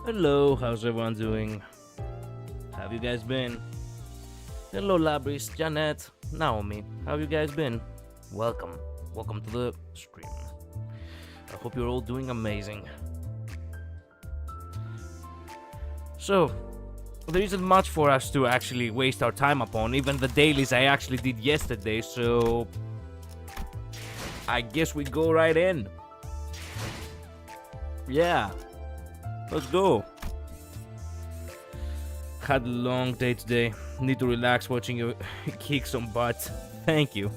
Hello, how's everyone doing? Have you guys been? Hello, Labris, Janet, Naomi, how have you guys been? Welcome to the stream. I hope you're all doing amazing. So, there isn't much for us to actually waste our time upon, even the dailies I actually did yesterday, so I guess we go right in. Yeah, let's go. Had a long day today. Need to relax watching you kick some butt. Thank you.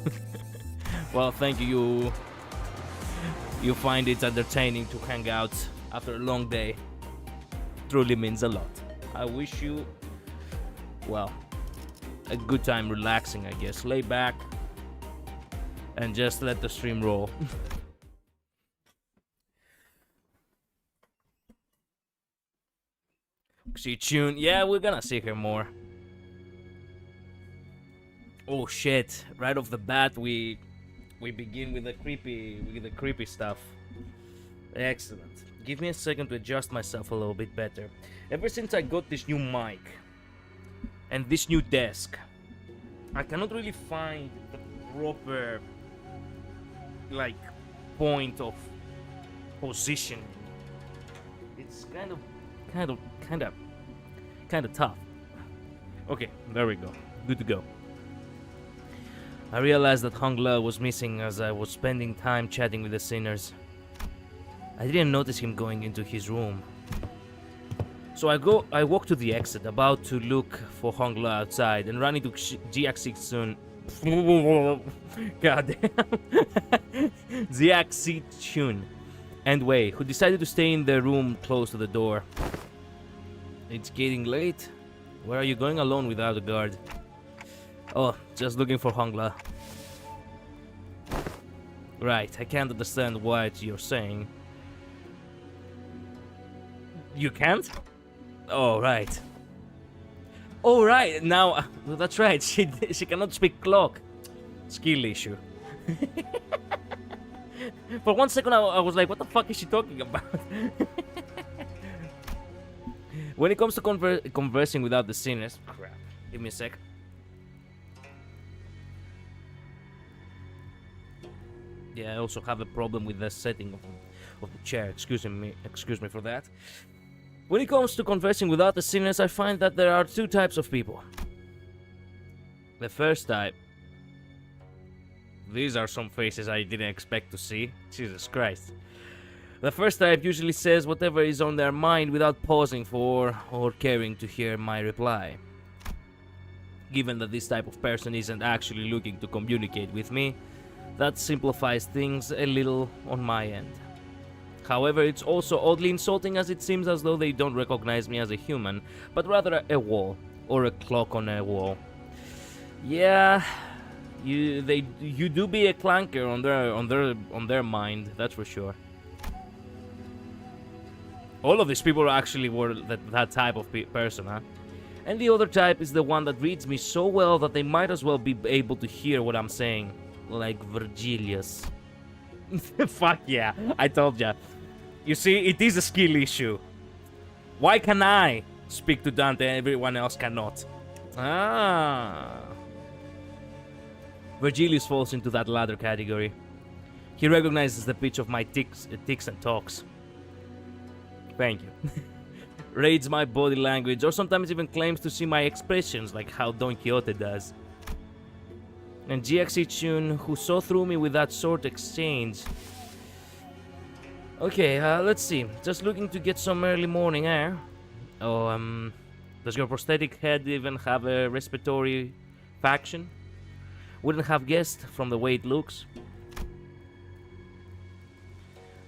Well, thank you. You find it entertaining to hang out after a long day. Truly means a lot. I wish you, well, a good time relaxing, I guess. Lay back and just let the stream roll. See Tune, yeah, we're gonna see her more. Oh shit! Right off the bat, we begin with the creepy stuff. Excellent. Give me a second to adjust myself a little bit better. Ever since I got this new mic and this new desk, I cannot really find the proper point of position. It's kind of tough. Okay, there we go. Good to go. I realized that Hong Le was missing as I was spending time chatting with the sinners. I didn't notice him going into his room. So I walk to the exit, about to look for Hong Le outside, and run into GX soon. God damn. GX Chun and Wei, who decided to stay in their room close to the door. It's getting late. Where are you going alone without a guard? Oh, just looking for Hong Le. Right, I can't understand what you're saying. You can't? Oh, right. Oh, right, now, that's right, she cannot speak clock. Skill issue. For one second I was like, what the fuck is she talking about? When it comes to conversing without the sinners... Crap. Give me a sec. Yeah, I also have a problem with the setting of the chair. Excuse me for that. When it comes to conversing without the sinners, I find that there are two types of people. The first type... These are some faces I didn't expect to see. Jesus Christ. The first type usually says whatever is on their mind without pausing for or caring to hear my reply. Given that this type of person isn't actually looking to communicate with me, that simplifies things a little on my end. However, it's also oddly insulting as it seems as though they don't recognize me as a human, but rather a wall, or a clock on a wall. Yeah, you do be a clanker on their mind, that's for sure. All of these people actually were that type of person, huh? And the other type is the one that reads me so well that they might as well be able to hear what I'm saying. Like Virgilius. Fuck yeah, I told ya. You see, it is a skill issue. Why can I speak to Dante and everyone else cannot? Ah. Virgilius falls into that latter category. He recognizes the pitch of my ticks and talks. Thank you. Reads my body language, or sometimes even claims to see my expressions, like how Don Quixote does. And GX Chun, who saw through me with that short exchange. Okay, let's see. Just looking to get some early morning air. Oh, does your prosthetic head even have a respiratory faction? Wouldn't have guessed from the way it looks.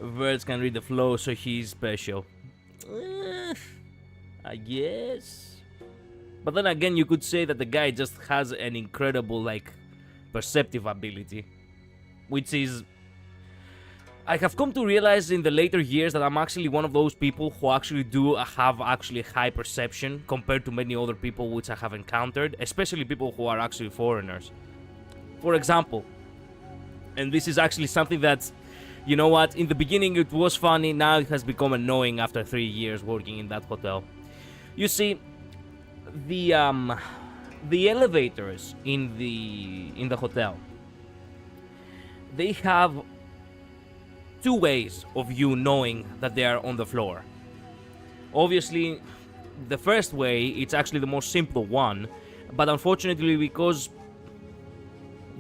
Birds can read the flow, so he's special. I guess. But then again, you could say that the guy just has an incredible, perceptive ability. Which is... I have come to realize in the later years that I'm actually one of those people who actually do have high perception compared to many other people which I have encountered, especially people who are actually foreigners. For example, and this is actually something that You know what? In the beginning it was funny, now it has become annoying after 3 years working in that hotel. You see, the elevators in the hotel, they have two ways of you knowing that they are on the floor. Obviously, the first way, it's actually the most simple one, but unfortunately, because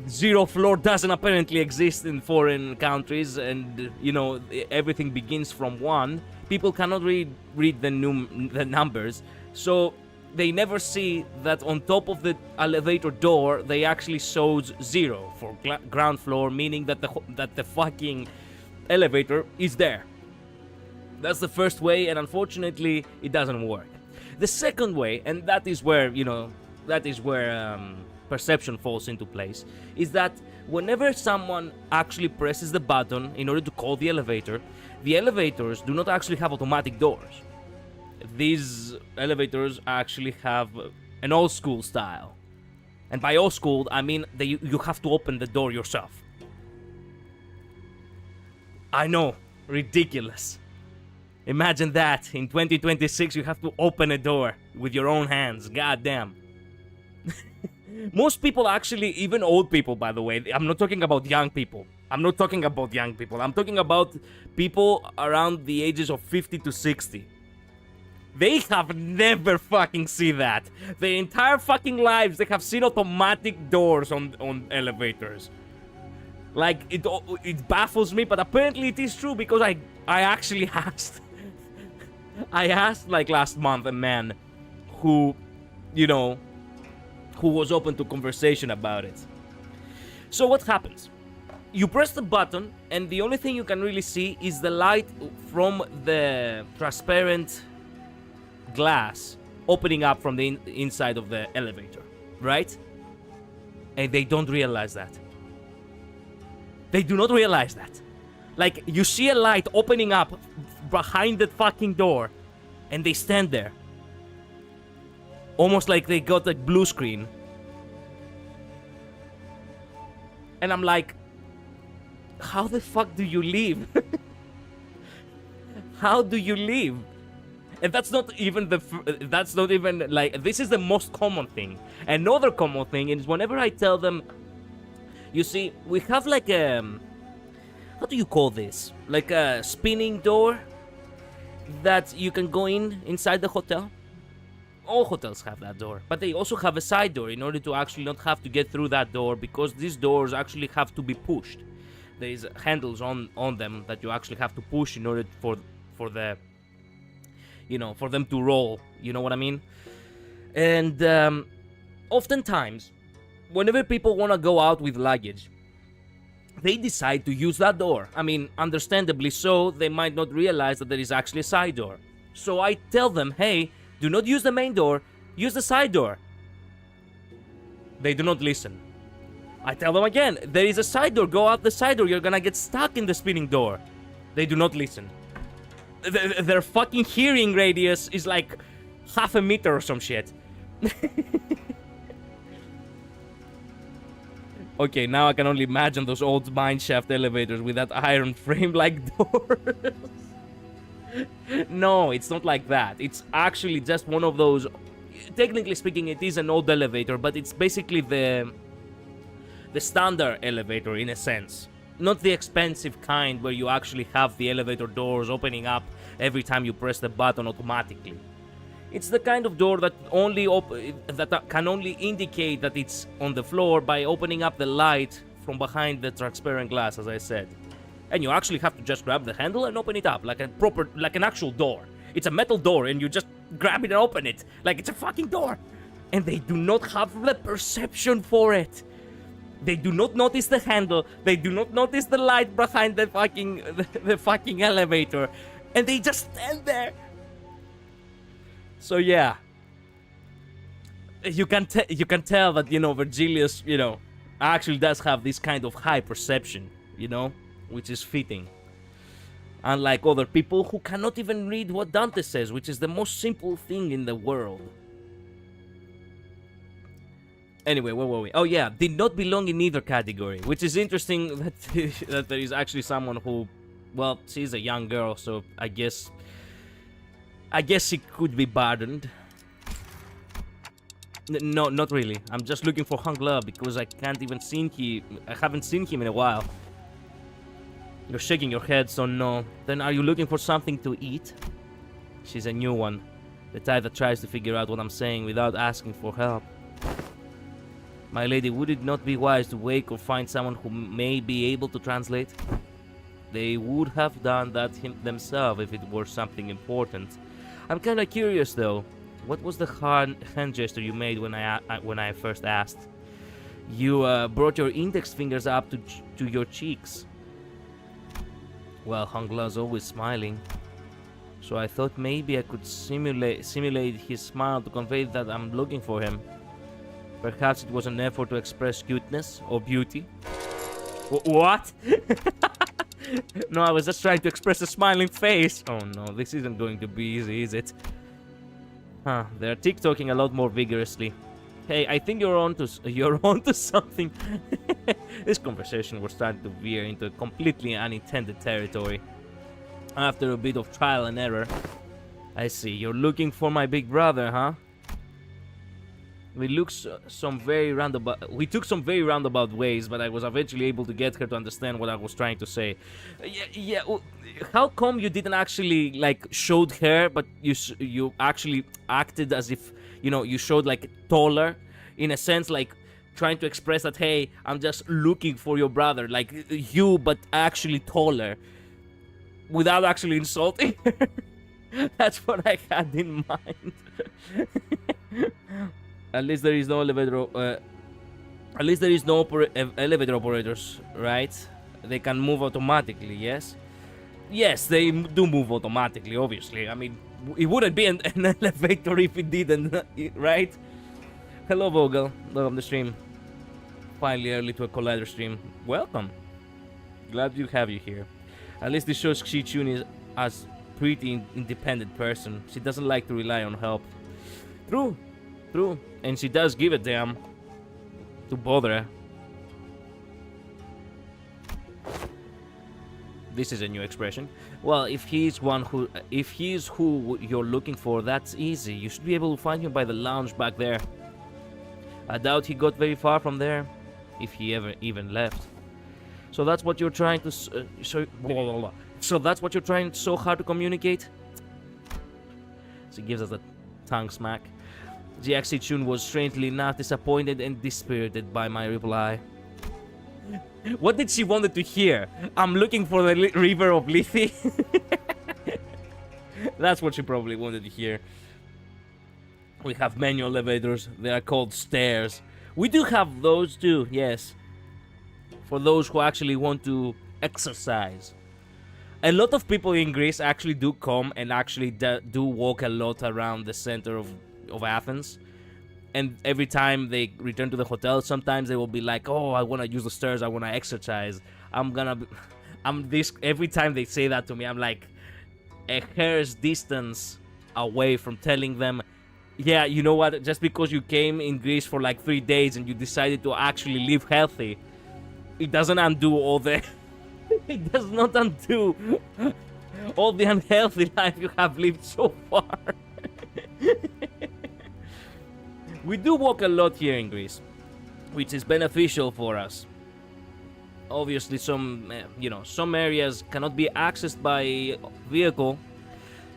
zero floor doesn't apparently exist in foreign countries, and you know everything begins from one, people cannot read the numbers, so they never see that on top of the elevator door they actually shows 0 for ground floor, meaning that the fucking elevator is there. That's the first way, and unfortunately it doesn't work. The second way, and that is where perception falls into place, is that whenever someone actually presses the button in order to call the elevators do not actually have automatic doors. These elevators actually have an old school style. And by old school, I mean that you have to open the door yourself. I know, ridiculous. Imagine that, in 2026 you have to open a door with your own hands, goddamn. Most people actually, even old people by the way, I'm not talking about young people. I'm talking about people around the ages of 50 to 60. They have never fucking seen that. Their entire fucking lives, they have seen automatic doors on elevators. Like, it baffles me, but apparently it is true, because I actually asked. I asked, like, last month a man who, you know, who was open to conversation about it. So what happens? You press the button, and the only thing you can really see is the light from the transparent glass opening up from the inside of the elevator, right? And they don't realize that. They do not realize that. Like, you see a light opening up behind the fucking door, and they stand there. Almost like they got a blue screen. And I'm like, how the fuck do you leave? How do you leave? And that's not even like, this is the most common thing. Another common thing is whenever I tell them, you see, we have like a, how do you call this? Like a spinning door that you can go inside the hotel. All hotels have that door, but they also have a side door in order to actually not have to get through that door, because these doors actually have to be pushed. There's handles on them that you actually have to push in order for the, you know, for them to roll, you know what I mean? And oftentimes, whenever people want to go out with luggage, they decide to use that door. I mean, understandably so, they might not realize that there is actually a side door. So I tell them, hey, do not use the main door, use the side door. They do not listen. I tell them again, there is a side door, go out the side door, you're gonna get stuck in the spinning door. They do not listen. Their fucking hearing radius is like half a meter or some shit. Okay, now I can only imagine those old mineshaft elevators with that iron frame-like doors. No, it's not like that. It's actually just one of those... Technically speaking, it is an old elevator, but it's basically the standard elevator in a sense. Not the expensive kind where you actually have the elevator doors opening up every time you press the button automatically. It's the kind of door that can only indicate that it's on the floor by opening up the light from behind the transparent glass, as I said. And you actually have to just grab the handle and open it up like an actual door. It's a metal door and you just grab it and open it like it's a fucking door. And they do not have the perception for it. They do not notice the handle. They do not notice the light behind the fucking elevator. And they just stand there. So yeah. You can tell that, you know, Virgilius, you know, actually does have this kind of high perception, you know, which is fitting. Unlike other people who cannot even read what Dante says, which is the most simple thing in the world. Anyway, where were we? Oh yeah, did not belong in either category, which is interesting that, that there is actually someone who, well, she's a young girl, so I guess she could be pardoned. No, not really. I'm just looking for Hangla because I haven't seen him in a while. You're shaking your head, so no. Then are you looking for something to eat? She's a new one. The type that tries to figure out what I'm saying without asking for help. My lady, would it not be wise to wake or find someone who may be able to translate? They would have done that themselves if it were something important. I'm kinda curious though. What was the hand gesture you made when I first asked? You brought your index fingers up to your cheeks. Well, Hangla's always smiling. So I thought maybe I could simulate his smile to convey that I'm looking for him. Perhaps it was an effort to express cuteness or beauty. What? No, I was just trying to express a smiling face. Oh no, this isn't going to be easy, is it? Huh, they're TikToking a lot more vigorously. Hey, I think you're onto something. This conversation was starting to veer into a completely unintended territory. After a bit of trial and error. I see, you're looking for my big brother, huh? We took some very roundabout ways, but I was eventually able to get her to understand what I was trying to say. Yeah. How come you didn't actually like showed her, but you actually acted as if you showed like taller, in a sense, like trying to express that hey, I'm just looking for your brother, like you, but actually taller, without actually insulting her. That's what I had in mind. At least there is no elevator. At least there is no elevator operators, right? They can move automatically. Yes. Yes, they do move automatically. Obviously, I mean, it wouldn't be an elevator if it didn't, right? Hello, Vogel. Welcome to the stream. Finally, early to a Collider stream. Welcome. Glad to have you here. At least this shows Chi-Chun is as pretty independent person. She doesn't like to rely on help. True. And she does give a damn to bother her. This is a new expression. Well, if he's who you're looking for, that's easy. You should be able to find him by the lounge back there. I doubt he got very far from there, if he ever even left. So that's what you're trying to So that's what you're trying so hard to communicate? She gives us a tongue smack. GXC Chun was strangely enough disappointed and dispirited by my reply. What did she wanted to hear? I'm looking for the river of Lethe. That's what she probably wanted to hear. We have manual elevators. They are called stairs. We do have those too, yes. For those who actually want to exercise. A lot of people in Greece actually do come and actually do walk a lot around the center of Athens. And every time they return to the hotel, sometimes they will be like, oh, I want to use the stairs, I want to exercise. Every time they say that to me, I'm like a hair's distance away from telling them, yeah, you know what, just because you came in Greece for like 3 days and you decided to actually live healthy, it doesn't undo all the... It does not undo all the unhealthy life you have lived so far. We do walk a lot here in Greece, which is beneficial for us. Obviously, some areas cannot be accessed by vehicle.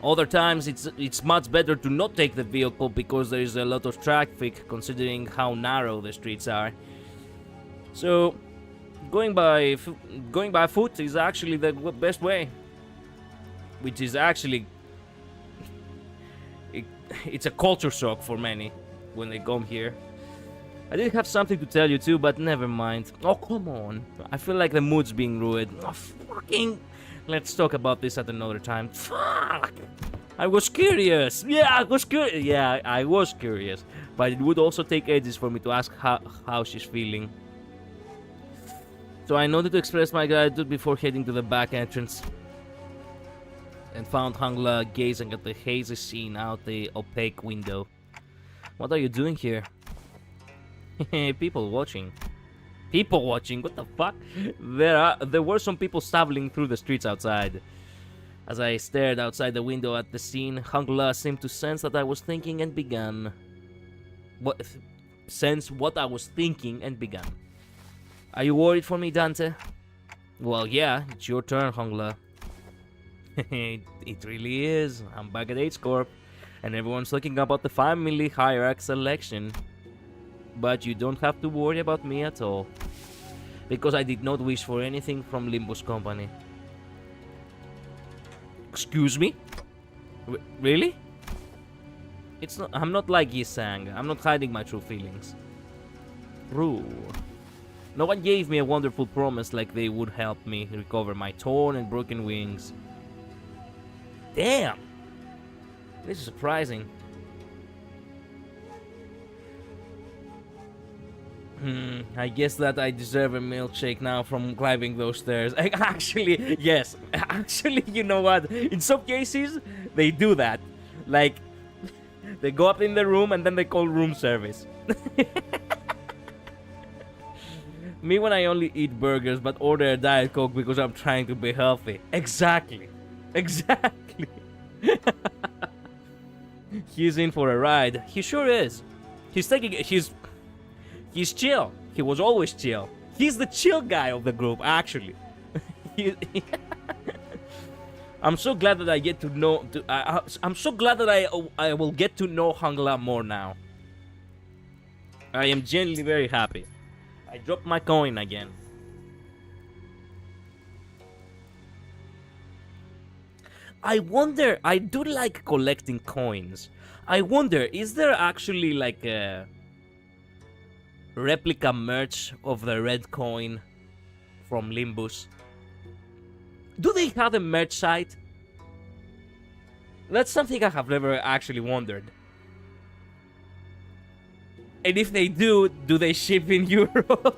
Other times, it's much better to not take the vehicle because there is a lot of traffic, considering how narrow the streets are. So, going by foot is actually the best way, which is actually it's a culture shock for many when they come here. I did have something to tell you too, but never mind. Oh, come on. I feel like the mood's being ruined. Oh, fucking... Let's talk about this at another time. Fuck! I was curious. Yeah, I was curious. Yeah, I was curious. But it would also take ages for me to ask how she's feeling. So I noted to express my gratitude before heading to the back entrance. And found Hangla gazing at the hazy scene out the opaque window. What are you doing here? People watching. People watching? What the fuck? There were some people stumbling through the streets outside. As I stared outside the window at the scene, Hangla seemed to sense that I was thinking and began. Sense what I was thinking and began. Are you worried for me, Dante? Well, yeah, it's your turn, Hangla. It really is. I'm back at H Corp, and everyone's talking about the family hierarchy selection. But you don't have to worry about me at all, because I did not wish for anything from Limbus Company. Excuse me? Really? It's not. I'm not like Yisang. I'm not hiding my true feelings. True. No one gave me a wonderful promise like they would help me recover my torn and broken wings. Damn! This is surprising. I guess that I deserve a milkshake now from climbing those stairs. Actually, yes. Actually, you know what? In some cases, they do that. Like, they go up in the room and then they call room service. Me when I only eat burgers but order a Diet Coke because I'm trying to be healthy. Exactly. Exactly. He's in for a ride. He sure is. He's taking it. He's chill. He was always chill. He's the chill guy of the group, actually. I'm so glad that I get to know. I'm so glad that I will get to know Hangla more now. I am genuinely very happy. I dropped my coin again. I wonder. I do like collecting coins. I wonder, is there actually like a replica merch of the red coin from Limbus? Do they have a merch site? That's something I have never actually wondered. And if they do they ship in Europe?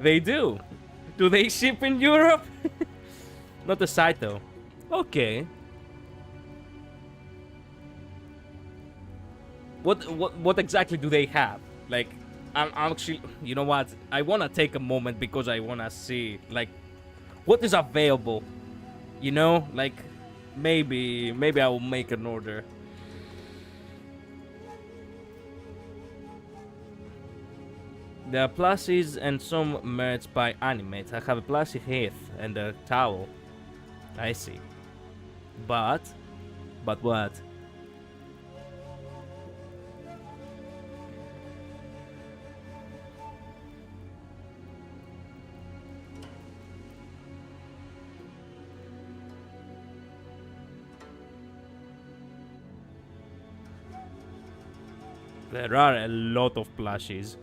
They do. Do they ship in Europe? Not the site though. Okay. What exactly do they have? Like, I'm actually, you know what? I wanna take a moment because I wanna see like what is available. You know, like maybe I will make an order. There are plushies and some merch by Animate. I have a plushie Heath and a towel. I see. But what? There are a lot of plushies.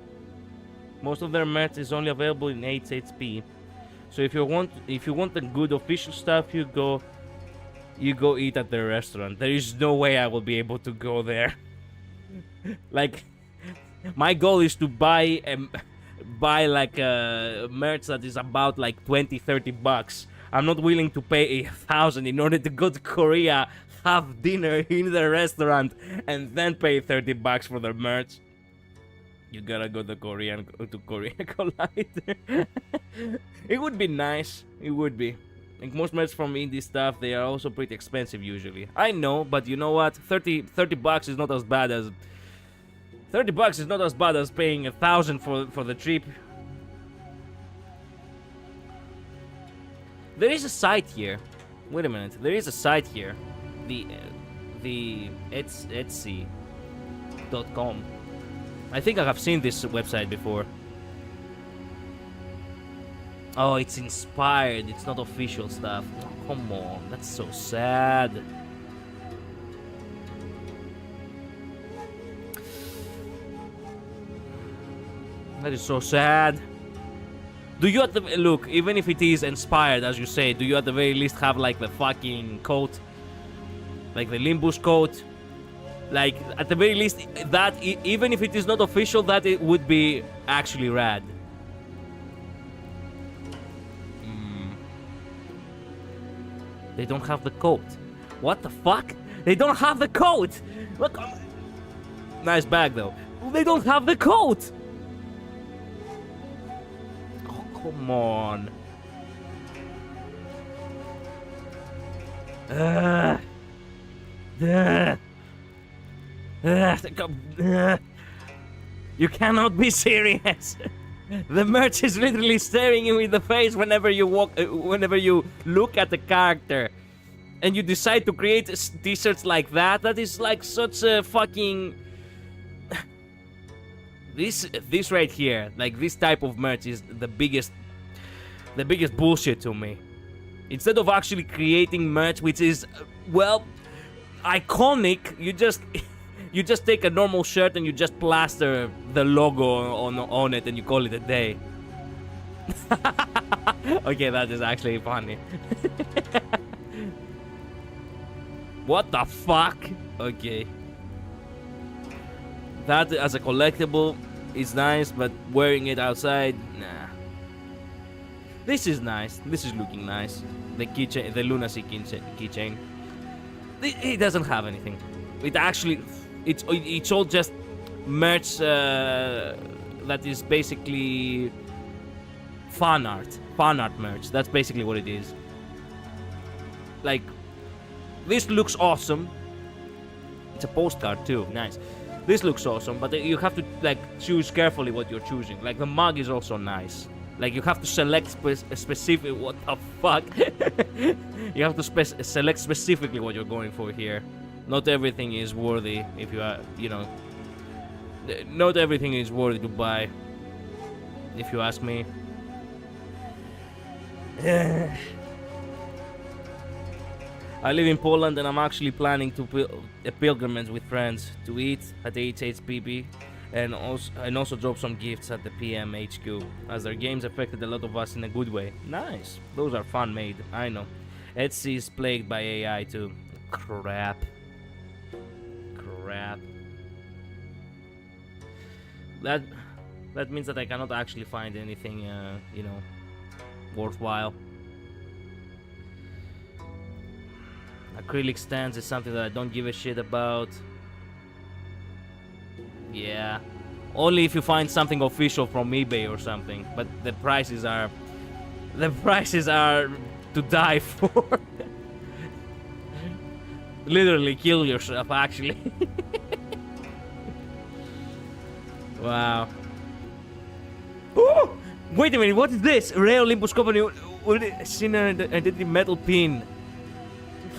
Most of their merch is only available in 8.8p. So if you want the good official stuff, you go eat at the restaurant. There is no way I will be able to go there. Like, my goal is to buy like a merch that is about like 20-30 bucks. I'm not willing to pay 1,000 in order to go to Korea, have dinner in the restaurant, and then pay 30 bucks for the merch. You gotta go to Korea Collider. It would be nice. It would be. Like most merch from indie stuff, they are also pretty expensive usually. I know, but you know what? 30 bucks is not as bad as 30 bucks is not as bad as paying 1,000 for the trip. There is a site here. Wait a minute. There is a site here. The Etsy.com. I think I have seen this website before. Oh, it's inspired. It's not official stuff. Oh, come on. That's so sad. That is so sad. Do you at the look, even if it is inspired, as you say, do you at the very least have like the fucking coat? Like the Limbus coat? Like, at the very least, that, even if it is not official, that it would be actually rad. They don't have the coat. What the fuck? They don't have the coat! Look! Nice bag, though. They don't have the coat! Oh, come on. You cannot be serious. The merch is literally staring you in the face whenever you look at the character, and you decide to create t-shirts like that. That is like such a fucking. This right here, like this type of merch, is the biggest bullshit to me. Instead of actually creating merch which is, well, iconic, you just take a normal shirt and you just plaster the logo on it and you call it a day. Okay, that is actually funny. What the fuck? Okay. That as a collectible is nice, but wearing it outside, nah. This is nice. This is looking nice. The keychain, the lunacy keychain. It doesn't have anything. It actually, it's all just merch that is basically fan art merch. That's basically what it is. Like, this looks awesome. It's a postcard too. Nice. This looks awesome, but you have to like choose carefully what you're choosing. Like the mug is also nice. Like you have to select specific. What the fuck? You have to select specifically what you're going for here. Not everything is worthy. If you are, you know, not everything is worthy to buy. If you ask me. I live in Poland and I'm actually planning to a pilgrimage with friends to eat at HHPP and also drop some gifts at the PM HQ, as their games affected a lot of us in a good way. Nice. Those are fun made, I know. Etsy is plagued by AI too. Crap. That means that I cannot actually find anything, you know, worthwhile. Acrylic stands is something that I don't give a shit about. Yeah. Only if you find something official from eBay or something. But the prices are to die for. Literally kill yourself, actually. Wow. Oh! Wait a minute, what is this? Rare limbuscompany identity metal pin.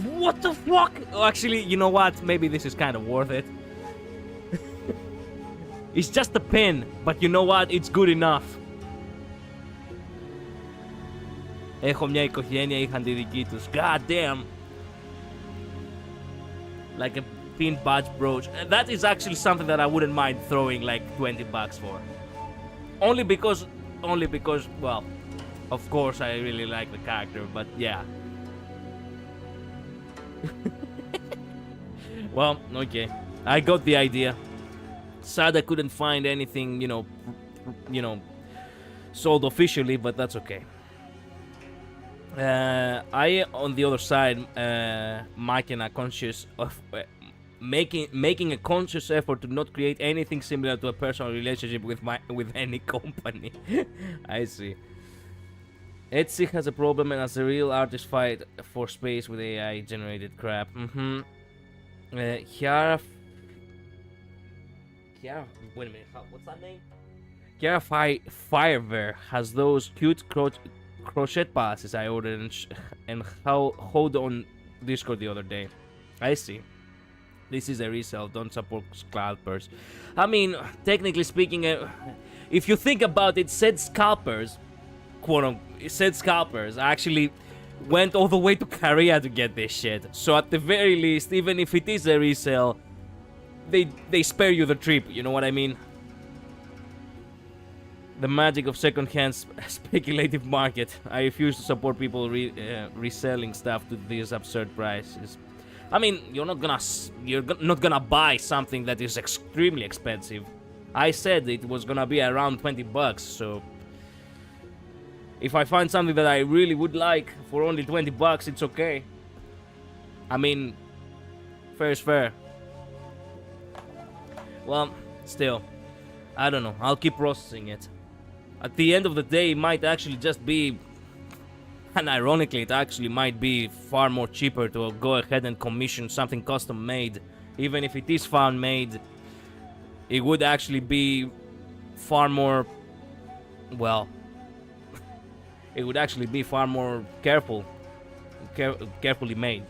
What the fuck? Oh, actually, you know what? Maybe this is kind of worth it. It's just a pin, but you know what? It's good enough. Έχω μια οικογένεια, είχαν τη δική τους. God damn. Like a pin badge brooch. That is actually something that I wouldn't mind throwing like $20 for. Only because, well, of course I really like the character, but yeah. Well, okay. I got the idea. Sad I couldn't find anything, you know, sold officially, but that's okay. I, on the other side, making a conscious of making a conscious effort to not create anything similar to a personal relationship with any company. I see. Etsy has a problem, and as a real artist fight for space with AI generated crap. Chiara, wait a minute, what's that name? Chiara Firewear has those cute crochet passes I ordered and hold on Discord the other day. I see. This is a resale, don't support scalpers. I mean, technically speaking, if you think about it, said scalpers, said scalpers actually went all the way to Korea to get this shit. So at the very least, even if it is a resale, they spare you the trip, you know what I mean? The magic of second-hand speculative market. I refuse to support people reselling stuff to these absurd prices. I mean, you're not gonna buy something that is extremely expensive. I said it was gonna be around $20, so if I find something that I really would like for only $20, it's okay. I mean, fair is fair. Well, still, I don't know. I'll keep processing it. At the end of the day, it might actually just be... And ironically, it actually might be far more cheaper to go ahead and commission something custom made. Even if it is fan made, it would actually be far more... Well... it would actually be far more carefully made.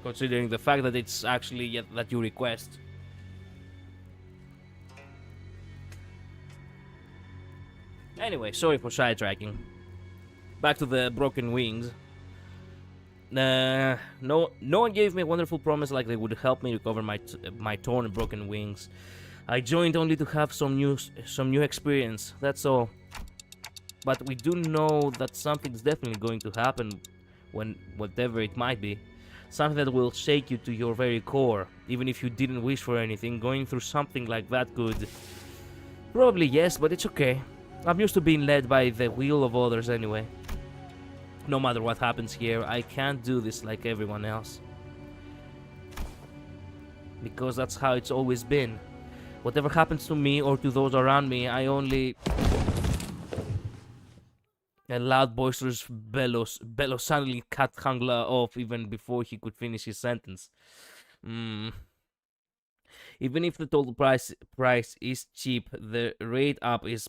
Considering the fact that it's actually that you request. Anyway, sorry for sidetracking. Back to the broken wings. No one gave me a wonderful promise like they would help me recover my torn and broken wings. I joined only to have some new experience. That's all. But we do know that something's definitely going to happen, when whatever it might be. Something that will shake you to your very core. Even if you didn't wish for anything, going through something like that could... Probably yes, but it's okay. I'm used to being led by the will of others anyway. No matter what happens here, I can't do this like everyone else. Because that's how it's always been. Whatever happens to me or to those around me, I only... A loud, boisterous bellow suddenly cut Hangla off even before he could finish his sentence. Even if the total price is cheap, the rate up is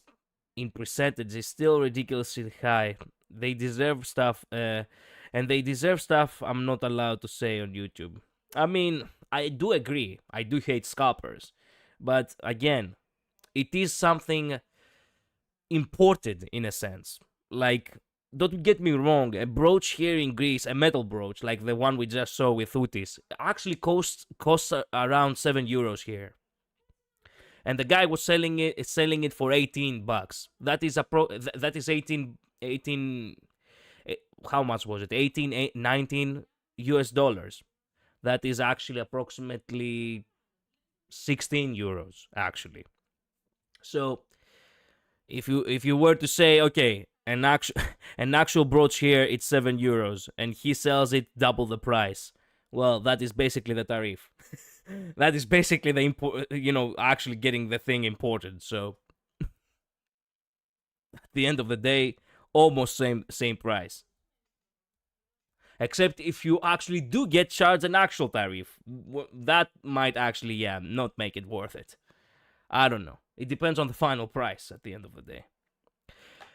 in percentage is still ridiculously high. They deserve stuff, and they deserve stuff I'm not allowed to say on YouTube. I mean, I do agree. I do hate scalpers, but again, it is something imported in a sense. Like, don't get me wrong, a brooch here in Greece, a metal brooch, like the one we just saw with Utis, actually costs around €7 here. And the guy was selling it for $18. That is that is 18 how much was it? 19 US dollars. That is actually approximately €16 actually. So if you were to say, okay, an actual brooch here, it's €7, and he sells it double the price. Well, that is basically the tariff. That is basically the actually getting the thing imported. So at the end of the day, almost same price. Except if you actually do get charged an actual tariff, that might actually not make it worth it. I don't know. It depends on the final price at the end of the day.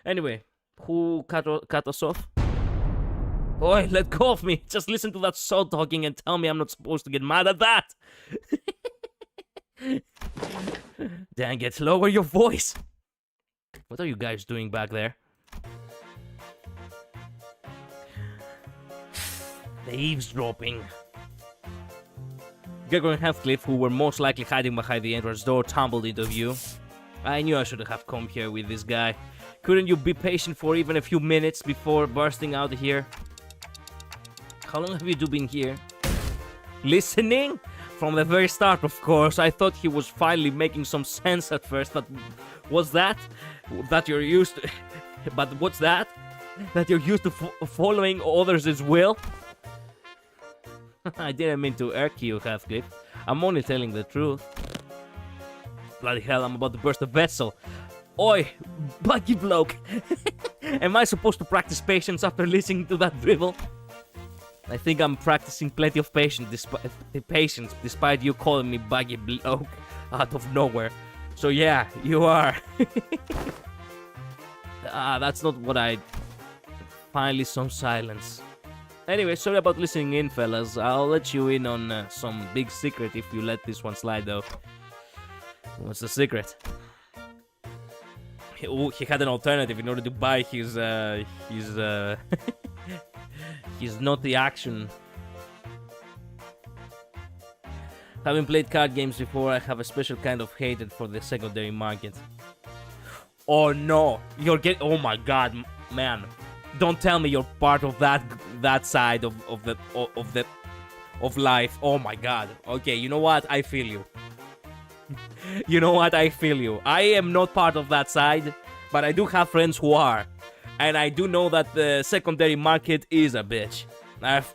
Anyway, who cut us off? Boy, let go of me. Just listen to that soul talking and tell me I'm not supposed to get mad at that. Dang it, lower your voice. What are you guys doing back there? The eavesdropping. Gregor and Heathcliff, who were most likely hiding behind the entrance door, tumbled into view. I knew I should have come here with this guy. Couldn't you be patient for even a few minutes before bursting out here? How long have you two been here? Listening? From the very start, of course. I thought he was finally making some sense at first, but what's that? That you're used to... But what's that? That you're used to following others' will? I didn't mean to irk you, Heathcliff. I'm only telling the truth. Bloody hell, I'm about to burst a vessel. Oi, buggy bloke. Am I supposed to practice patience after listening to that drivel? I think I'm practicing plenty of patience despite you calling me buggy bloke out of nowhere. So yeah, you are. That's not what I... Finally some silence. Anyway, sorry about listening in, fellas. I'll let you in on some big secret if you let this one slide, though. What's the secret? He had an alternative in order to buy his his naughty action. Having played card games before, I have a special kind of hatred for the secondary market. Oh no, oh my god, man. Don't tell me you're part of that side of life. Oh my god. Okay, you know what? I feel you. You know what? I feel you. I am not part of that side, but I do have friends who are. And I do know that the secondary market is a bitch. I've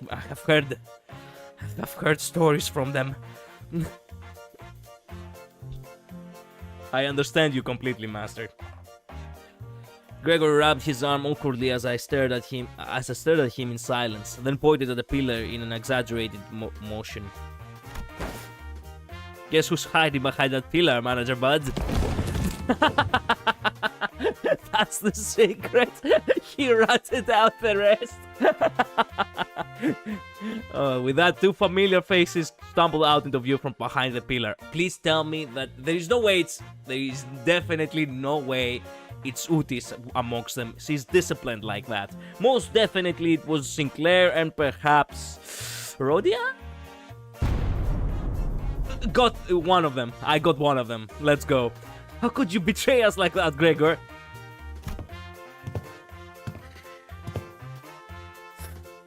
heard stories from them. I understand you completely, Master. Gregor rubbed his arm awkwardly as I stared at him in silence, then pointed at the pillar in an exaggerated motion. Guess who's hiding behind that pillar, Manager Bud? That's the secret. He ratted out the rest. With that, two familiar faces stumbled out into view from behind the pillar. Please tell me that there is definitely no way it's Utis amongst them. She's disciplined like that. Most definitely it was Sinclair and perhaps Rhodia? Got one of them. I got one of them. Let's go. How could you betray us like that, Gregor?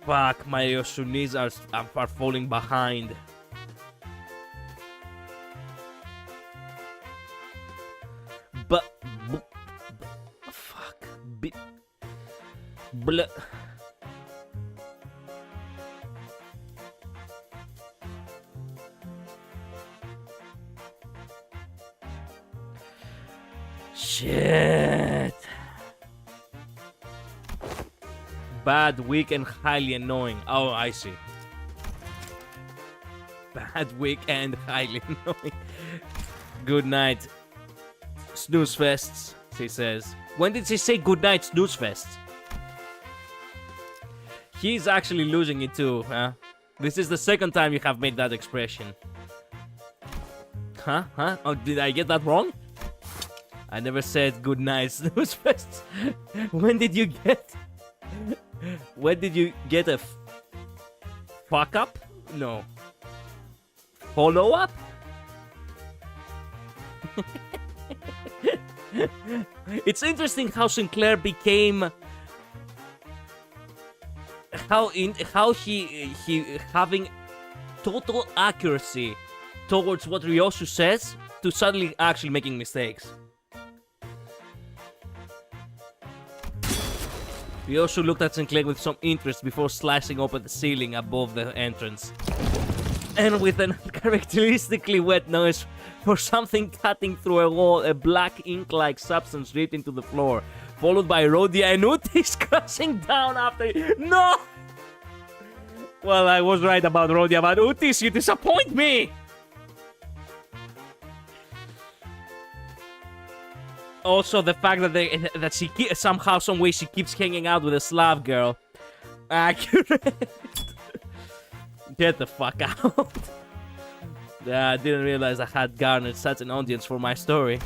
Fuck, my Yoshunis are falling behind. Fuck. Shit. Bad, weak, and highly annoying. Oh, I see. Bad, weak, and highly annoying. Good night, snooze fests, she says. When did she say good night, snooze fests? He's actually losing it too, huh? This is the second time you have made that expression. Huh? Oh, did I get that wrong? I never said good night, snooze fests. When did you get a fuck up? No. Follow up? It's interesting how Sinclair became how he having total accuracy towards what Ryosu says to suddenly actually making mistakes. Ryosu looked at Sinclair with some interest before slicing open the ceiling above the entrance. And with an uncharacteristically wet noise for something cutting through a wall, a black ink-like substance dripped into the floor, followed by Rhodia and Utis crashing down after... No! Well, I was right about Rhodia, but Utis, you disappoint me! Also, the fact that she somehow, some way, she keeps hanging out with a Slav girl. Accurate. Get the fuck out. I didn't realize I had garnered such an audience for my story.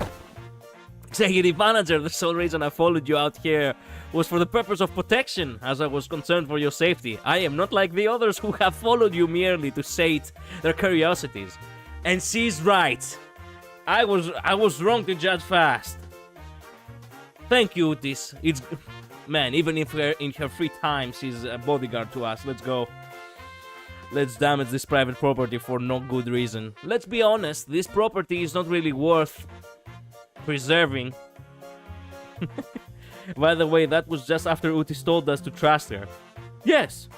Executive Manager, the sole reason I followed you out here was for the purpose of protection, as I was concerned for your safety. I am not like the others who have followed you merely to sate their curiosities. And she's right. I was wrong to judge fast. Thank you, Utis. It's... Man, even if we're in her free time, she's a bodyguard to us. Let's go. Let's damage this private property for no good reason. Let's be honest, this property is not really worth preserving. By the way, that was just after Utis told us to trust her. Yes.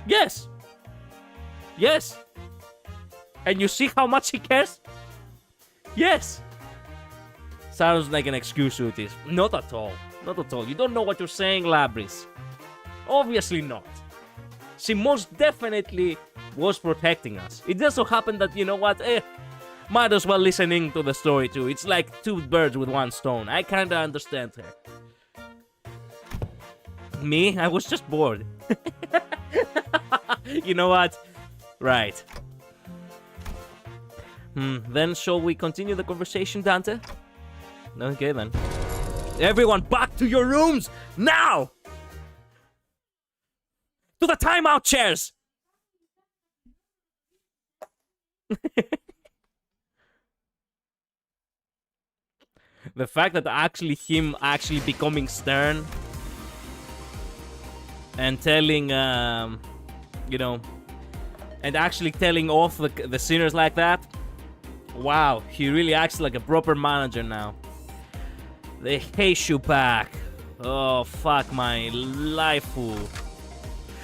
Yes. Yes. And you see how much he cares? Yes. Sounds like an excuse, Utis. Not at all. Not at all. You don't know what you're saying, Labris. Obviously not. She most definitely was protecting us. It just so happened that, you know what, might as well listening to the story too. It's like two birds with one stone. I kinda understand her. Me? I was just bored. You know what? Right. Then shall we continue the conversation, Dante? Okay then. Everyone back to your rooms! Now! To the timeout chairs! The fact that him becoming stern and telling, you know, and actually telling off the sinners like that. Wow, he really acts like a proper manager now. The Heishu pack. Oh, fuck my life, fool.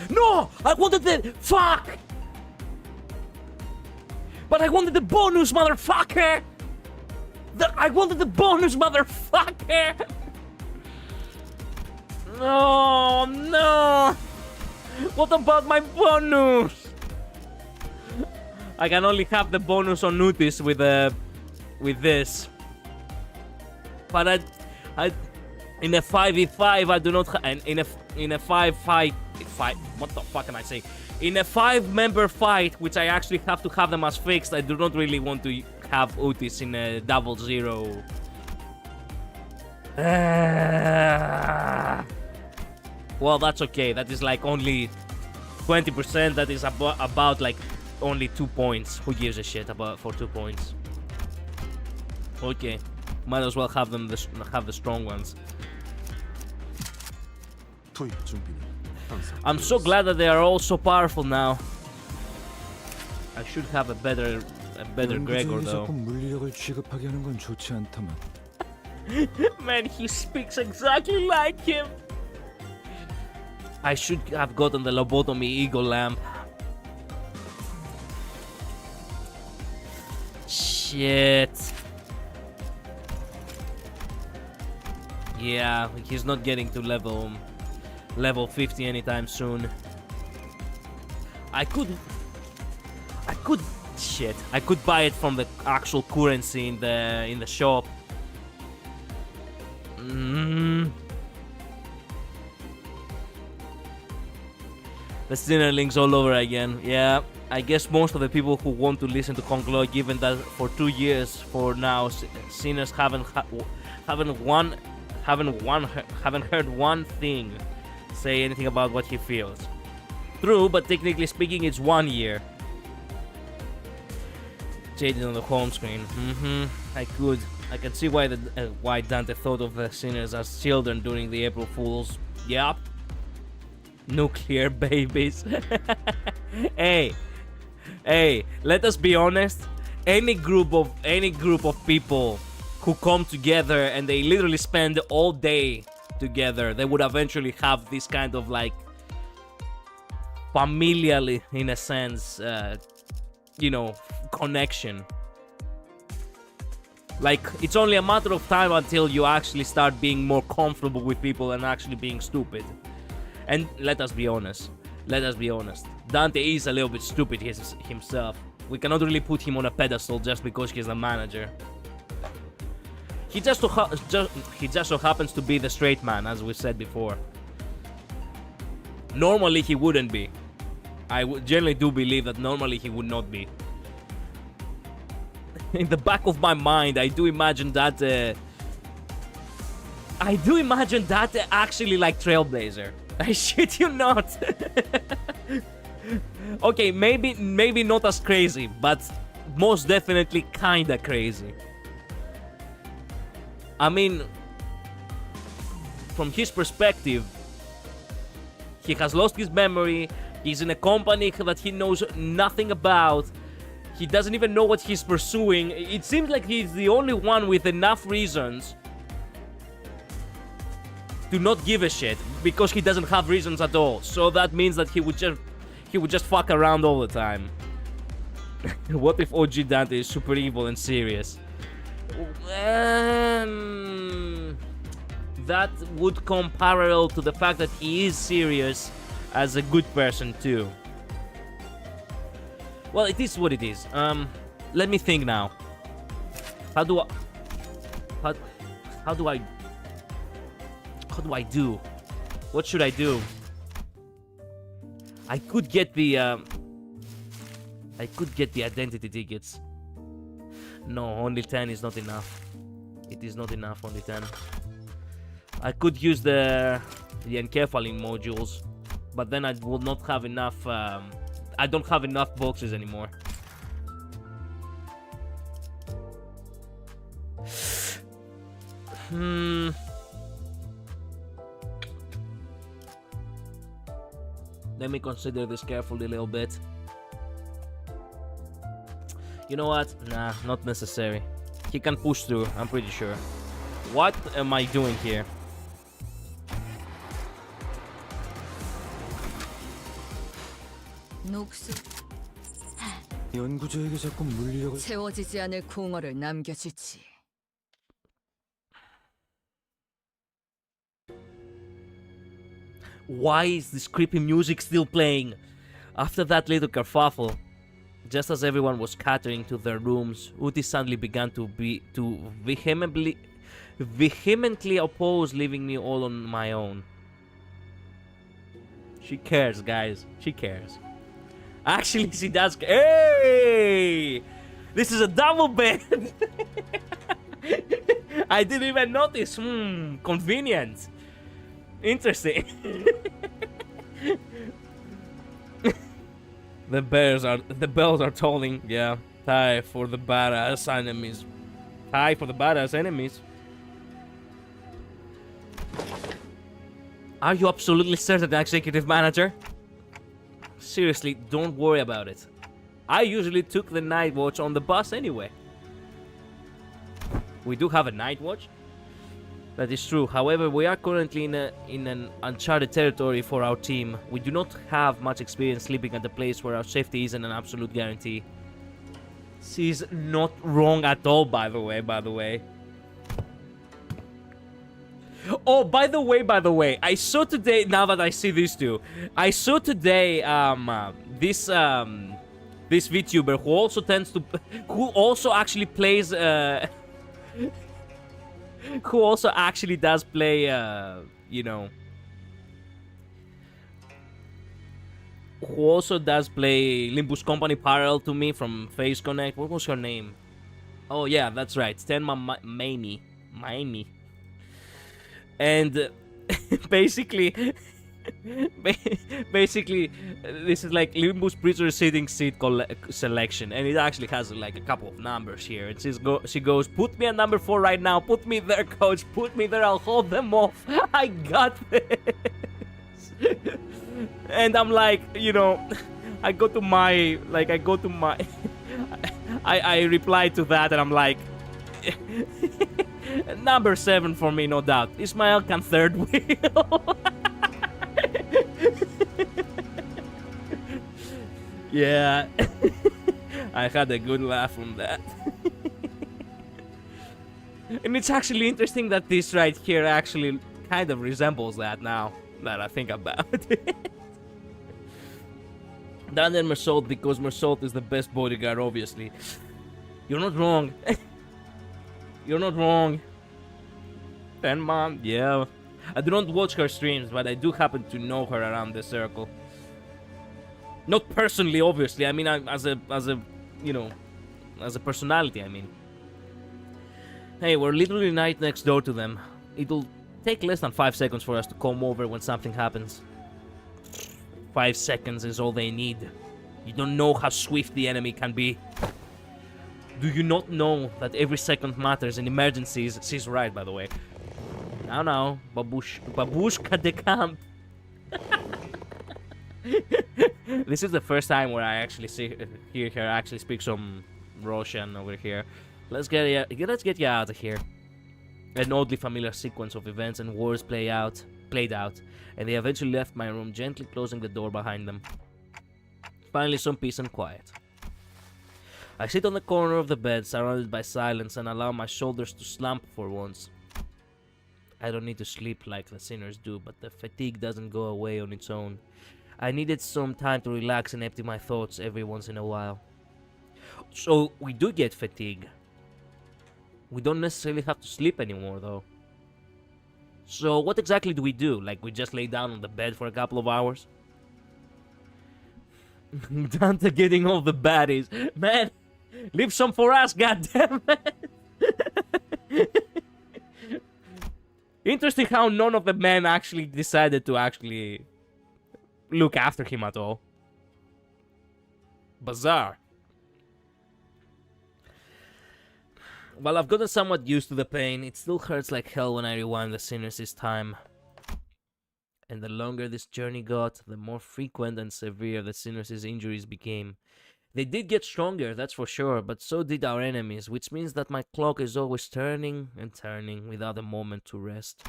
No! I wanted the... Fuck! But I wanted the bonus, motherfucker! I wanted the bonus, motherfucker! No, no! What about my bonus? I can only have the bonus on notice with this. But I in a 5v5 I do not and in a 5 what the fuck am I saying? In a 5-member fight, which I actually have to have them as fixed, I do not really want to have Otis in a 0-0. Well, that's okay. That is like only 20%. That is about like only 2 points. Who gives a shit about for 2 points? Okay, might as well have them have the strong ones. I'm so glad that they are all so powerful now. I should have a better Gregor though. Man, he speaks exactly like him. I should have gotten the lobotomy eagle lamp. Shit. Yeah, he's not getting to level 50 anytime soon. I could buy it from the actual currency in the shop. The Sinnerlings all over again. Yeah, I guess most of the people who want to listen to Conclo, given that for 2 years for now, Sinners haven't heard one thing say anything about what he feels. True, but technically speaking, it's 1 year. Shaded on the home screen. I can see why Dante thought of the Sinners as children during the April Fools. Yup. Nuclear babies. Hey, let us be honest. Any group of people who come together and they literally spend all day together, they would eventually have this kind of like familially, in a sense, connection. Like, it's only a matter of time until you actually start being more comfortable with people and actually being stupid. And let us be honest. Dante is a little bit stupid himself. We cannot really put him on a pedestal just because he's a manager. He just so happens to be the straight man, as we said before. Normally he wouldn't be. I generally do believe that normally he would not be. In the back of my mind, I do imagine that actually like Trailblazer. I shit you not. Okay, maybe not as crazy, but most definitely kinda crazy. I mean, from his perspective, he has lost his memory. He's in a company that he knows nothing about. He doesn't even know what he's pursuing. It seems like he's the only one with enough reasons to not give a shit, because he doesn't have reasons at all. So that means that he would just fuck around all the time. What if OG Dante is super evil and serious? That would come parallel to the fact that he is serious as a good person too. Well, it is what it is. Let me think now. How do I do? What should I do? I could get the identity tickets. No, only 10 is not enough. It is not enough, only 10. I could use the encephalin modules, but then I will not have enough. I don't have enough boxes anymore. Let me consider this carefully a little bit. You know what? Nah, not necessary. He can push through, I'm pretty sure. What am I doing here? 연구자에게 자꾸 물리력을 채워지지 않을 공허를 남겨주지. Why is this creepy music still playing? After that little kerfuffle, just as everyone was scattering to their rooms, Uti suddenly began to vehemently oppose leaving me all on my own. She cares, guys. She cares. Actually, she does. Hey! This is a double bed! I didn't even notice. Convenient. Interesting. The bells are tolling. Yeah, time for the badass enemies. Time for the badass enemies. Are you absolutely certain, executive manager? Seriously, don't worry about it. I usually took the night watch on the bus anyway. We do have a night watch. That is true. However, we are currently in an uncharted territory for our team. We do not have much experience sleeping at a place where our safety isn't an absolute guarantee. She's not wrong at all, by the way. Oh, by the way, I saw today, now that I see these two, I saw today, this VTuber who also actually plays, who also actually does play, you know, who also does play Limbuscompany parallel to me from Face Connect. What was her name? Oh yeah, that's right, Stenma Maimi. And basically, this is like Limbus prisoner sitting seat selection, and it actually has like a couple of numbers here. And she goes, "Put me at number 4 right now. Put me there, coach. Put me there. I'll hold them off. I got this." And I'm like, you know, I reply to that, and I'm like. Number 7 for me, no doubt. Ismail can third wheel. Yeah. I had a good laugh on that. And it's actually interesting that this right here actually kind of resembles that now that I think about it. That and Mersault, because Mersault is the best bodyguard, obviously. You're not wrong. You're not wrong. And mom, yeah. I do not watch her streams, but I do happen to know her around the circle. Not personally, obviously. I mean, as a, you know, as a personality. I mean. Hey, we're literally right next door to them. It'll take less than 5 seconds for us to come over when something happens. 5 seconds is all they need. You don't know how swift the enemy can be. Do you not know that every second matters in emergencies? She's right, by the way. Now, babushka de camp. This is the first time where I actually hear her actually speak some Russian over here. Let's get you out of here. An oddly familiar sequence of events and words played out, and they eventually left my room, gently closing the door behind them. Finally, some peace and quiet. I sit on the corner of the bed, surrounded by silence, and allow my shoulders to slump for once. I don't need to sleep like the sinners do, but the fatigue doesn't go away on its own. I needed some time to relax and empty my thoughts every once in a while. So, we do get fatigue. We don't necessarily have to sleep anymore, though. So, what exactly do? Like, we just lay down on the bed for a couple of hours? Dante getting all the baddies. Man, leave some for us, goddammit! Interesting how none of the men actually decided to actually look after him at all. Bizarre. While I've gotten somewhat used to the pain, it still hurts like hell when I rewind the sinners this time. And the longer this journey got, the more frequent and severe the sinners' injuries became. They did get stronger, that's for sure, but so did our enemies, which means that my clock is always turning and turning without a moment to rest.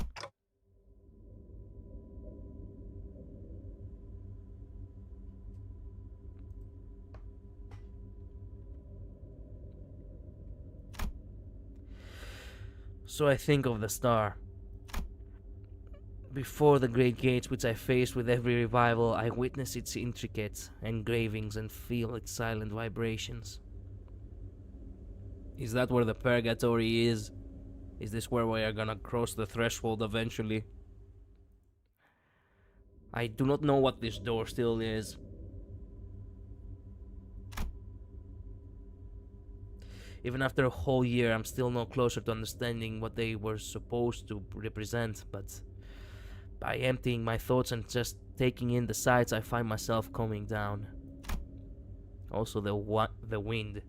So I think of the star. Before the great gates which I face with every revival, I witness its intricate engravings and feel its silent vibrations. Is that where the purgatory is? Is this where we are gonna cross the threshold eventually? I do not know what this door still is. Even after a whole year, I'm still no closer to understanding what they were supposed to represent, but by emptying my thoughts and just taking in the sights, I find myself calming down. Also, the wind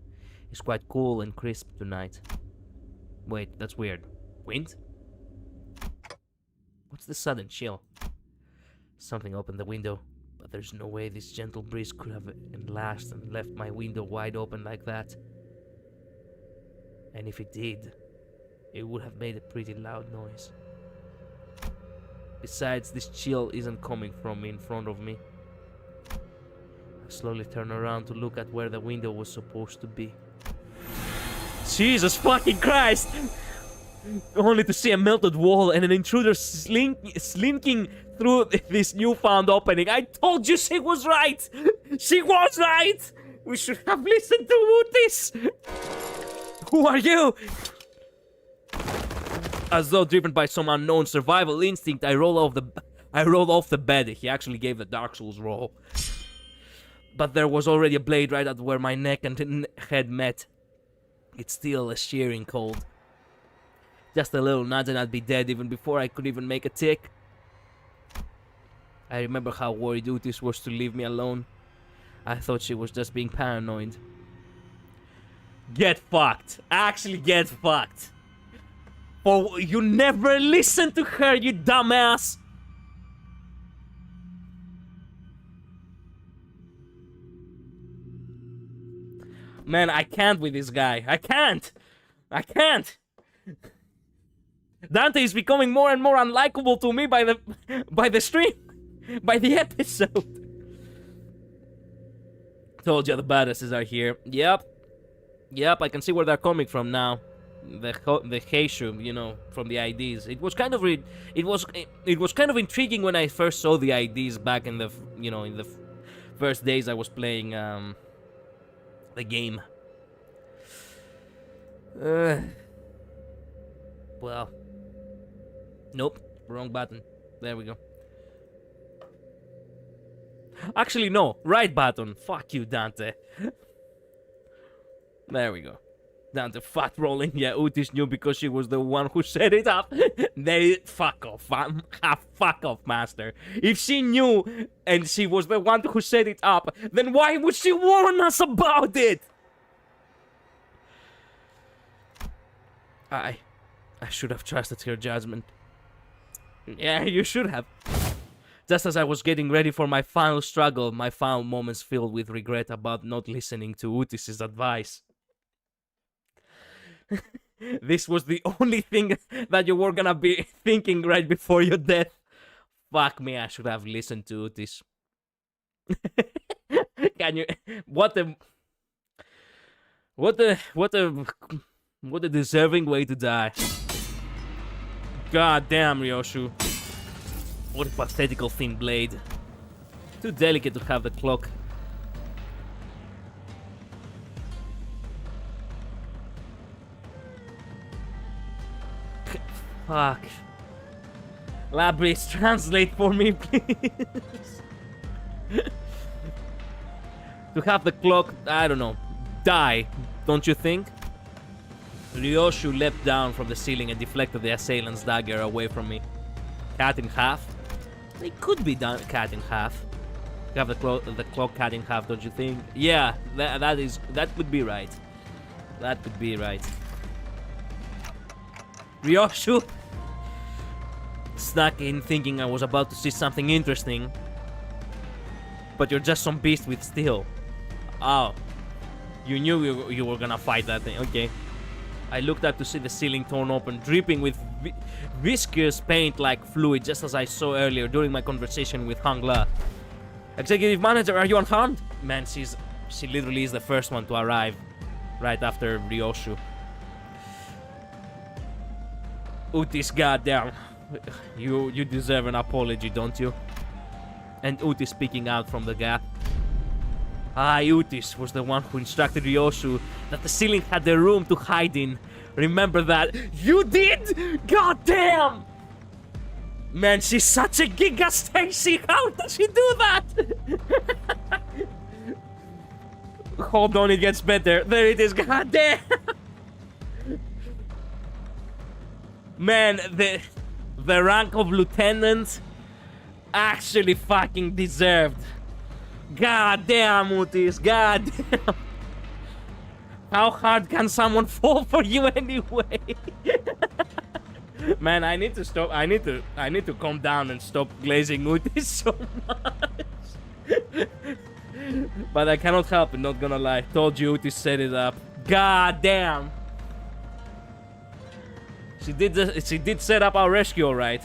is quite cool and crisp tonight. Wait, that's weird. Wind? What's the sudden chill? Something opened the window, but there's no way this gentle breeze could have lasted and left my window wide open like that. And if it did, it would have made a pretty loud noise. Besides, this chill isn't coming from in front of me. I slowly turn around to look at where the window was supposed to be. Jesus fucking Christ! Only to see a melted wall and an intruder slinking through this newfound opening. I told you she was right! She was right! We should have listened to this! Who are you? As though driven by some unknown survival instinct, I roll off the bed. He actually gave the Dark Souls roll. But there was already a blade right at where my neck and head met. It's still a shearing cold. Just a little nudge and I'd be dead even before I could even make a tick. I remember how worried Utis was to leave me alone. I thought she was just being paranoid. Get fucked. Actually get fucked. Oh, you never listened to her, you dumbass! Man, I can't with this guy. I can't! I can't! Dante is becoming more and more unlikable to me by the stream. By the episode. Told you the badasses are here. Yep. Yep, I can see where they're coming from now. The Heishu, you know, from the IDs. It was kind of it was kind of intriguing when I first saw the IDs back in the in the first days I was playing the game. Well, nope, wrong button. There we go. Actually, no, right button. Fuck you, Dante. There we go. Dante fat rolling. Yeah, Utis knew because she was the one who set it up. Fuck off, fuck off, master. If she knew and she was the one who set it up, then why would she warn us about it? I should have trusted her judgment. Yeah, you should have. Just as I was getting ready for my final struggle, my final moments filled with regret about not listening to Utis's advice. This was the only thing that you were gonna be thinking right before your death. Fuck me, I should have listened to Utis. Can you... What a deserving way to die. God damn, Ryoshu. What a pathetical thin blade. Too delicate to have the clock. Fuck. Labris, translate for me, please. To have the clock, I don't know, die, don't you think? Ryoshu leapt down from the ceiling and deflected the assailant's dagger away from me. Cut in half? They could be done cut in half. You have the clock cut in half, don't you think? Yeah, that could be right. That could be right. Ryoshu snuck in thinking I was about to see something interesting. But you're just some beast with steel. Oh. You knew you were gonna fight that thing, okay. I looked up to see the ceiling torn open, dripping with viscous paint-like fluid, just as I saw earlier during my conversation with Hangla. Executive manager, are you unharmed? Man, she literally is the first one to arrive, right after Ryoshu. Utis, goddamn. You deserve an apology, don't you? And Utis speaking out from the gap. Utis was the one who instructed Ryoshu that the ceiling had a room to hide in. Remember that? You did? God damn! Man, she's such a Giga Stacy. How does she do that? Hold on, it gets better. There it is. God damn! Man, the rank of lieutenant actually fucking deserved. God damn, Utis. God damn. How hard can someone fall for you anyway? Man, I need to stop. I need to calm down and stop glazing Utis so much. But I cannot help it, not gonna lie. Told you Utis set it up. God damn. She did set up our rescue, alright.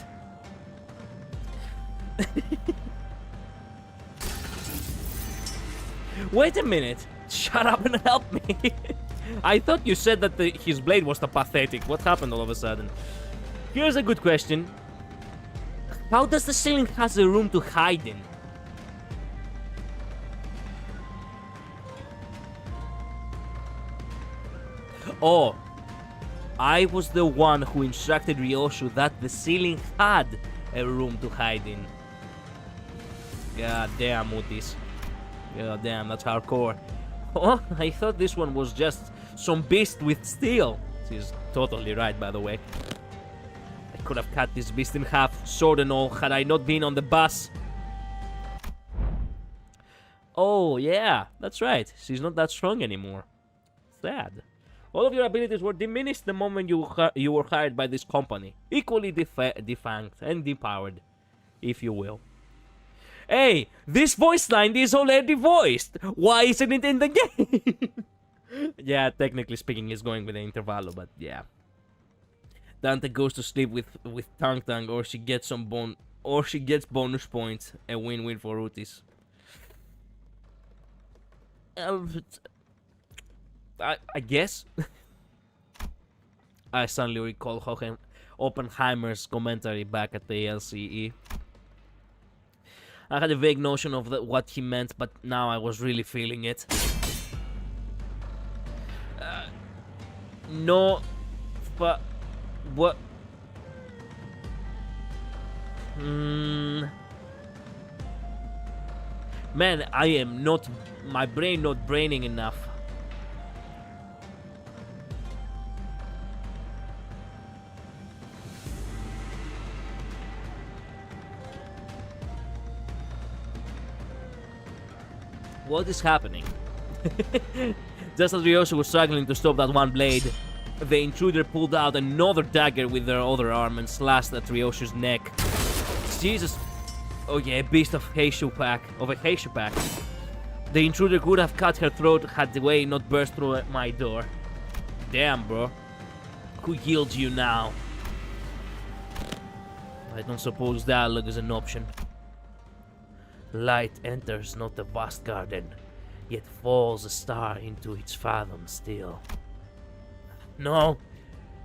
Wait a minute. Shut up and help me. I thought you said that his blade was the pathetic. What happened all of a sudden? Here's a good question. How does the ceiling has a room to hide in? Oh, I was the one who instructed Ryoshu that the ceiling had a room to hide in. God damn, Utis. God damn, that's hardcore. Oh, I thought this one was just some beast with steel. She's totally right, by the way. I could have cut this beast in half, sword and all, had I not been on the bus. Oh, yeah, that's right. She's not that strong anymore. Sad. All of your abilities were diminished the moment you were hired by this company. Equally defanged and depowered, if you will. Hey, this voice line is already voiced. Why isn't it in the game? Yeah, technically speaking, it's going with the intervallo, but yeah. Dante goes to sleep with Tang Tang, or she gets bonus points. A win-win for Utis. I guess. I suddenly recall Oppenheimer's commentary back at the LCE. I had a vague notion of what he meant, but now I was really feeling it. No, but what? Man, I am not. My brain not braining enough. What is happening? Just as Ryoshu was struggling to stop that one blade, the intruder pulled out another dagger with their other arm and slashed at Ryoshu's neck. Jesus. Oh yeah, a beast of a Heishu pack. The intruder could have cut her throat had the way not burst through my door. Damn, bro. Who healed you now? I don't suppose dialogue is an option. Light enters not the vast garden, yet falls a star into its fathom still. No!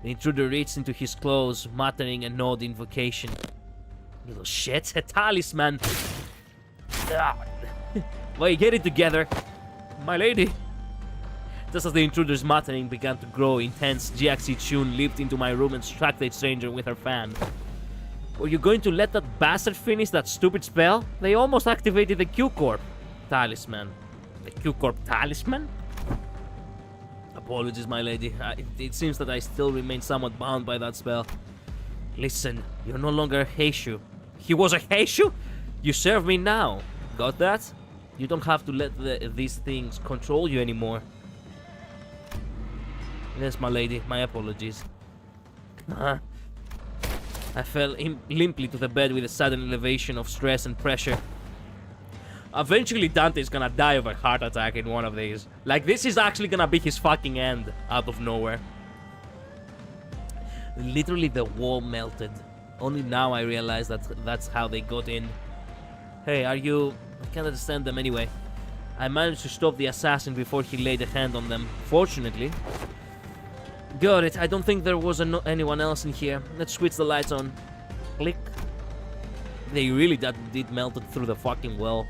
The intruder reached into his clothes, muttering an odd invocation. Little shit, a talisman! Wait, get it together! My lady! Just as the intruder's muttering began to grow intense, Jiaxi Chun leaped into my room and struck the stranger with her fan. Were you going to let that bastard finish that stupid spell? They almost activated the Q-Corp talisman. The Q-Corp talisman? Apologies, my lady. It seems that I still remain somewhat bound by that spell. Listen, you're no longer a Heishu. He was a Heishu? You serve me now. Got that? You don't have to let these things control you anymore. Yes, my lady. My apologies. I fell limply to the bed with a sudden elevation of stress and pressure. Eventually Dante's gonna die of a heart attack in one of these. Like, this is actually gonna be his fucking end out of nowhere. Literally the wall melted. Only now I realize that that's how they got in. Hey, are you... I can't understand them anyway. I managed to stop the assassin before he laid a hand on them. Fortunately. Got it. I don't think there was anyone else in here. Let's switch the lights on. Click. They really did melt it through the fucking wall.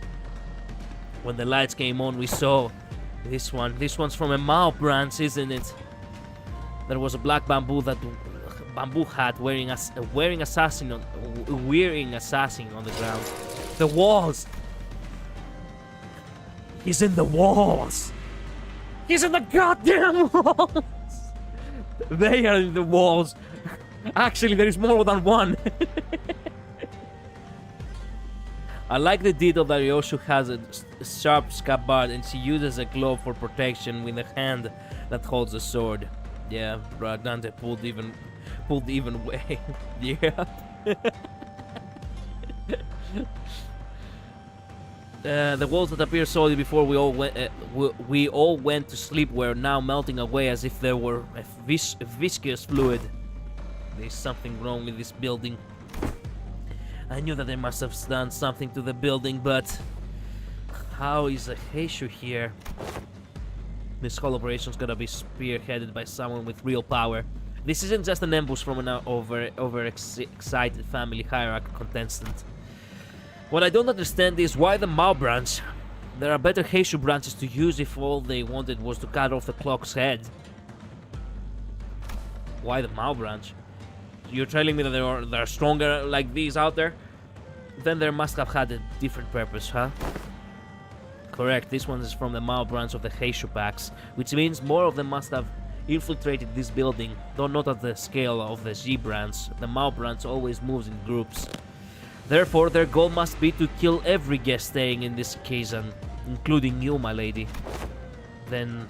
When the lights came on, we saw this one. This one's from a Mao branch, isn't it? There was a black bamboo hat wearing assassin on the ground. The walls. He's in the walls. He's in the goddamn walls. They are in the walls. Actually, there is more than one. I like the detail that Ryoshu has a sharp scabbard and she uses a glove for protection with a hand that holds a sword. Yeah, Dante pulled even way. Yeah. The walls that appeared solid before we all went to sleep were now melting away as if there were a viscous fluid. There's something wrong with this building. I knew that they must have done something to the building, but how is a Heishu here? This whole operation's gonna be spearheaded by someone with real power. This isn't just an ambush from an overexcited family hierarchy contestant. What I don't understand is why the Mao branch? There are better Heishu branches to use if all they wanted was to cut off the clock's head. Why the Mao branch? You're telling me that there are stronger like these out there? Then there must have had a different purpose, huh? Correct, this one is from the Mao branch of the Heishu packs, which means more of them must have infiltrated this building, though not at the scale of the Z branch. The Mao branch always moves in groups. Therefore, their goal must be to kill every guest staying in this Kazan, including you, my lady. Then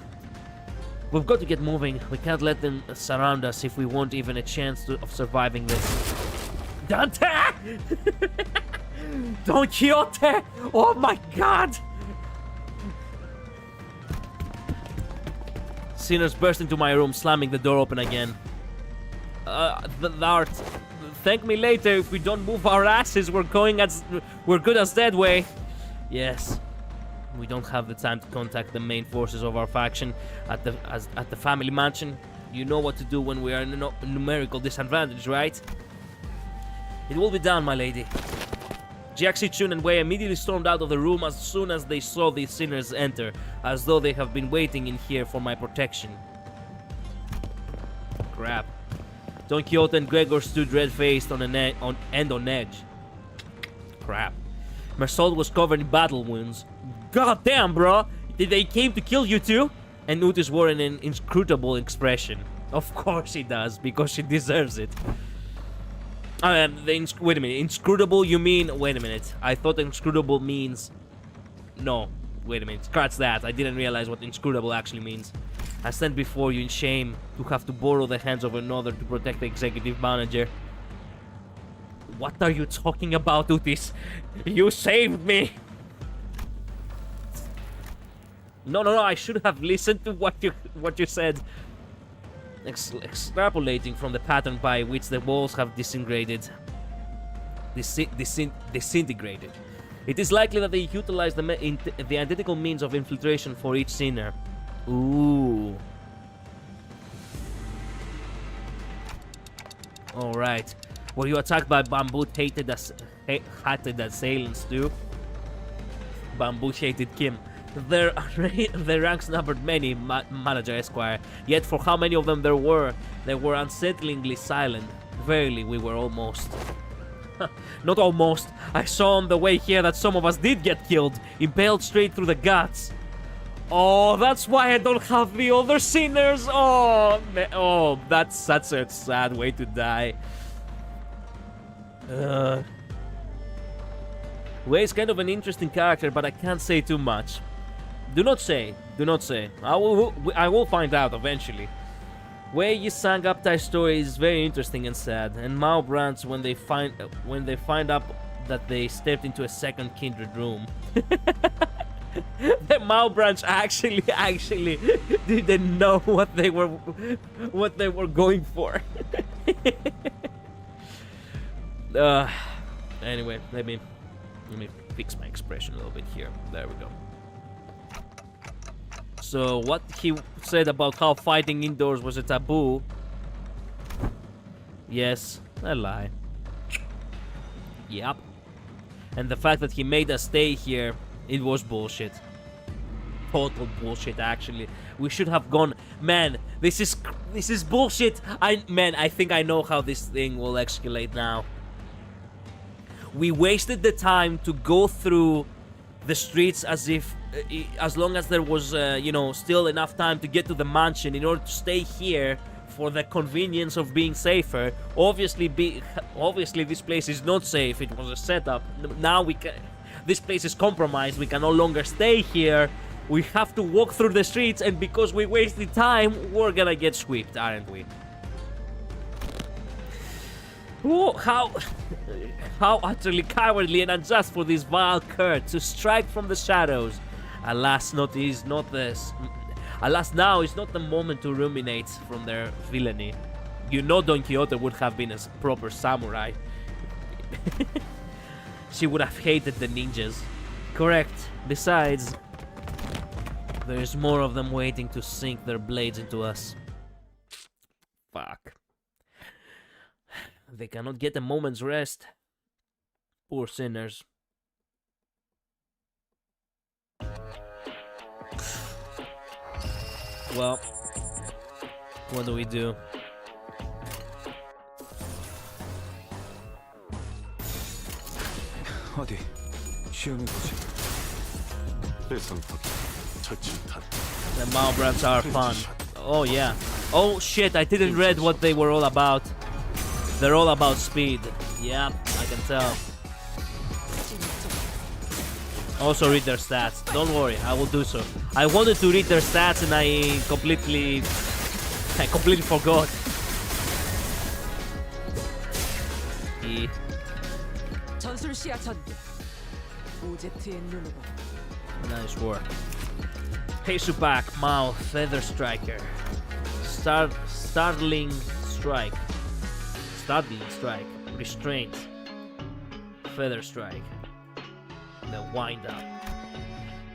we've got to get moving. We can't let them surround us if we want even a chance of surviving this. Dante! Don Quixote! Oh my god! Sinners burst into my room, slamming the door open again. Art, thank me later. If we don't move our asses, we're good as dead way. Yes. We don't have the time to contact the main forces of our faction at the family mansion. You know what to do when we are in a numerical disadvantage, right? It will be done, my lady. Jiaxi-chun and Wei immediately stormed out of the room as soon as they saw the sinners enter, as though they have been waiting in here for my protection. Crap. Don Quixote and Gregor stood red-faced on edge. Crap. Mersault was covered in battle wounds. God damn, bro! Did they came to kill you too? And Utis wore an inscrutable expression. Of course he does, because she deserves it. Wait a minute, inscrutable you mean... Wait a minute, I thought inscrutable means... No, wait a minute, scratch that. I didn't realize what inscrutable actually means. I stand before you in shame to have to borrow the hands of another to protect the executive manager. What are you talking about, Utis? You saved me! No, I should have listened to what you said. Extrapolating from the pattern by which the walls have disintegrated. Disintegrated. It is likely that they utilized the identical means of infiltration for each sinner. Ooh. Alright. Were you attacked by bamboo-hated assailants too? Bamboo-hated Kim. Their ranks numbered many, Manager Esquire. Yet for how many of them there were, they were unsettlingly silent. Verily, we were almost. Not almost. I saw on the way here that some of us did get killed, impaled straight through the guts. Oh, that's why I don't have the other sinners. Oh, that's such a sad way to die. Wei is kind of an interesting character, but I can't say too much. Do not say. I will find out eventually. Wei Yisang Uptai story is very interesting and sad, and Mao branch when they find out that they stepped into a second kindred room. The Mao branch actually didn't know what they were going for. Anyway, let me fix my expression a little bit here. There we go. So what he said about how fighting indoors was a taboo. Yes, a lie. Yep. And the fact that he made us stay here, it was bullshit. Total bullshit, actually. We should have gone. Man, this is bullshit. I think I know how this thing will escalate now. We wasted the time to go through the streets as if, as long as there was, you know, still enough time to get to the mansion in order to stay here for the convenience of being safer. Obviously, this place is not safe. It was a setup. Now this place is compromised. We can no longer stay here. We have to walk through the streets, and because we wasted time, we're gonna get swept, aren't we? Oh, how utterly cowardly and unjust for this vile cur to strike from the shadows. Alas, now is not the moment to ruminate from their villainy. You know Don Quixote would have been a proper samurai. She would have hated the ninjas. Correct. Besides, there's more of them waiting to sink their blades into us. Fuck. They cannot get a moment's rest. Poor sinners. Well, what do we do? 어디 시험해 보지. The Malbrats are fun. Oh yeah. Oh shit, I didn't read what they were all about. They're all about speed. Yeah, I can tell. Also read their stats. Don't worry, I will do so. I wanted to read their stats and I completely forgot. Nice work. Pesupak, Mao, Feather Striker. Startling Strike. Restraint. Feather Strike. The Wind Up.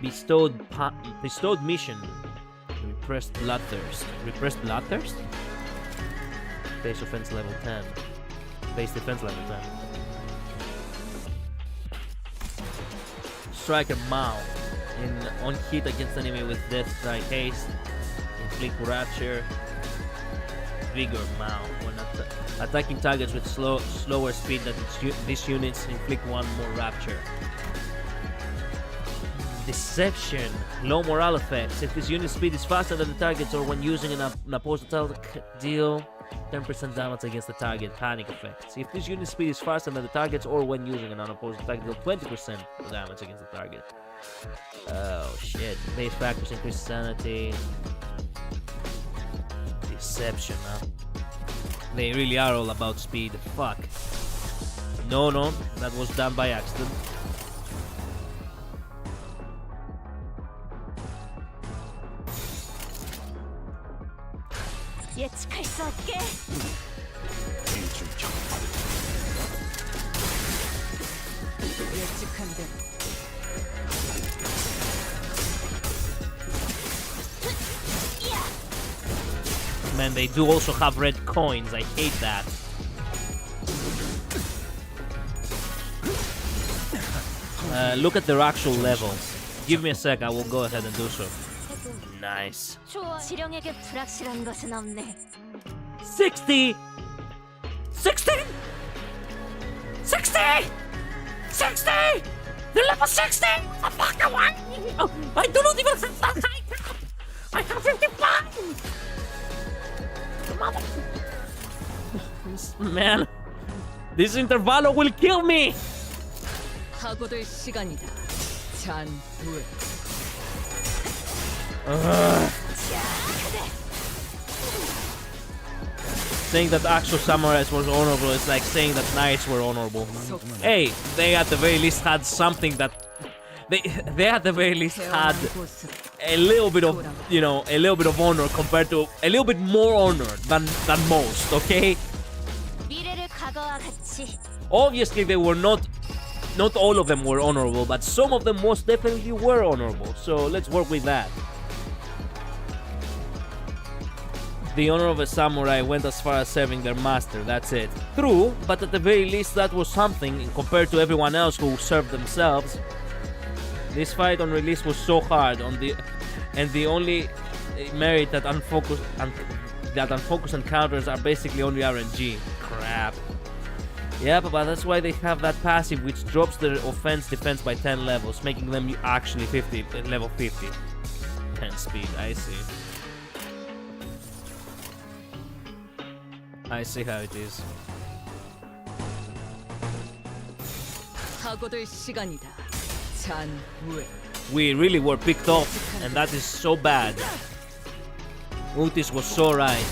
Bestowed Mission. Repressed Bloodthirst. Repressed Bloodthirst? Base offense level 10. Base defense level 10. Striker Mao. On hit against enemy with Death Strike Haste. Inflict Rapture. Vigor Mao. When attacking targets with slower speed than these units, inflict one more Rapture. Deception. Low morale effects. If this unit speed is faster than the targets or when using an opposed attack, deal 10% damage against the target. Panic effects. If this unit speed is faster than the targets or when using an unopposed attack, deal 20% damage against the target. Oh shit. Base factors increase sanity. Deception, huh? They really are all about speed. Fuck. No, that was done by accident. Man, they do also have red coins. I hate that. Look at their actual levels. Give me a sec, I will go ahead and do so. Nice. 60! 60! 60! 60! They're level 60! The fuck I want! Oh, I do not even have that high cap! I have 55! Man, this intervalo will kill me! Saying that actual samurais was honorable is like saying that knights were honorable. Hey, they at the very least had something that they at the very least had a little bit of, you know, a little bit of honor compared to a little bit more honor than most, okay? Obviously they were not all of them were honorable, but some of them most definitely were honorable. So let's work with that. The honor of a samurai went as far as serving their master, that's it. True, but at the very least that was something compared to everyone else who served themselves. This fight on release was so hard and the only merit that unfocused encounters are basically only RNG. Crap. Yeah, but that's why they have that passive which drops their offense defense by 10 levels, making them actually level 50. 10 speed, I see. I see how it is. We really were picked off, and that is so bad. Mutis was so right.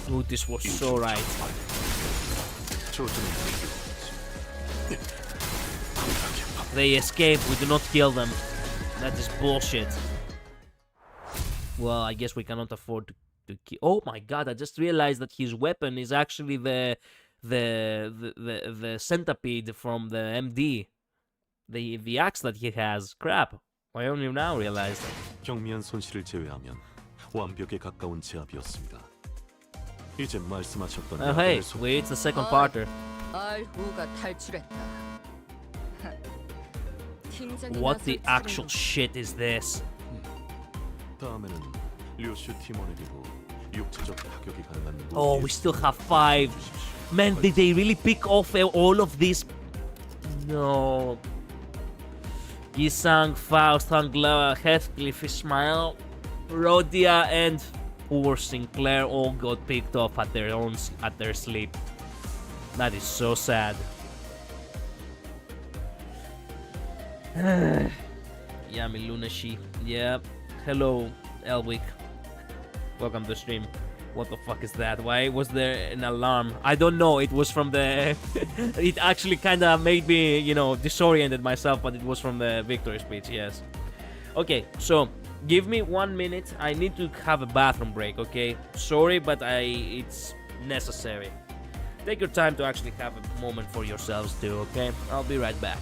Mutis was so right. They escape, we do not kill them. That is bullshit. Well, I guess we cannot afford to kill. Oh my god, I just realized that his weapon is actually the centipede from the MD. The axe that he has. Crap. I only now realized. 경미한 손실을 제외하면 완벽에 가까운 제압이었습니다. 이제 말씀하셨던 Oh hey, wait, the second partner. What the actual shit is this? 다음에는 류슈 팀원에게도 육체적 타격이 가능한 Oh, we still have 5. Man, did they really pick off all of these? No. Gisang, Faust, Angla, Heathcliff, Ismail, Rhodia, and poor Sinclair all got picked off at their sleep. That is so sad. Yami Lunashi. Yep. Hello, Elwick. Welcome to the stream. What the fuck is that? Why was there an alarm? I don't know. It was from the... It actually kind of made me, you know, disoriented myself, but it was from the victory speech, yes. Okay, so give me 1 minute. I need to have a bathroom break, okay? Sorry, but it's necessary. Take your time to actually have a moment for yourselves too, okay? I'll be right back.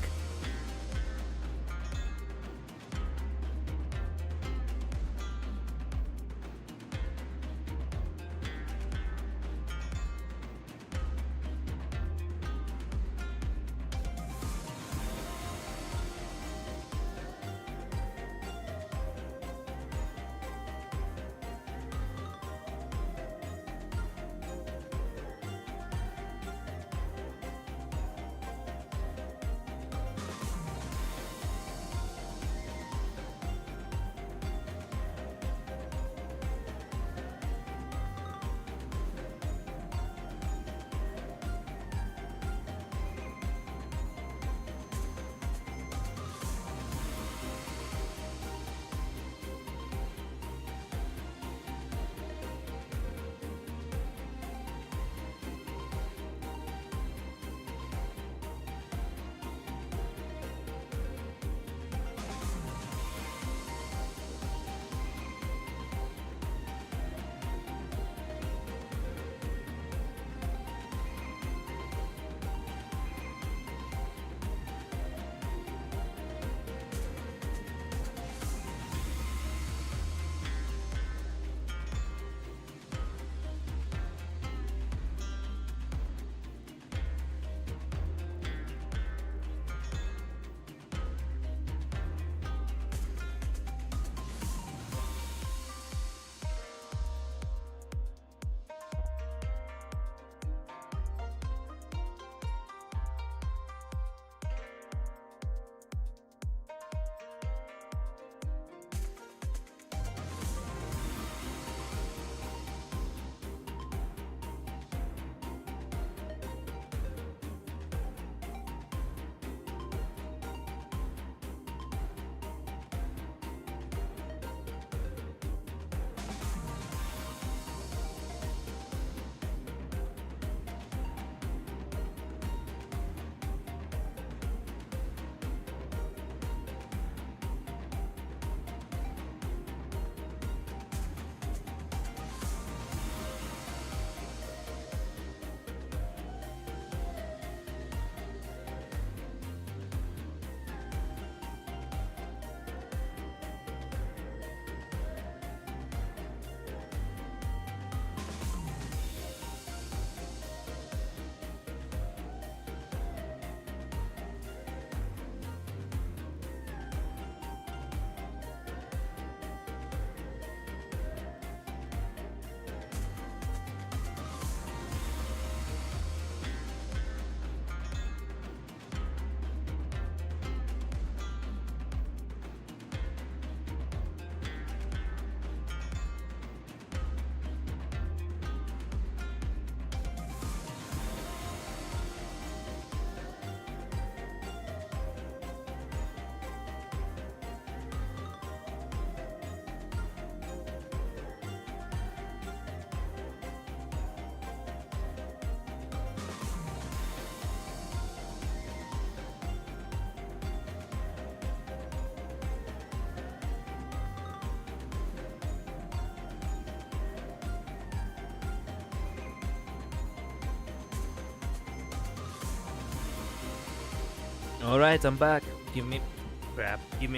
Alright, I'm back. Give me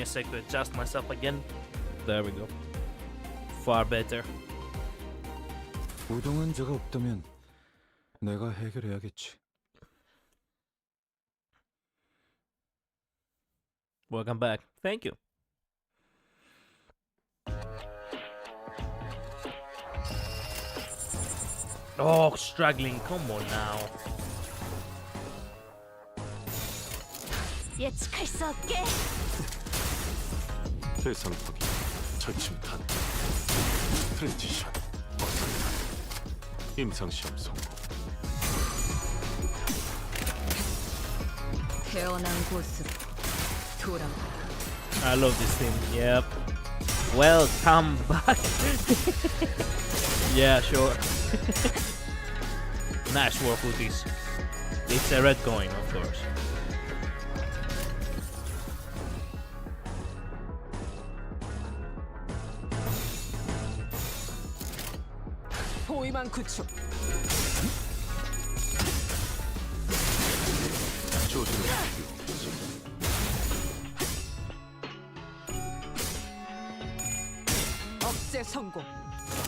a sec to adjust myself again. There we go. Far better. 우동환자가 없다면 내가 해결해야겠지. Welcome back. Thank you. Oh, struggling. Come on now. 예측할 수 없게. 대상 포기, 절침탄, 트랜지션, 벗어난, 임상시험 성공. 태어난 곳으로 돌아와. I love this thing. Yep. Welcome back. Yeah, sure. Nice work with this. It's a red coin, of course. 포위만 구축. 조심해. 억제 성공.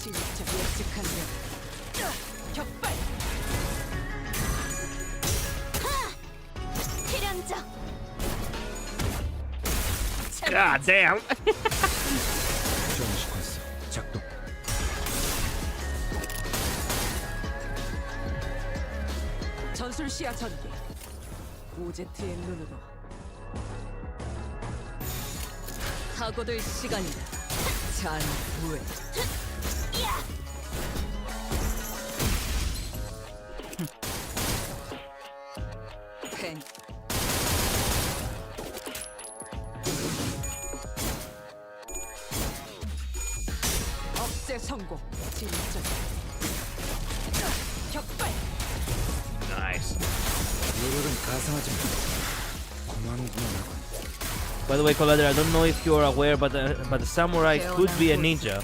진짜 예측한 대로. 격발. 필연적. God damn. 점 시퀀스 작동. 전술 시야 전개. 오제트의 눈으로. 사고들 시간이다. 잔후에. 펜. 억제 성공. 진짜. 격발. Nice. 노력은 가상하지 마. 고만고만하군. By the way, Collider, I don't know if you're aware, but the samurai could be a ninja.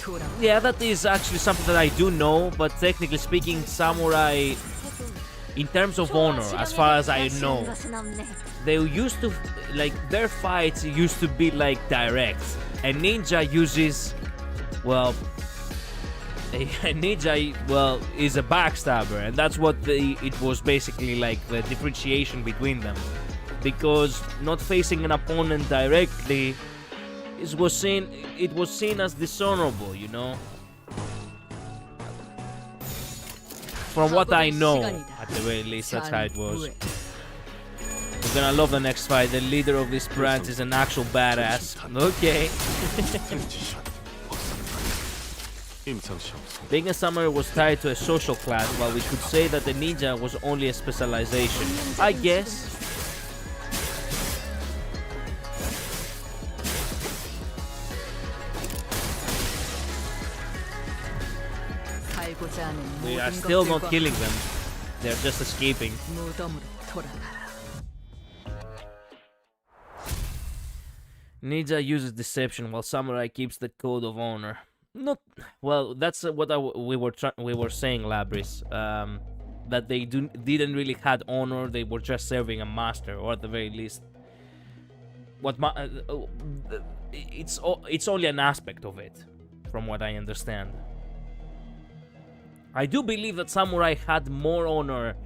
돌아. Yeah, that is actually something that I do know, but technically speaking, samurai, in terms of honor, as far as I know, they used to, like, their fights used to be like direct. A ninja uses, well, a ninja, well, is a backstabber, and that's what it was basically like the differentiation between them. Because not facing an opponent directly it was seen as dishonorable, you know. From what I know, at the very least, that's how it was. We're gonna love the next fight. The leader of this branch is an actual badass. Okay. Being a samurai was tied to a social class, while we could say that the ninja was only a specialization. I guess. We are still not killing them. They're just escaping. Ninja uses deception while samurai keeps the code of honor. Not well. That's what we were saying, Labris. That they didn't really had honor. They were just serving a master, or at the very least, it's only an aspect of it, from what I understand. I do believe that samurai had more honor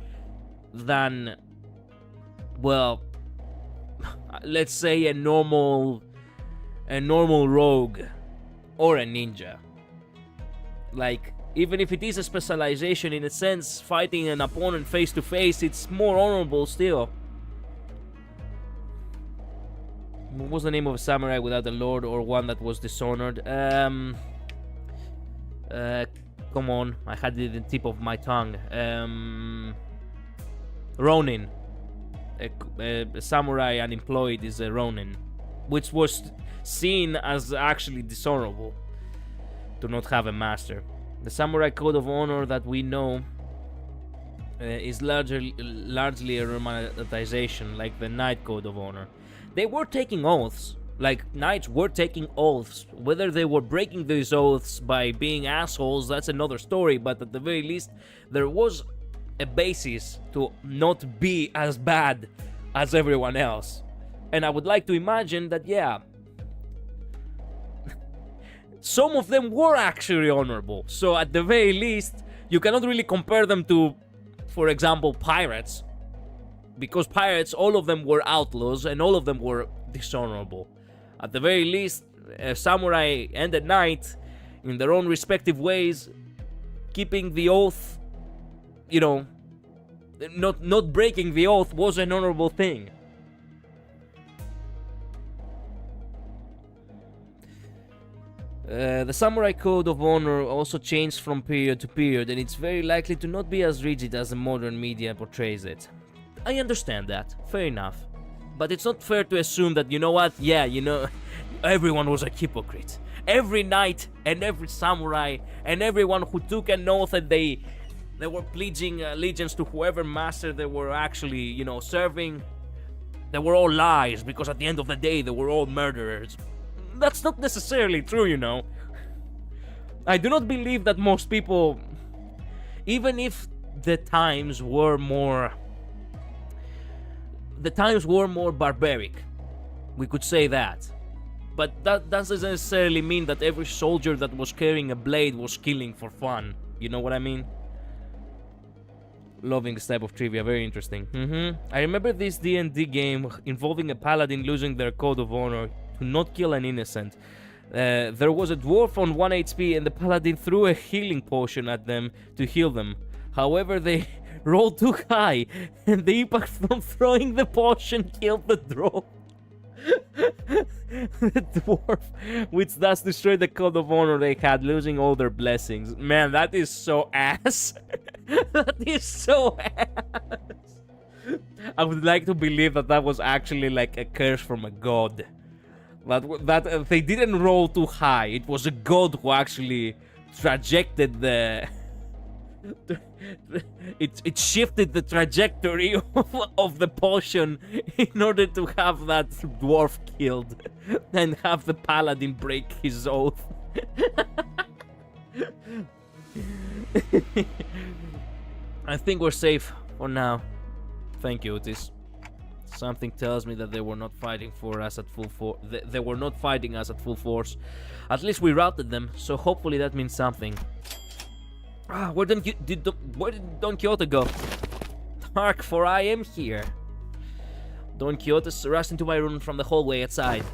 than, well, let's say a normal rogue or a ninja. Like, even if it is a specialization, in a sense, fighting an opponent face to face, it's more honorable still. What was the name of a samurai without a lord, or one that was dishonored? Come on, I had it in the tip of my tongue. Ronin. A samurai unemployed is a Ronin, which was seen as actually dishonorable to not have a master. The samurai code of honor that we know is largely a romanization, like the knight code of honor. They were taking oaths. Like, knights were taking oaths. Whether they were breaking these oaths by being assholes, that's another story, but at the very least, there was a basis to not be as bad as everyone else. And I would like to imagine that, yeah, some of them were actually honorable. So at the very least, you cannot really compare them to, for example, pirates. Because pirates, all of them were outlaws and all of them were dishonorable. At the very least, a samurai and a knight, in their own respective ways, keeping the oath, you know, not breaking the oath was an honorable thing. The samurai code of honor also changed from period to period, and it's very likely to not be as rigid as the modern media portrays it. I understand that, fair enough. But it's not fair to assume that, you know what, yeah, you know, everyone was a hypocrite. Every knight and every samurai and everyone who took an oath and they were pledging allegiance to whoever master they were actually, you know, serving, they were all lies, because at the end of the day they were all murderers. That's not necessarily true, you know. I do not believe that most people, even if the times were more barbaric, we could say that. But that doesn't necessarily mean that every soldier that was carrying a blade was killing for fun. You know what I mean? Loving this type of trivia, very interesting. I remember this D&D game involving a paladin losing their code of honor to not kill an innocent. There was a dwarf on 1 HP and the paladin threw a healing potion at them to heal them. However, they rolled too high and the impact from throwing the potion killed the dwarf. The dwarf, which thus destroyed the code of honor they had, losing all their blessings. Man, that is so ass. That is so ass. I would like to believe that that was actually like a curse from a god. That they didn't roll too high. It was a god who actually trajected the... It shifted the trajectory of the potion in order to have that dwarf killed and have the paladin break his oath. I think we're safe for now. Thank you, Otis. Something tells me that they were not fighting for us at full force. They were not fighting us at full force. At least we routed them, so hopefully that means something. Where did Don Quixote go? Hark, for I am here. Don Quixote rushed into my room from the hallway outside.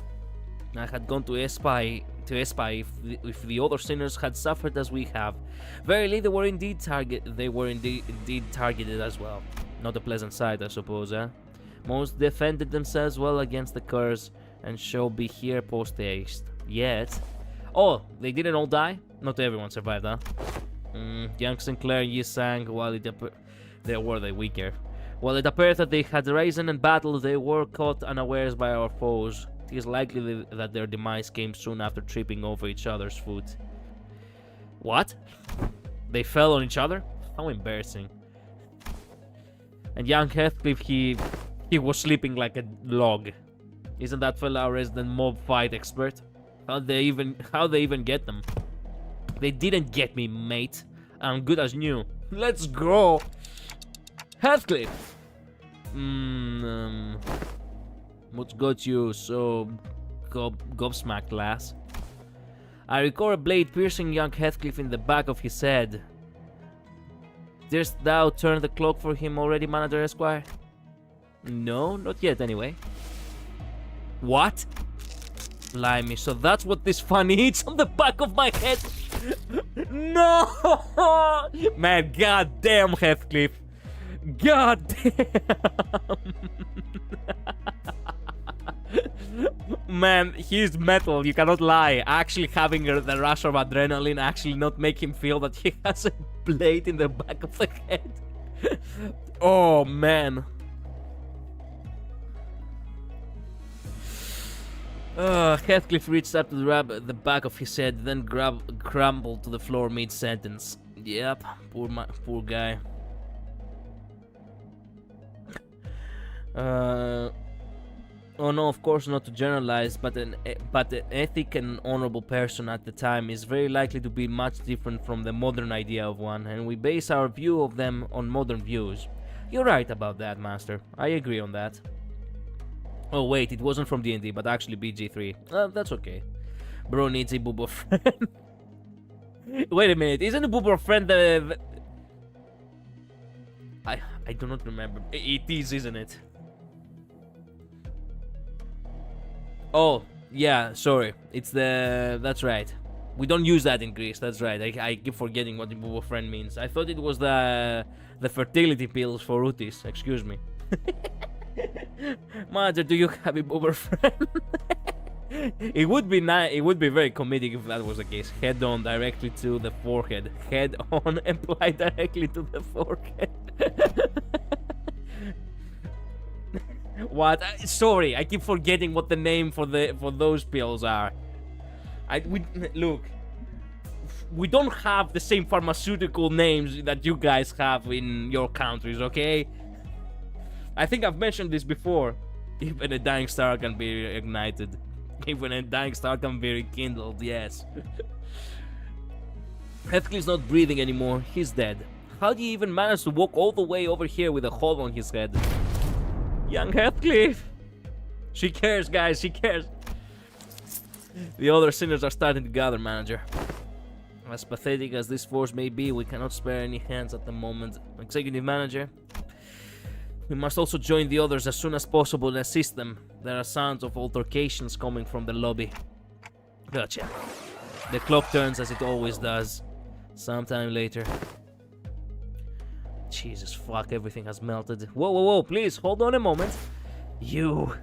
I had gone to espy if the other sinners had suffered as we have. Verily, they were indeed targeted as well. Not a pleasant sight, I suppose, eh? Most defended themselves well against the curse, and shall be here post haste. Yet, oh, they didn't all die? Not everyone survived, huh? Young Sinclair and Yi Sang, while they were the weaker. While it appeared that they had risen in battle, they were caught unawares by our foes. It is likely that their demise came soon after tripping over each other's foot. What? They fell on each other? How embarrassing. And young Heathcliff, he was sleeping like a log. Isn't that fella our resident mob fight expert? How'd they even get them? They didn't get me, mate. I'm good as new. Let's go! Heathcliff! What's got you so gobsmacked, lass? I recall a blade piercing young Heathcliff in the back of his head. Darest thou turn the cloak for him already, Manager Esquire? No, not yet anyway. What? Blimey, so that's what this funny hits on the back of my head? No! Man, goddamn, Heathcliff. Goddamn. Man, he's metal, you cannot lie. Actually having the rush of adrenaline actually not make him feel that he has a blade in the back of the head. Oh, man. Heathcliff reached up to grab the back of his head, then crumbled to the floor mid-sentence. Yep, poor guy. Oh no, of course not to generalize, but an ethic and honorable person at the time is very likely to be much different from the modern idea of one, and we base our view of them on modern views. You're right about that, Master. I agree on that. Oh wait, it wasn't from D&D, but actually BG3. That's okay. Bro needs a boober friend. Wait a minute, isn't a boober friend the... I do not remember. It is, isn't it? Oh, yeah, sorry. It's the... That's right. We don't use that in Greece, that's right. I keep forgetting what the boober friend means. I thought it was the fertility pills for Utis. Excuse me. Mother, do you have a boober friend? It would be nice. It would be very comedic if that was the case. Head on directly to the forehead. Head on applied directly to the forehead. What? Sorry, I keep forgetting what the name for those pills are. Look. We don't have the same pharmaceutical names that you guys have in your countries, okay? I think I've mentioned this before. Even a dying star can be ignited. Even a dying star can be rekindled, yes. Heathcliff's not breathing anymore. He's dead. How do you even manage to walk all the way over here with a hole on his head? Young Heathcliff! She cares, guys, she cares. The other sinners are starting to gather, manager. As pathetic as this force may be, we cannot spare any hands at the moment. Executive manager, we must also join the others as soon as possible and assist them. There are sounds of altercations coming from the lobby. Gotcha. The clock turns as it always does. Sometime later. Jesus fuck, everything has melted. Whoa, whoa, whoa, please, hold on a moment. You...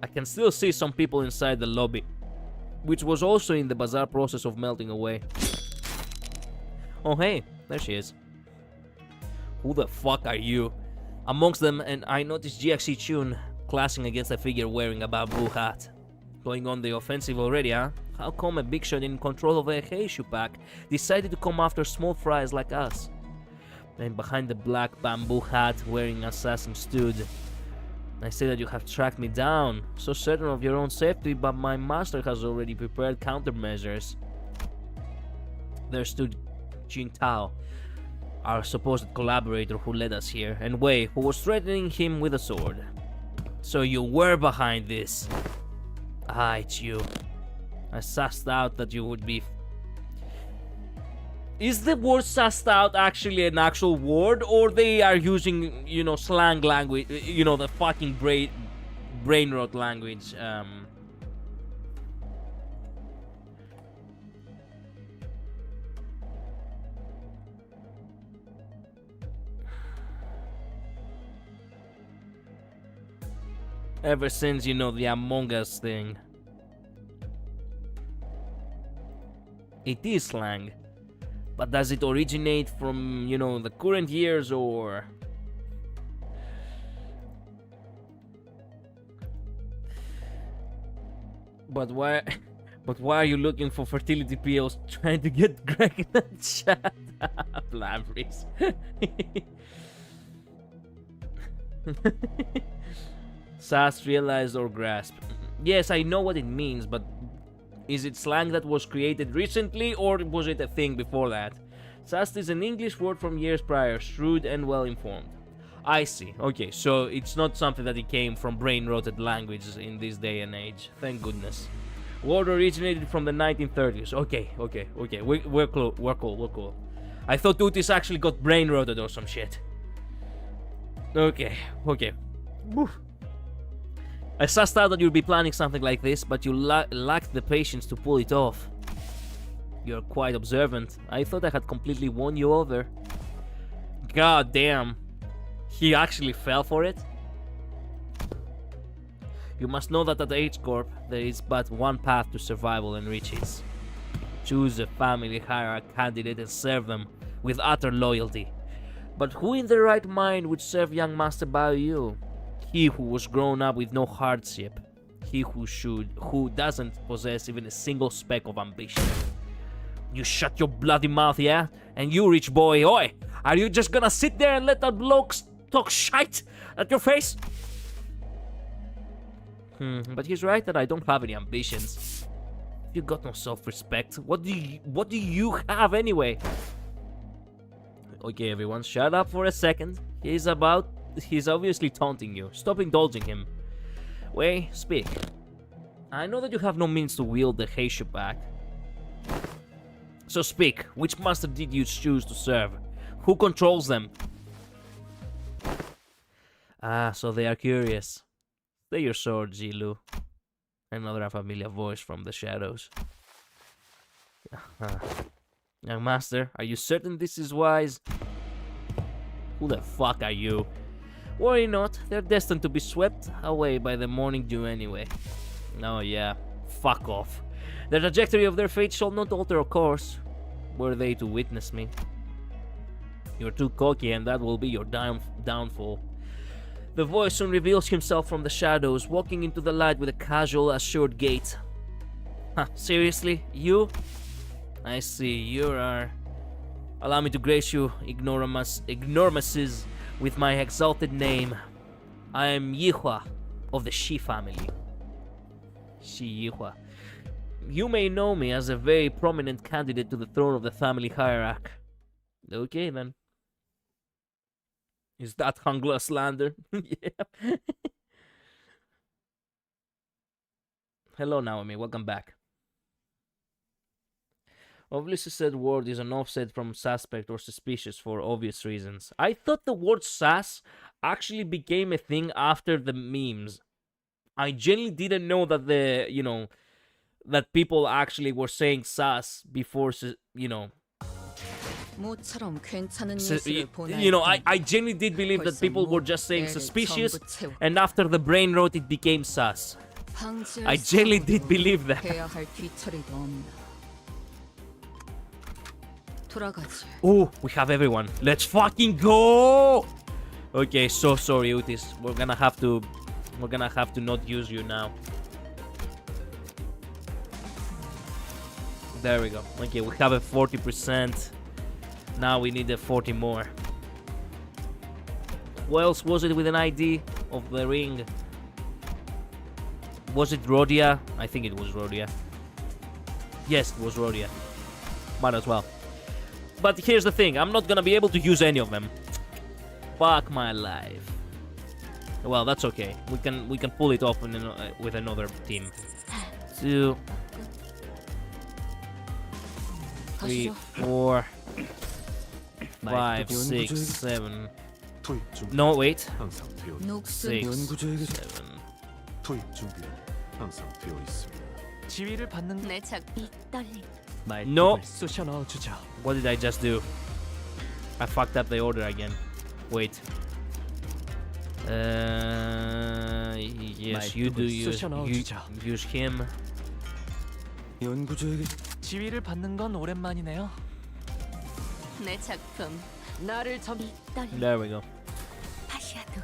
I can still see some people inside the lobby, which was also in the bizarre process of melting away. Oh hey, there she is. Who the fuck are you? Amongst them, and I noticed GXC Tune clashing against a figure wearing a bamboo hat. Going on the offensive already, huh? How come a big shot in control of a Heishu pack decided to come after small fries like us? And behind the black bamboo hat wearing assassin stood. I say that you have tracked me down, so certain of your own safety, but my master has already prepared countermeasures. There stood Jin Tao, our supposed collaborator who led us here, and Wei, who was threatening him with a sword. So you were behind this. Ah, it's you. I sussed out that you would be... Is the word sussed out actually an actual word, or they are using, you know, slang language, you know, the fucking brain rot language, ever since, you know, the Among Us thing. It is slang. But does it originate from, you know, the current years, or... But why are you looking for fertility pills trying to get pregnant? Shut up, Lampreys. Sass, realize or grasp. Yes, I know what it means, but is it slang that was created recently, or was it a thing before that? Sast is an English word from years prior, shrewd and well-informed. I see. Okay, so it's not something that it came from brain-rotted languages in this day and age. Thank goodness. Word originated from the 1930s. Okay. We're cool. I thought Utis actually got brain-rotted or some shit. Okay. Woof. I sussed out that you'd be planning something like this, but you lacked the patience to pull it off. You're quite observant. I thought I had completely won you over. God damn. He actually fell for it? You must know that at H-Corp, there is but one path to survival and riches. Choose a family hierarchy candidate and serve them with utter loyalty. But who in their right mind would serve young Master Bao Yu? He who was grown up with no hardship. He who doesn't possess even a single speck of ambition. You shut your bloody mouth, yeah? And you, rich boy, oi! Are you just gonna sit there and let that bloke talk shite at your face? But he's right that I don't have any ambitions. You got no self-respect. What do you have anyway? Okay, everyone, shut up for a second. He's obviously taunting you. Stop indulging him. Wei, speak. I know that you have no means to wield the Heishu back. So speak, which master did you choose to serve? Who controls them? Ah, so they are curious. Stay your sword, Zilu. Another unfamiliar voice from the shadows. Young master, are you certain this is wise? Who the fuck are you? Worry not, they're destined to be swept away by the morning dew anyway. Oh yeah, fuck off. The trajectory of their fate shall not alter a course, were they to witness me. You're too cocky and that will be your downfall. The voice soon reveals himself from the shadows, walking into the light with a casual, assured gait. Huh, seriously? You? I see, you are... Allow me to grace you, ignoramuses, with my exalted name. I am Yihua, of the Shi family. Shi Yihua. You may know me as a very prominent candidate to the throne of the family hierarchy. Okay, then. Is that Hangla slander? Yeah. Hello, Naomi. Welcome back. Obviously said word is an offset from suspect or suspicious for obvious reasons. I thought the word sus actually became a thing after the memes. I genuinely didn't know that that people actually were saying sus before, 모처럼 괜찮은 So, 예술을 보나 I genuinely did believe that people were just saying suspicious, and after the brain rot, it became sus. I genuinely did believe that. 해야 할 뒤처리도 없나. 돌아가지. Oh, we have everyone. Let's fucking go! Okay, so sorry, Utis. We're gonna have to not use you now. There we go. Okay, we have a 40%. Now we need a 40 more. Who else was it with an ID of the ring? Was it Rhodia? I think it was Rhodia. Yes, it was Rhodia. Might as well. But here's the thing, I'm not gonna be able to use any of them. Fuck my life. Well, that's okay. We can pull it off with another team. 2, 3, 4, 5, 6, 7. 투입 준비 No, wait. 항상 되어 6, 연구자에게 7. 투입 준비는 항상 되어 있습니다. 지위를 받는 내작이 떨림. No. 쑤셔 넣어주자. What did I just do? I fucked up the order again. Wait. Yes, you do use him. 연구자에게 지위를 받는 건 오랜만이네요. 내 작품 나를 점 이 떨림. There we go. 파시아도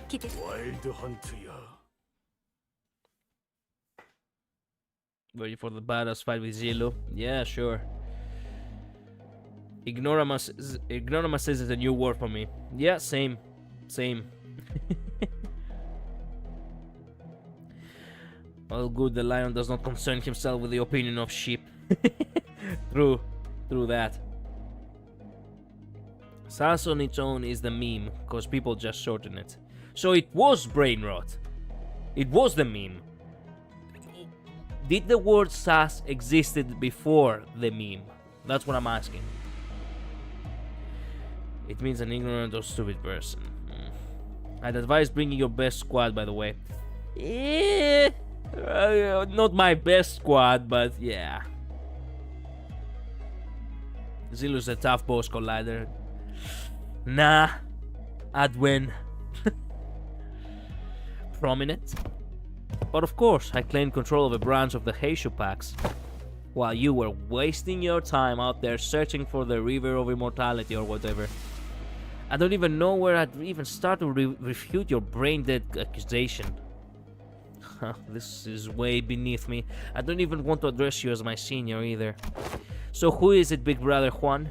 기대. 와일드 헌트야. Ready for the badass fight with Zillow? Yeah, sure. Ignoramus says it's a new word for me. Yeah, same. Well, good, the lion does not concern himself with the opinion of sheep. True that. Sass on its own is the meme, because people just shorten it. So it was brain rot. It was the meme. Did the word sass existed before the meme? That's what I'm asking. It means an ignorant or stupid person. I'd advise bringing your best squad, by the way. Not my best squad, but yeah. Zilu's a tough boss collider. Nah, I'd win. Prominent? But of course, I claimed control of a branch of the Heishu packs, while you were wasting your time out there searching for the River of Immortality or whatever. I don't even know where I'd even start to refute your brain-dead accusation. This is way beneath me. I don't even want to address you as my senior either. So who is it, Big Brother Juan?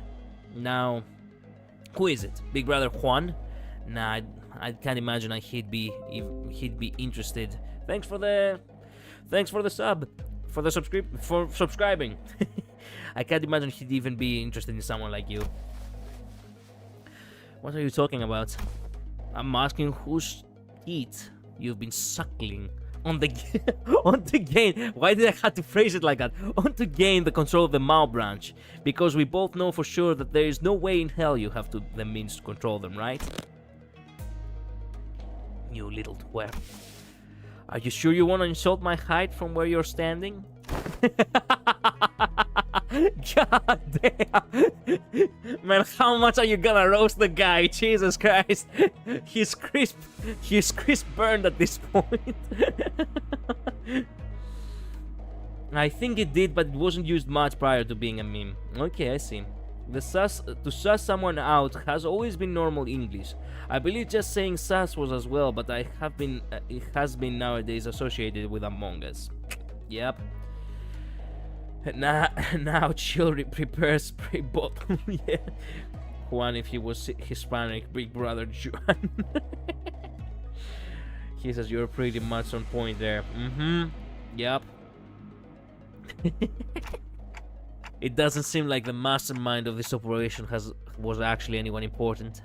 Now, who is it? Big Brother Juan? Nah, I can't imagine he'd be interested. Thanks for the sub, for subscribing. I can't imagine he'd even be interested in someone like you. What are you talking about? I'm asking whose teeth you've been suckling On the on to gain. Why did I have to phrase it like that? On to gain the control of the Mao branch, because we both know for sure that there is no way in hell you have the means to control them, right? You little twerp. Are you sure you want to insult my height from where you're standing? God damn. Man, how much are you gonna roast the guy? Jesus Christ. He's crisp burned at this point. I think it did, but it wasn't used much prior to being a meme. Okay, I see. To suss someone out has always been normal English. I believe just saying sus was as well, but it has been nowadays associated with Among Us. Yep. Now Chill prepares spray bottle. Yeah. Juan, if he was Hispanic, big brother Juan. He says you're pretty much on point there. Yep. It doesn't seem like the mastermind of this operation was actually anyone important.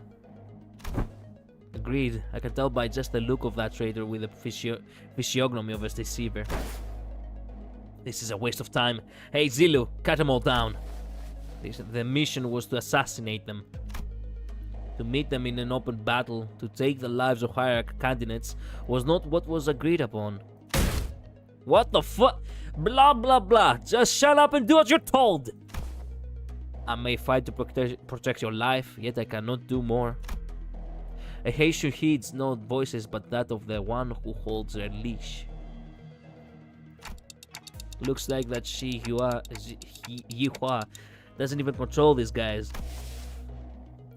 Agreed. I can tell by just the look of that traitor with the physiognomy of a deceiver. This is a waste of time. Hey, Zilu, cut them all down. The mission was to assassinate them. To meet them in an open battle, to take the lives of hierarchy candidates, was not what was agreed upon. What the fuck? Blah, blah, blah. Just shut up and do what you're told. I may fight to protect your life, yet I cannot do more. A Heishu heeds no voices but that of the one who holds their leash. Looks like that Yihua doesn't even control these guys.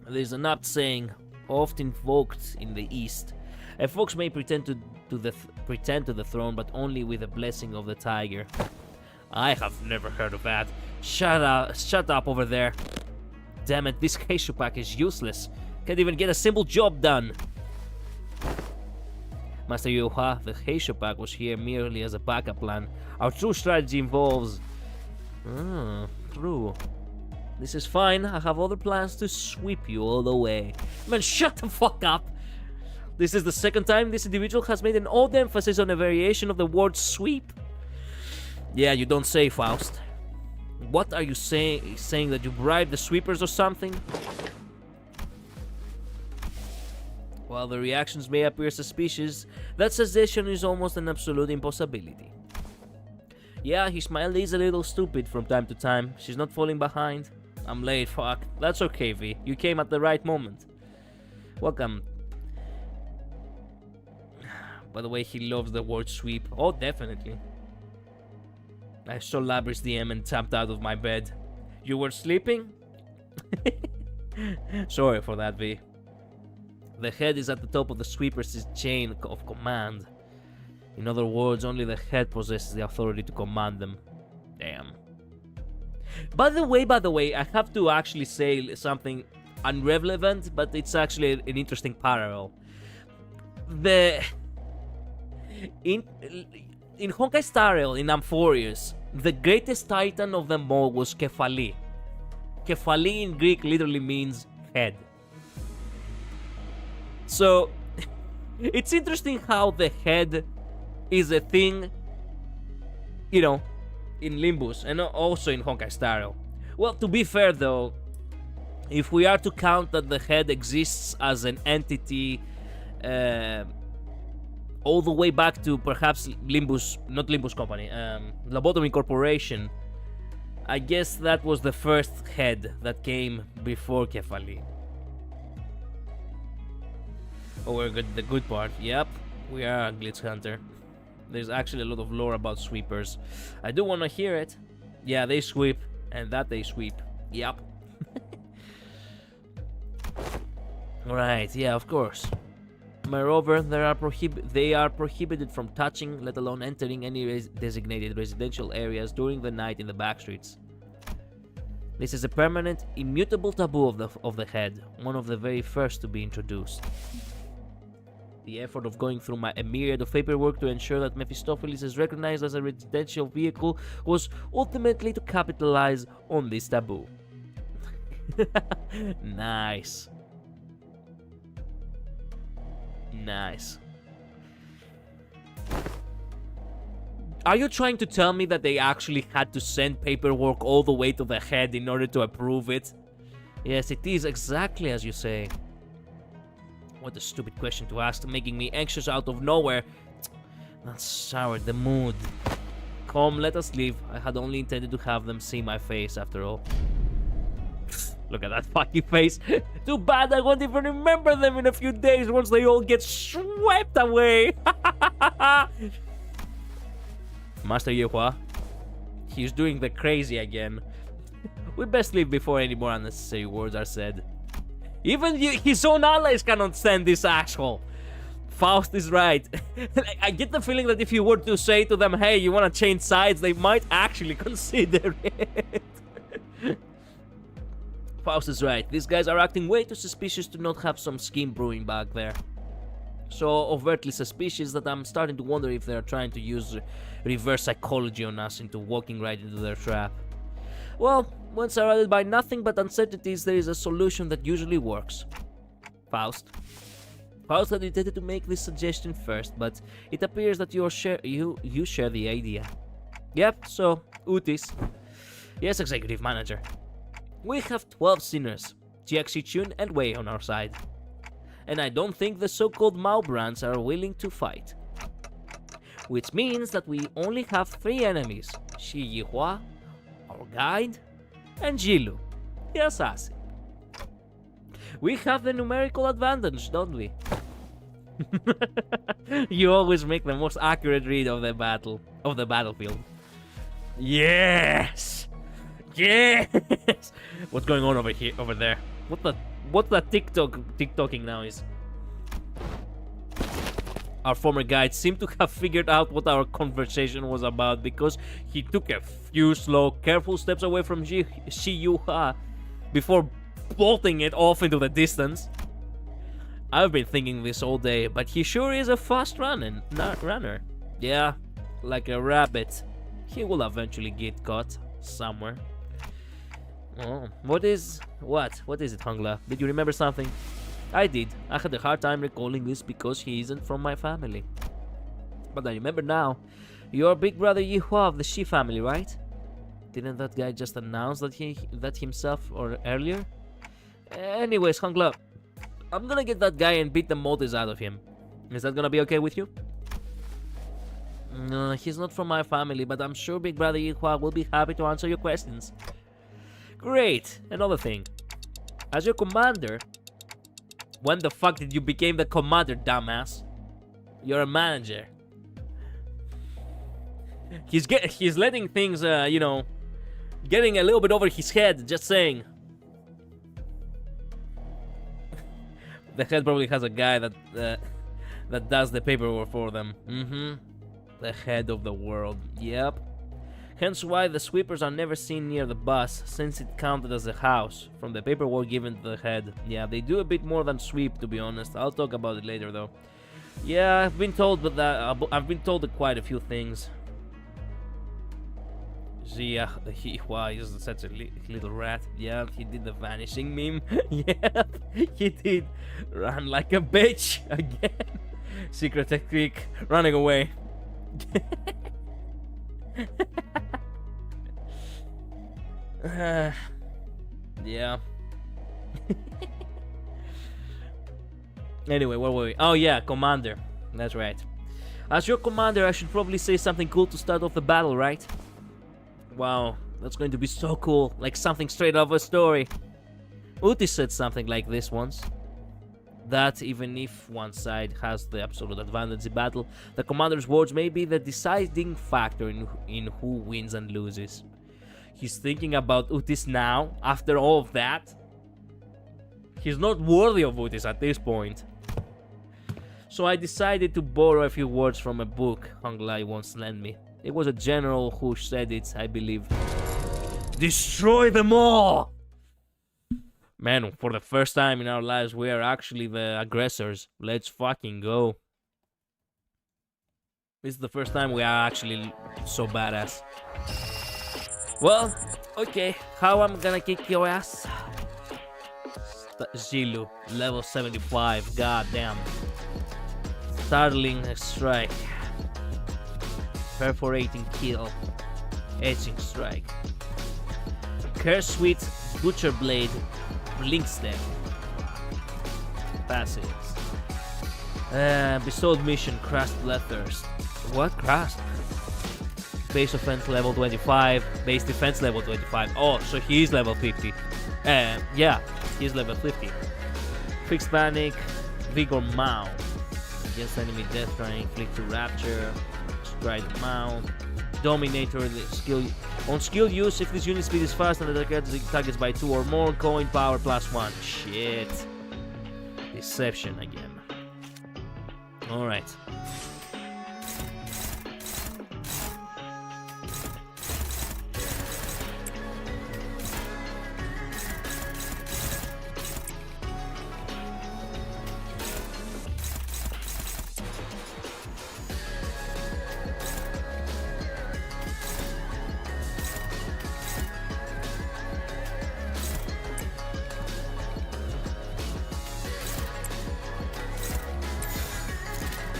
There's an apt saying, oft invoked in the East. A fox may pretend to the throne, but only with the blessing of the tiger. I have never heard of that. Shut up over there. Damn it, this Heishu pack is useless. Can't even get a simple job done. Master Yuha, the Heishu pack was here merely as a backup plan. Our true strategy involves... true. This is fine. I have other plans to sweep you all the way. Man, shut the fuck up. This is the second time this individual has made an odd emphasis on a variation of the word sweep. Yeah, you don't say, Faust. What are you saying? Saying that you bribed the sweepers or something? While the reactions may appear suspicious, that suggestion is almost an absolute impossibility. Yeah, his smile is a little stupid from time to time. She's not falling behind. I'm late, fuck. That's okay, V. You came at the right moment. Welcome. By the way, he loves the word sweep. Oh, definitely. I saw Labrys DM and tapped out of my bed. You were sleeping? Sorry for that, V. The head is at the top of the sweeper's chain of command. In other words, only the head possesses the authority to command them. Damn. By the way, I have to actually say something irrelevant, but it's actually an interesting parallel. In Honkai Star Rail, in Amphorius, the greatest titan of them all was Kefali. Kefali in Greek literally means head. So, it's interesting how the head is a thing, you know, in Limbus and also in Honkai Star Rail. Well, to be fair though, if we are to count that the head exists as an entity all the way back to perhaps Limbus, not Limbuscompany, Lobotomy Corporation, I guess that was the first head that came before Kefali. Oh, we're good. The good part. Yep, we are a glitch hunter. There's actually a lot of lore about sweepers. I do want to hear it. Yeah, they sweep, and that they sweep. Yep. Right. Yeah, of course. Moreover, they are prohibited from touching, let alone entering any designated residential areas during the night in the backstreets. This is a permanent, immutable taboo of the head, one of the very first to be introduced. The effort of going through a myriad of paperwork to ensure that Mephistopheles is recognized as a residential vehicle was ultimately to capitalize on this taboo. Nice. Nice. Are you trying to tell me that they actually had to send paperwork all the way to the head in order to approve it? Yes, it is exactly as you say. What a stupid question to ask, making me anxious out of nowhere. That soured the mood. Come, let us leave. I had only intended to have them see my face after all. Look at that fucking face. Too bad I won't even remember them in a few days once they all get swept away. Master Yuhua. He's doing the crazy again. We best leave before any more unnecessary words are said. Even his own allies cannot stand this asshole. Faust is right. I get the feeling that if you were to say to them, hey, you want to change sides, they might actually consider it. Faust is right. These guys are acting way too suspicious to not have some scheme brewing back there. So overtly suspicious that I'm starting to wonder if they're trying to use reverse psychology on us into walking right into their trap. Well, when surrounded by nothing but uncertainties, there is a solution that usually works. Faust had intended to make this suggestion first, but it appears that you share the idea. Yep, so, Utis. Yes, Executive Manager. We have 12 sinners, Jiaxichun and Wei on our side. And I don't think the so-called Mao brands are willing to fight. Which means that we only have 3 enemies, Shi Yihua, our guide, and Jilu, the assassin. We have the numerical advantage, don't we? You always make the most accurate read of the battlefield. Yes! Yes! What's going on over there? What's that TikToking now is? Our former guide seemed to have figured out what our conversation was about because he took a few slow, careful steps away from Shi Yuha before bolting it off into the distance. I've been thinking this all day, but he sure is a fast runner. Yeah, like a rabbit. He will eventually get caught somewhere. Oh, what is it, Hongla? Did you remember something? I did. I had a hard time recalling this because he isn't from my family. But I remember now. You're big brother Yihua of the Shi family, right? Didn't that guy just announce that himself or earlier? Anyways, Hongla, I'm gonna get that guy and beat the motives out of him. Is that gonna be okay with you? No, he's not from my family, but I'm sure big brother Yihua will be happy to answer your questions. Great. Another thing. As your commander... When the fuck did you become the commander, dumbass? You're a manager. He's letting things, getting a little bit over his head, just saying. The head probably has a guy that does the paperwork for them. The head of the world. Yep. Hence why the sweepers are never seen near the bus, since it counted as a house, from the paperwork given to the head. Yeah, they do a bit more than sweep, to be honest. I'll talk about it later, though. Yeah, I've been told quite a few things. Zia, he is such a little rat. Yeah, he did the vanishing meme. Yeah, he did. Run like a bitch again. Secret technique, running away. Yeah. Anyway, where were we? Oh yeah, commander. That's right. As your commander, I should probably say something cool to start off the battle, right? Wow, that's going to be so cool. Like something straight out of a story. Uti said something like this once. That even if one side has the absolute advantage in battle, the commander's words may be the deciding factor in who wins and loses. He's thinking about Utis now, after all of that. He's not worthy of Utis at this point. So I decided to borrow a few words from a book Honglai once lent me. It was a general who said it, I believe. Destroy them all! Man, for the first time in our lives, we are actually the aggressors. Let's fucking go. This is the first time we are actually so badass. Well, okay. How I'm gonna kick your ass? Zilu, level 75. God damn. Startling strike. Perforating kill. Etching strike. Curse Sweet Butcher Blade. Blink Step. Passives. Bestowed Mission. Crushed Bloodthirst. What? Crushed? Base offense level 25. Base defense level 25. Oh, so he's level 50. Yeah, he's level 50. Fixed Panic. Vigor Mount. Against enemy death try inflict to rapture. Stride Mount. Dominator skill. On skill use, if this unit speed is fast and the targets by 2 or more, coin power +1. Shit. Deception again. Alright.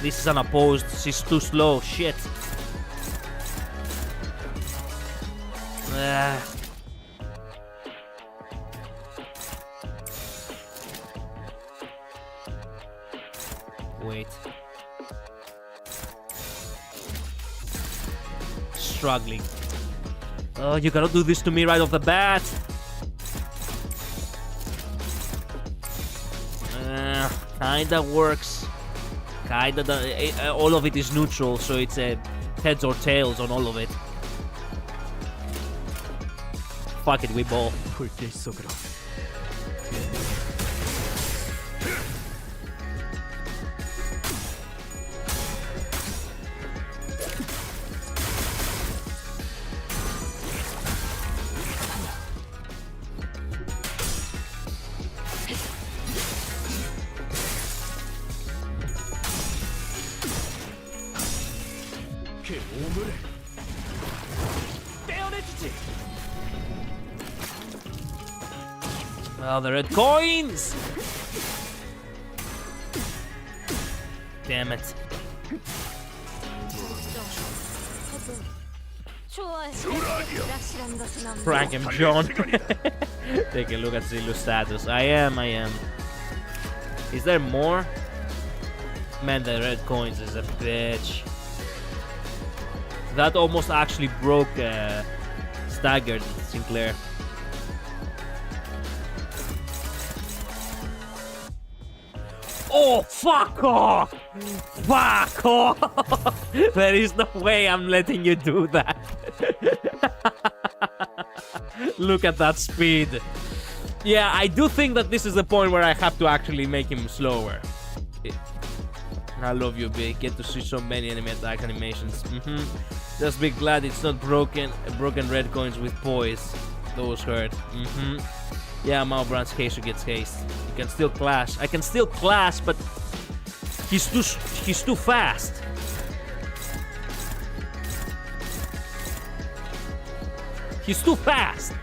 This is unopposed. She's too slow. Shit. Wait. Struggling. Oh, you gotta do this to me right off the bat. Kinda works. Kinda. All of it is neutral, so it's heads or tails on all of it. Fuck it, we ball. Oh, the red coins! Damn it. Prank him, John. Take a look at Zilu's status. I am. Is there more? Man, the red coins is a bitch. That almost actually broke staggered Sinclair. Oh, fuck off! Fuck off! There is no way I'm letting you do that. Look at that speed. Yeah, I do think that this is the point where I have to actually make him slower. I love you, big. Get to see so many enemy attack animations. Just be glad it's not broken red coins with poise. Those hurt. Yeah, Malbrand's haste gets haste. You can still clash. I can still clash, but he's too fast. He's too fast.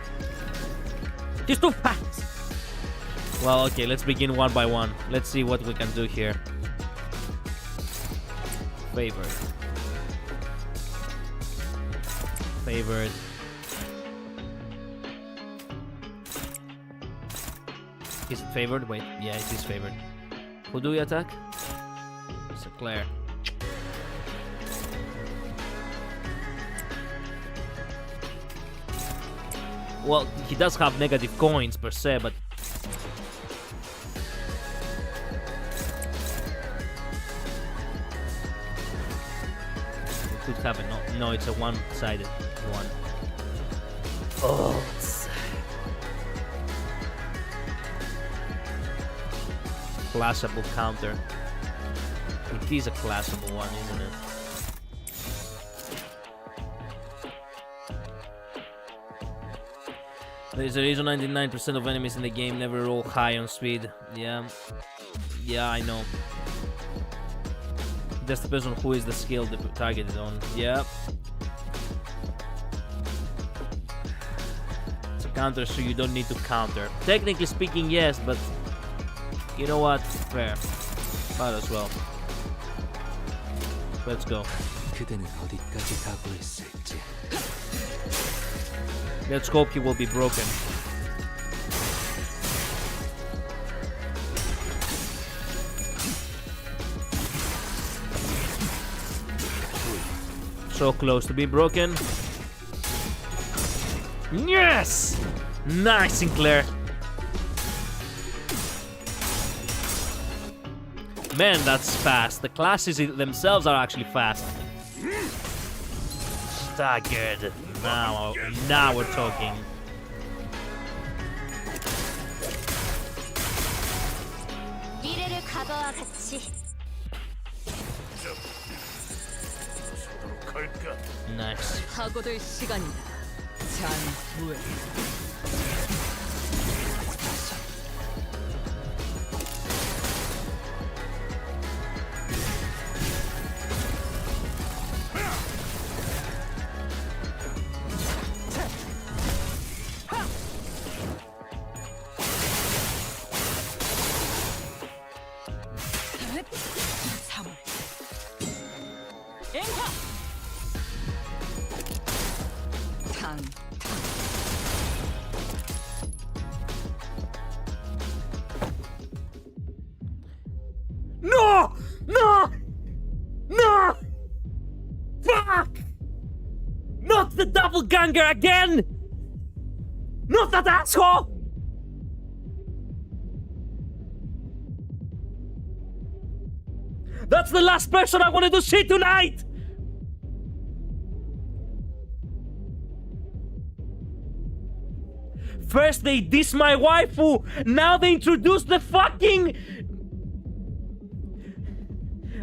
He's too fast. Well, okay, let's begin one by one. Let's see what we can do here. Favored. Favored. Is it favored? Wait, yeah, it is favored. Who do we attack? Sinclair. Well, he does have negative coins per se, but we could have it. No, it's a one-sided one. Oh, it's clashable counter. It is a clashable one, isn't it? There's a reason 99% of enemies in the game never roll high on speed. Yeah, I know. Just depends on who is the skill the target is on. Yeah. It's a counter, so you don't need to counter. Technically speaking, yes, but you know what? Fair. Might as well. Let's go. 그대는 어디까지 각오했을지. Let's hope he will be broken. So close to be broken. Yes! Nice, Sinclair. Man, that's fast. The classes themselves are actually fast. Staggered. Now we're talking. 미래를 과거와 같이 Nice. 파고들 시간이다. 잔후에. 탕. No! No! No! Fuck! Not the doppelganger again! Not that asshole! That's the last person I wanted to see tonight! First they diss my waifu, now they introduce the fucking...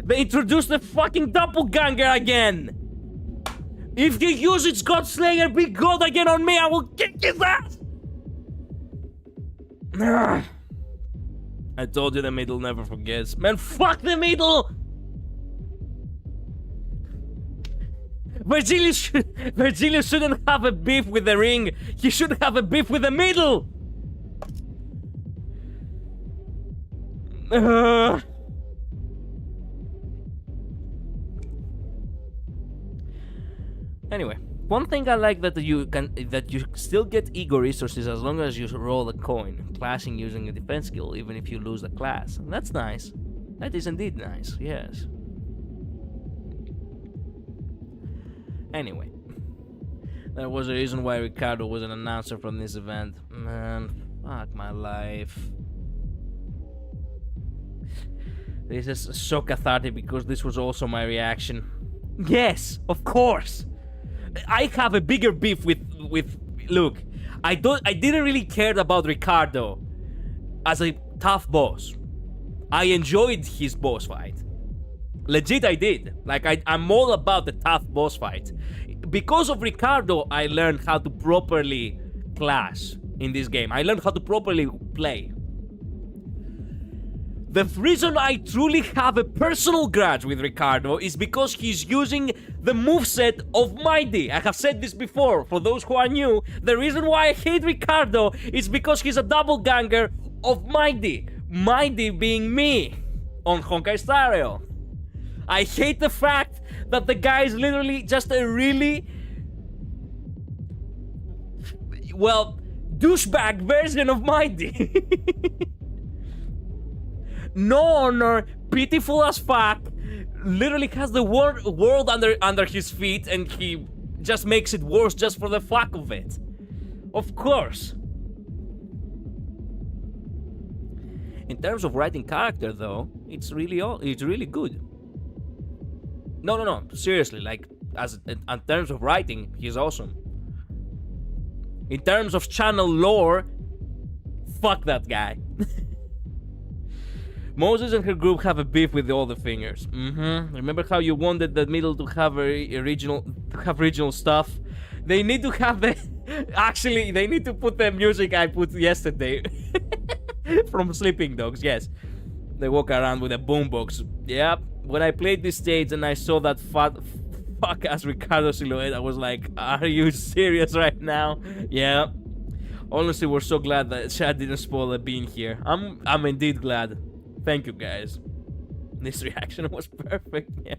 They introduced the fucking doppelganger again! If you use its Godslayer Big God again on me, I will kick his ass! Ugh. I told you the middle never forgets. Man, fuck the middle! Virgilio shouldn't have a beef with the ring. He should have a beef with the middle! Anyway, one thing I like that you still get ego resources as long as you roll a coin, clashing using a defense skill, even if you lose a class. That's nice. That is indeed nice, yes. Anyway, there was a reason why Ricardo was an announcer from this event. Man, fuck my life. This is so cathartic because this was also my reaction. Yes, of course. I have a bigger beef with look. I didn't really care about Ricardo as a tough boss. I enjoyed his boss fight. Legit, I did. Like, I'm all about the tough boss fight. Because of Ricardo, I learned how to properly clash in this game. I learned how to properly play. The reason I truly have a personal grudge with Ricardo is because he's using the moveset of Mighty. I have said this before, for those who are new. The reason why I hate Ricardo is because he's a doppelganger of Mighty. Mighty being me on Honkai Star Rail. I hate the fact that the guy is literally just a really... well, douchebag version of Mighty. No honor, pitiful as fuck, literally has the world under his feet and he just makes it worse just for the fuck of it. Of course. In terms of writing character though, it's really good. No, seriously, like, in terms of writing, he's awesome. In terms of channel lore, fuck that guy. Moses and her group have a beef with all the fingers. Remember how you wanted the middle to have regional stuff? They need to have the... Actually, they need to put the music I put yesterday. From Sleeping Dogs, yes. They walk around with a boombox. Yep. When I played this stage and I saw that fuck-ass Ricardo silhouette, I was like, are you serious right now? Yeah. Honestly, we're so glad that Chad didn't spoil it being here. I'm indeed glad. Thank you, guys. This reaction was perfect. Yeah.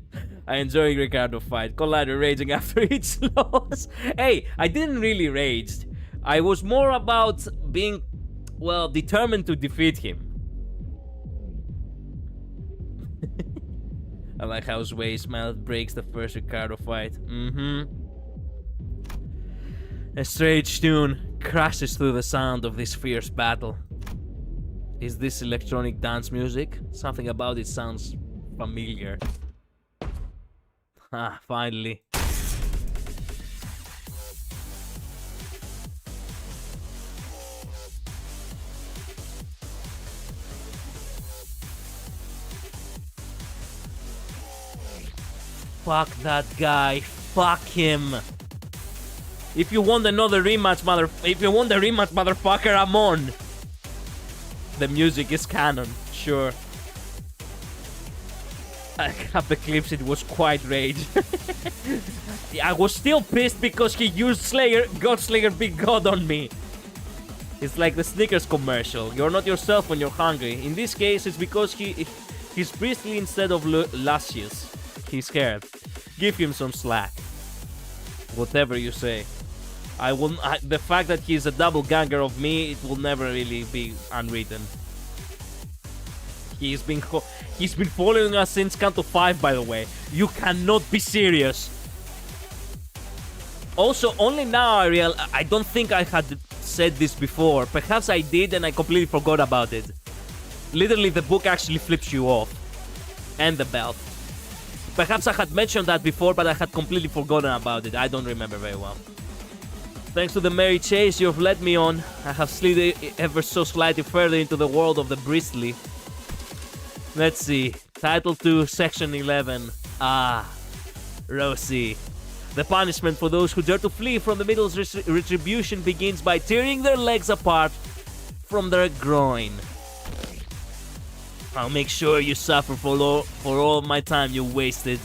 I enjoy Ricardo fight. Collider raging after each loss. Hey, I didn't really rage. I was more about being, well, determined to defeat him. I like how Sway's mouth breaks the first Ricardo fight. A strange tune crashes through the sound of this fierce battle. Is this electronic dance music? Something about it sounds familiar. Ah, finally. Fuck that guy. Fuck him. If you want another rematch, motherfucker, I'm on. The music is canon, sure. I have the clips, it was quite rage. I was still pissed because he used Godslayer Big God on me. It's like the Snickers commercial. You're not yourself when you're hungry. In this case, it's because he's priestly instead of luscious. He's scared. Give him some slack. Whatever you say. The fact that he's a double ganger of me, it will never really be unwritten. He's been following us since count to 5, by the way. You cannot be serious. Also, only now I don't think I had said this before. Perhaps I did and I completely forgot about it. Literally, the book actually flips you off. And the belt. Perhaps I had mentioned that before, but I had completely forgotten about it. I don't remember very well. Thanks to the merry chase you've led me on, I have slid ever so slightly further into the world of the Bristly. Let's see. Title 2, Section 11. Ah, Rosie. The punishment for those who dare to flee from the Middle's retribution begins by tearing their legs apart from their groin. I'll make sure you suffer for all my time you wasted.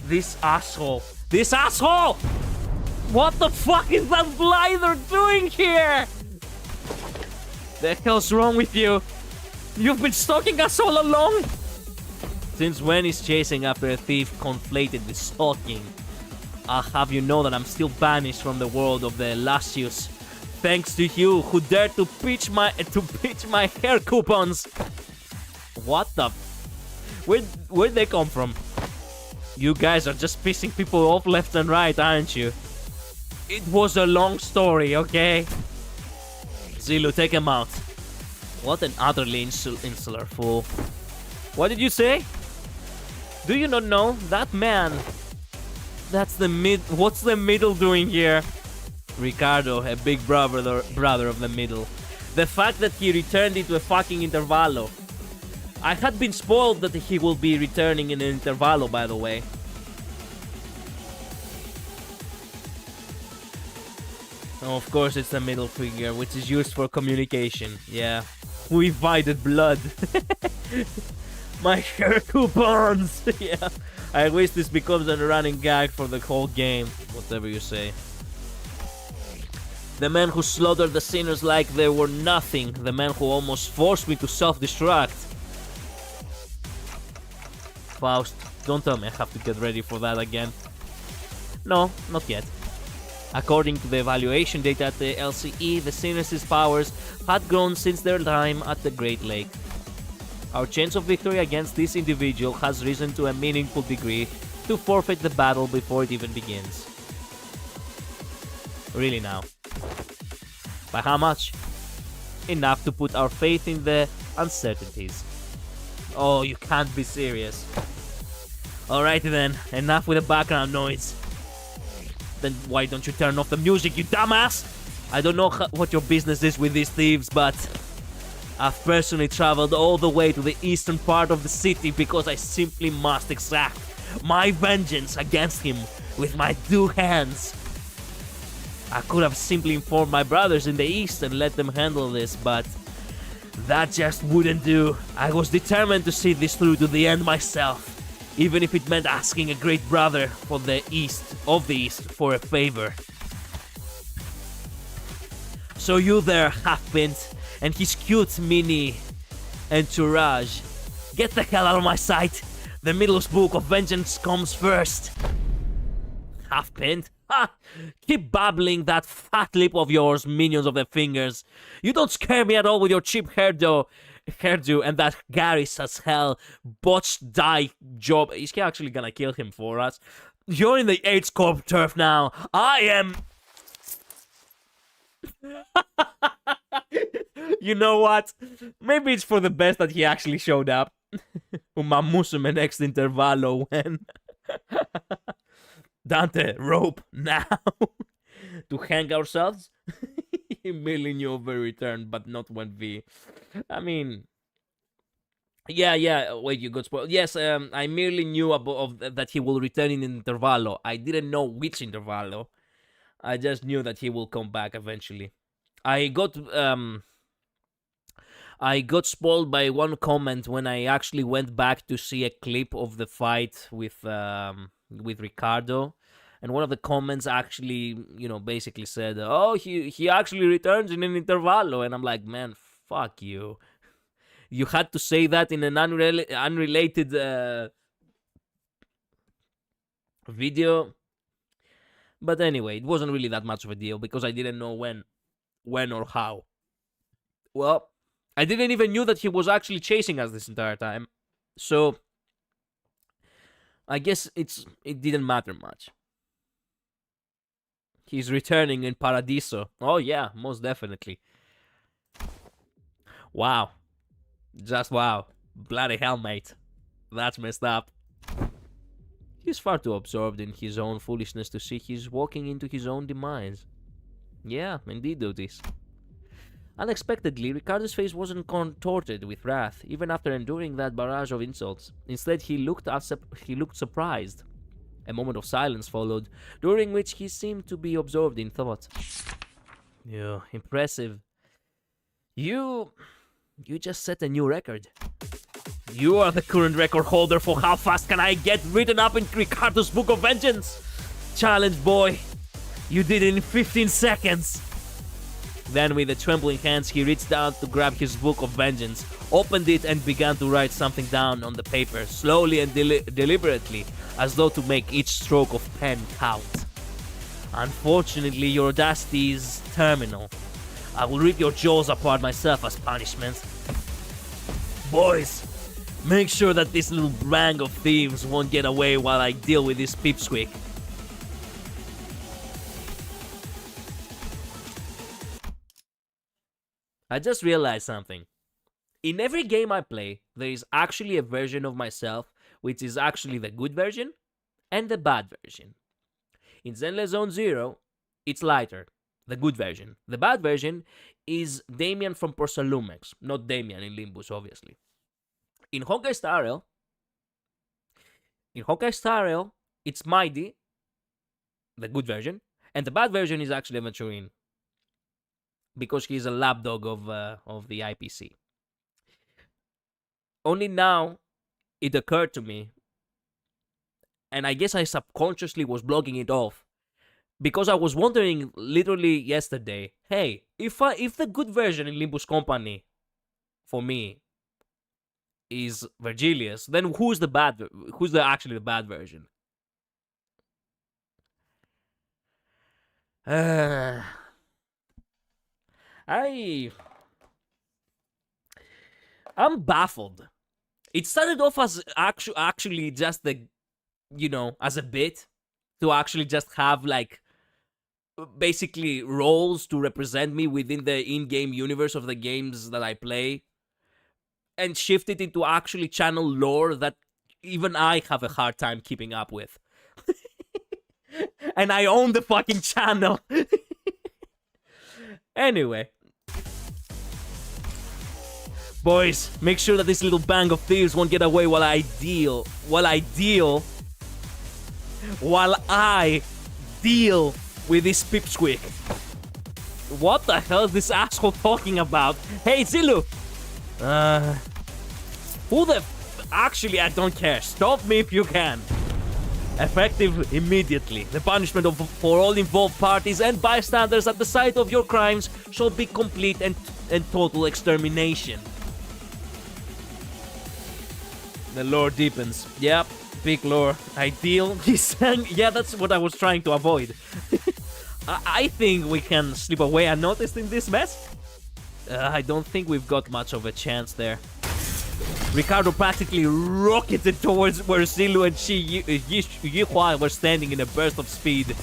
This asshole. This asshole! What the fuck is that blighter doing here? The hell's wrong with you? You've been stalking us all along? Since when is chasing after a thief conflated with stalking? I'll have you know that I'm still banished from the world of the luscious, thanks to you who dared to pitch my hair coupons. What the? Where'd they come from? You guys are just pissing people off left and right, aren't you? It was a long story, okay? Zilu, take him out. What an utterly insular fool. What did you say? Do you not know? That man... That's the What's the middle doing here? Ricardo, a big brother of the middle. The fact that he returned into a fucking intervallo. I had been spoiled that he will be returning in an intervallo, by the way. Oh, of course it's the middle finger, which is used for communication. Yeah. Who invited blood? My hair coupons! Yeah. I wish this becomes a running gag for the whole game. Whatever you say. The man who slaughtered the sinners like they were nothing. The man who almost forced me to self-destruct. Faust, don't tell me I have to get ready for that again. No, not yet. According to the evaluation data at the LCE, the sinners' powers had grown since their time at the Great Lake. Our chance of victory against this individual has risen to a meaningful degree to forfeit the battle before it even begins. Really now. By how much? Enough to put our faith in the uncertainties. Oh, you can't be serious. Alrighty then, enough with the background noise. Then why don't you turn off the music, you dumbass? I don't know what your business is with these thieves, but I've personally traveled all the way to the eastern part of the city because I simply must exact my vengeance against him with my 2 hands. I could have simply informed my brothers in the east and let them handle this, but that just wouldn't do. I was determined to see this through to the end myself, even if it meant asking a great brother for the east for a favor. So you there, half-pint, and his cute mini entourage, get the hell out of my sight. The Middle's Book of Vengeance comes first. Half-pinned? Ha! Keep babbling that fat lip of yours, minions of the fingers. You don't scare me at all with your cheap hairdo and that Garry's as hell botched dye job. Is he actually gonna kill him for us? You're in the 8 Corp turf now. I am... You know what? Maybe it's for the best that he actually showed up. Umamusume next intervallo when... Dante, rope, now! To hang ourselves? Merely knew of a return, but not 1v. I mean... Yeah, wait, you got spoiled. Yes, I merely knew that he will return in intervallo. I didn't know which intervallo. I just knew that he will come back eventually. I got spoiled by one comment when I actually went back to see a clip of the fight with Ricardo, and one of the comments actually, basically said, "Oh, he actually returns in an intervallo," and I'm like, man, fuck you. You had to say that in an unrelated video. But anyway, it wasn't really that much of a deal because I didn't know when or how. Well, I didn't even knew that he was actually chasing us this entire time. So, I guess it didn't matter much. He's returning in Paradiso. Oh yeah, most definitely. Wow. Just wow. Bloody hell, mate. That's messed up. He's far too absorbed in his own foolishness to see he's walking into his own demise. Yeah, indeed do this. Unexpectedly, Ricardo's face wasn't contorted with wrath, even after enduring that barrage of insults. Instead, he looked surprised. A moment of silence followed, during which he seemed to be absorbed in thought. Yeah, impressive. You just set a new record. You are the current record holder for how fast can I get written up in Ricardo's Book of Vengeance. Challenge, boy. You did it in 15 seconds. Then, with the trembling hands, he reached out to grab his Book of Vengeance, opened it, and began to write something down on the paper, slowly and deliberately, as though to make each stroke of pen count. Unfortunately, your audacity is terminal. I will rip your jaws apart myself as punishment. Boys, make sure that this little gang of thieves won't get away while I deal with this pipsqueak. I just realized something. In every game I play, there is actually a version of myself which is actually the good version and the bad version. In Zenless Zone Zero, it's lighter, the good version. The bad version is Damien from Porsalumex, not Damien in Limbus, obviously. In Honkai Star Rail, it's Mighty, the good version, and the bad version is actually Aventurine, because he's a lapdog of the IPC. Only now it occurred to me, and I guess I subconsciously was blocking it off, because I was wondering literally yesterday, hey, if the good version in Limbuscompany for me is Virgilius, then who's actually the bad version? I'm baffled. It started off as actually just as a bit to actually just have like basically roles to represent me within the in-game universe of the games that I play, and shifted into actually channel lore that even I have a hard time keeping up with. And I own the fucking channel. Anyway. Boys, make sure that this little band of thieves won't get away while I deal with this pipsqueak. What the hell is this asshole talking about? Hey, Zilu! Actually, I don't care. Stop me if you can. Effective immediately. The punishment for all involved parties and bystanders at the site of your crimes shall be complete and total extermination. The lore deepens. Yep, big lore. Ideal. He sang. Yeah, that's what I was trying to avoid. I think we can slip away unnoticed in this mess. I don't think we've got much of a chance there. Ricardo practically rocketed towards where Zilu and Yihua were standing in a burst of speed.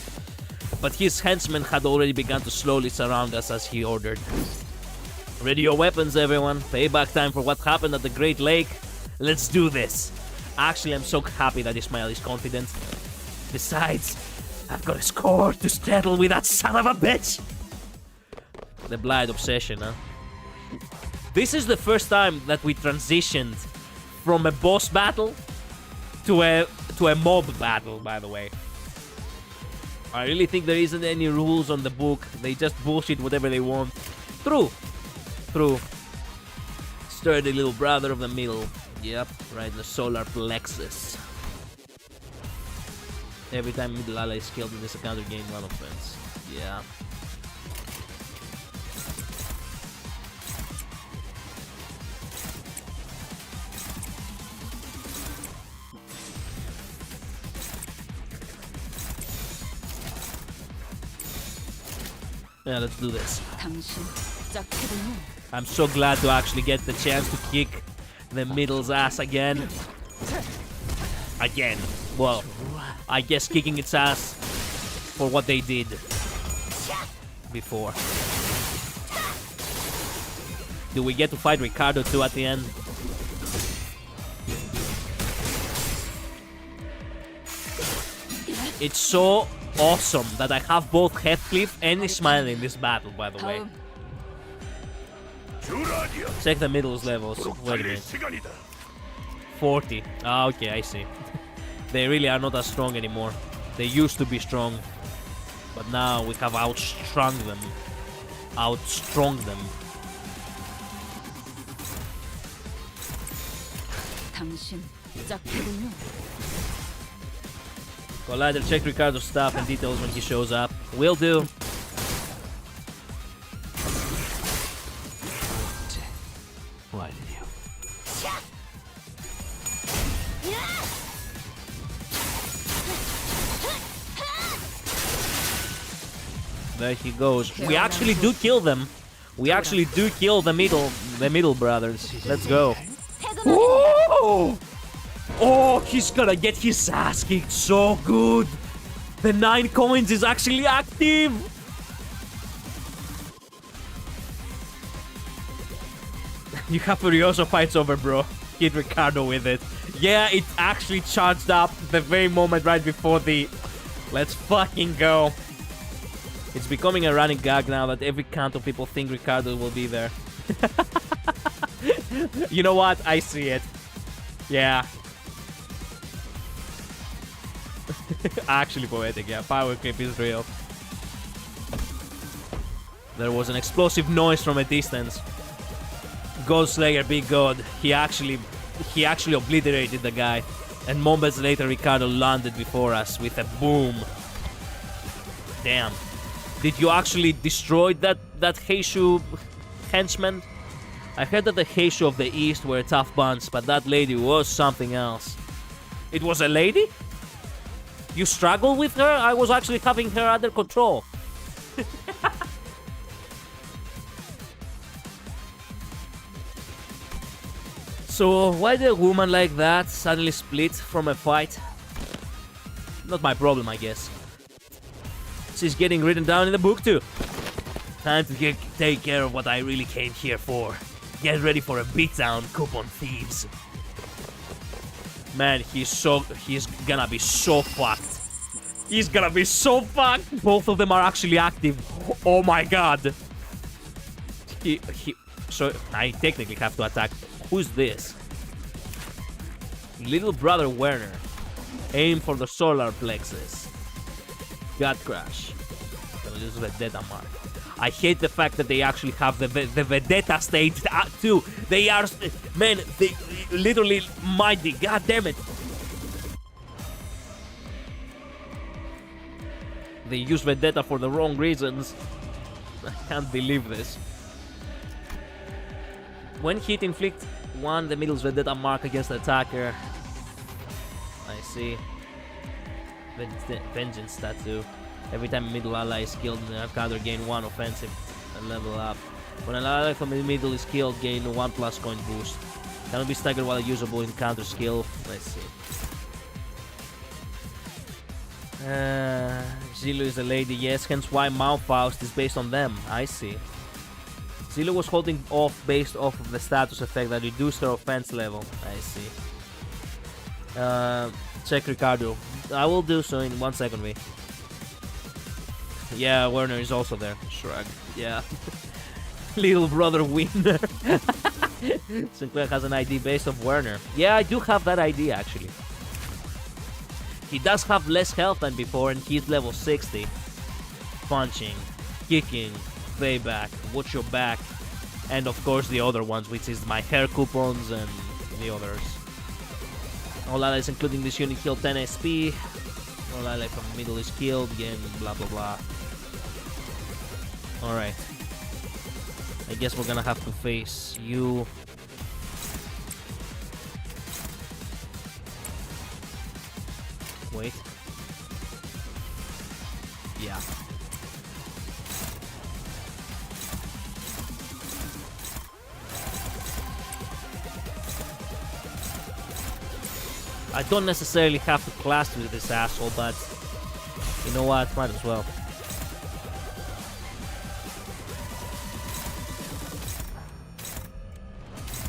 But his henchmen had already begun to slowly surround us as he ordered. Ready your weapons, everyone. Payback time for what happened at the Great Lake. Let's do this. Actually, I'm so happy that Ismail is confident. Besides, I've got a score to settle with that son of a bitch. The blind obsession, huh? This is the first time that we transitioned from a boss battle to a mob battle, by the way. I really think there isn't any rules on the book. They just bullshit whatever they want. True. Sturdy little brother of the middle. Yep, right in the solar plexus. Every time middle ally is killed in this encounter, gain 1 offense. Yeah. Yeah, let's do this. I'm so glad to actually get the chance to kick the middle's ass again. Well, I guess kicking its ass for what they did before. Do we get to fight Ricardo too at the end? It's so awesome that I have both Heathcliff and Ismail in this battle, by the way. Check the middle's levels. Wait a minute. 40. Ah, okay, I see. They really are not as strong anymore. They used to be strong, but now we have outstrung them. Collider, check Ricardo's stuff and details when he shows up. Will do. Why did you? There he goes. We actually do kill them. We actually do kill the middle brothers. Let's go. Whoa! Oh, he's gonna get his ass kicked so good. The 9 coins is actually active. You have Furioso fights over, bro. Hit Ricardo with it. Yeah, it actually charged up the very moment right before the... Let's fucking go. It's becoming a running gag now that every count of people think Ricardo will be there. You know what? I see it. Yeah. Actually poetic, yeah. Power creep is real. There was an explosive noise from a distance. Godslayer, big god. He actually obliterated the guy. And moments later, Ricardo landed before us with a boom. Damn. Did you actually destroy that Heishu henchman? I heard that the Heishu of the East were a tough bunch, but that lady was something else. It was a lady? You struggled with her? I was actually having her under control. So, why did a woman like that suddenly split from a fight? Not my problem, I guess. She's getting written down in the book too. Time to take care of what I really came here for. Get ready for a beatdown, coupon thieves. Man, he's gonna be so fucked. He's gonna be so fucked. Both of them are actually active. Oh my god. So I technically have to attack. Who's this? Little brother Werner. Aim for the solar plexus. Gut crash. This is Vendetta mark. I hate the fact that they actually have the Vendetta state too. They are, man, they literally mighty. God damn it. They use Vendetta for the wrong reasons. I can't believe this. When hit inflict 1. The middle's vendetta mark against the attacker. I see. Vengeance tattoo. Every time a middle ally is killed in an encounter, gain 1 offensive and level up. When an ally from the middle is killed, gain 1+ coin boost. Cannot be staggered while a usable encounter skill. Let's see. Zillo is a lady, yes, hence why Malfaust is based on them. I see. Zillo was holding off based off of the status effect that reduced her offense level. I see. Check Ricardo. I will do so in 1 second, wait. Yeah, Werner is also there. Shrug. Yeah. Little brother winner. Sinclair has an ID based off Werner. Yeah, I do have that ID actually. He does have less health than before and he's level 60. Punching, kicking, payback, watch your back, and of course the other ones, which is my hair coupons and the others. All allies including this unit heal 10 SP. All ally from the middle is killed, again, blah blah blah. Alright. I guess we're gonna have to face you. Wait. Yeah. I don't necessarily have to clash with this asshole, but you know what? Might as well.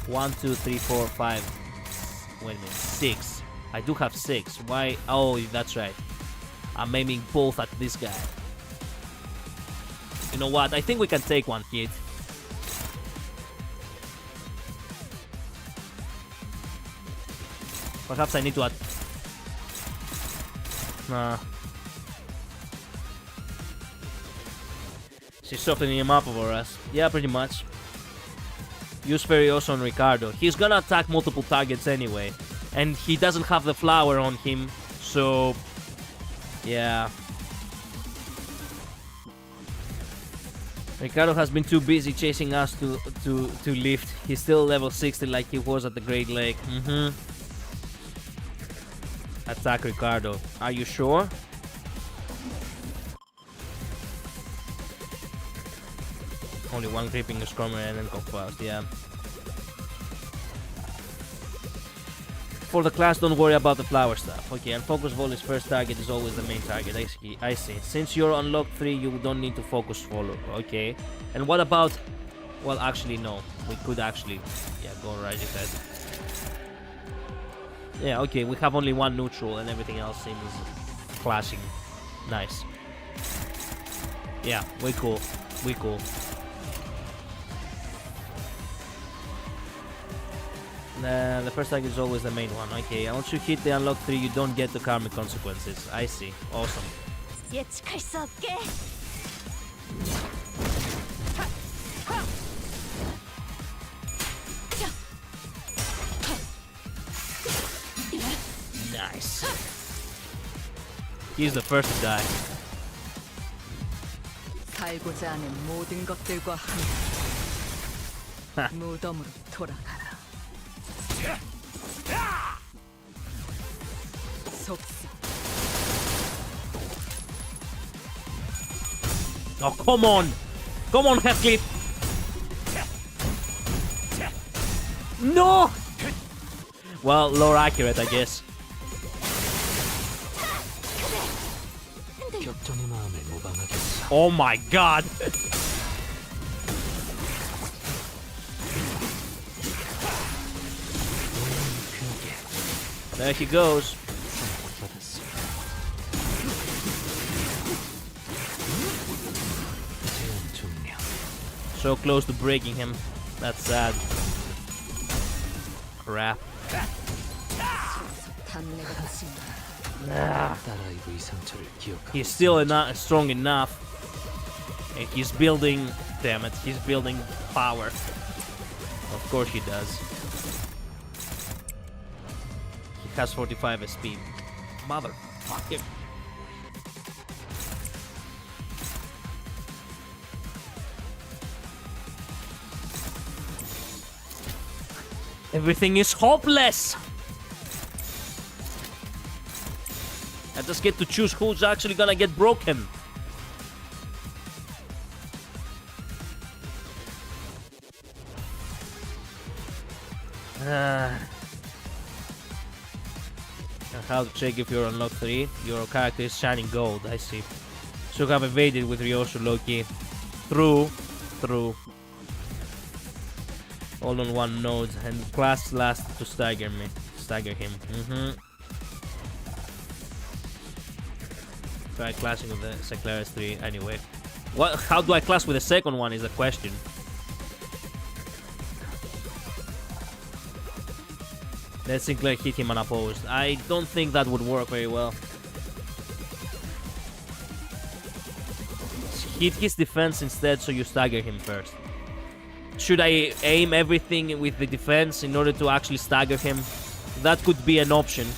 One, two, three, four, five. Wait a minute. 6. I do have 6. Why? Oh, that's right. I'm aiming both at this guy. You know what? I think we can take one hit. Perhaps I need to Nah. She's softening him up over us. Yeah, pretty much. Use Furioso on Ricardo. He's gonna attack multiple targets anyway. And he doesn't have the flower on him, so... yeah. Ricardo has been too busy chasing us to lift. He's still level 60 like he was at the Great Lake. Attack Ricardo. Are you sure? Only one creeping Scrummer and then Confast, yeah. For the class, don't worry about the flower stuff. Okay, and Focus Volley's first target is always the main target. I see. Since you're on Lock 3, you don't need to focus follow. Okay. And what about... well, actually, no. We could actually... yeah, go right ahead. Yeah, okay, we have only one neutral and everything else seems clashing. Nice. Yeah, we cool. We cool. The first target is always the main one. Okay, once you hit the unlock 3, you don't get the karmic consequences. I see. Awesome. 예측할 수 없게. Nice. He's the first to die. 살고자 하는 모든 것들과 함께 무덤으로 돌아가라. 속삭. Oh, come on! Come on, Heathcliff! No! Well, lower accurate, I guess. 격전의 마음을 모방하겠어. Oh my god! There he goes. So close to breaking him. That's sad. Crap. 딸아이의 상처를 기억하고 He's still strong enough. And he's building... damn it, he's building power. Of course he does. He has 45 SP. Motherfucker. Everything is hopeless! I just get to choose who's actually gonna get broken. How to check if you're on lock 3? Your character is shining gold, I see. So you have evaded with Ryoshu Loki. True. All on one node, and class last to stagger him. Try clashing with the Cyclaris 3 anyway. How do I clash with the second one is the question. Let Sinclair hit him unopposed. I don't think that would work very well. Hit his defense instead, so you stagger him first. Should I aim everything with the defense in order to actually stagger him? That could be an option.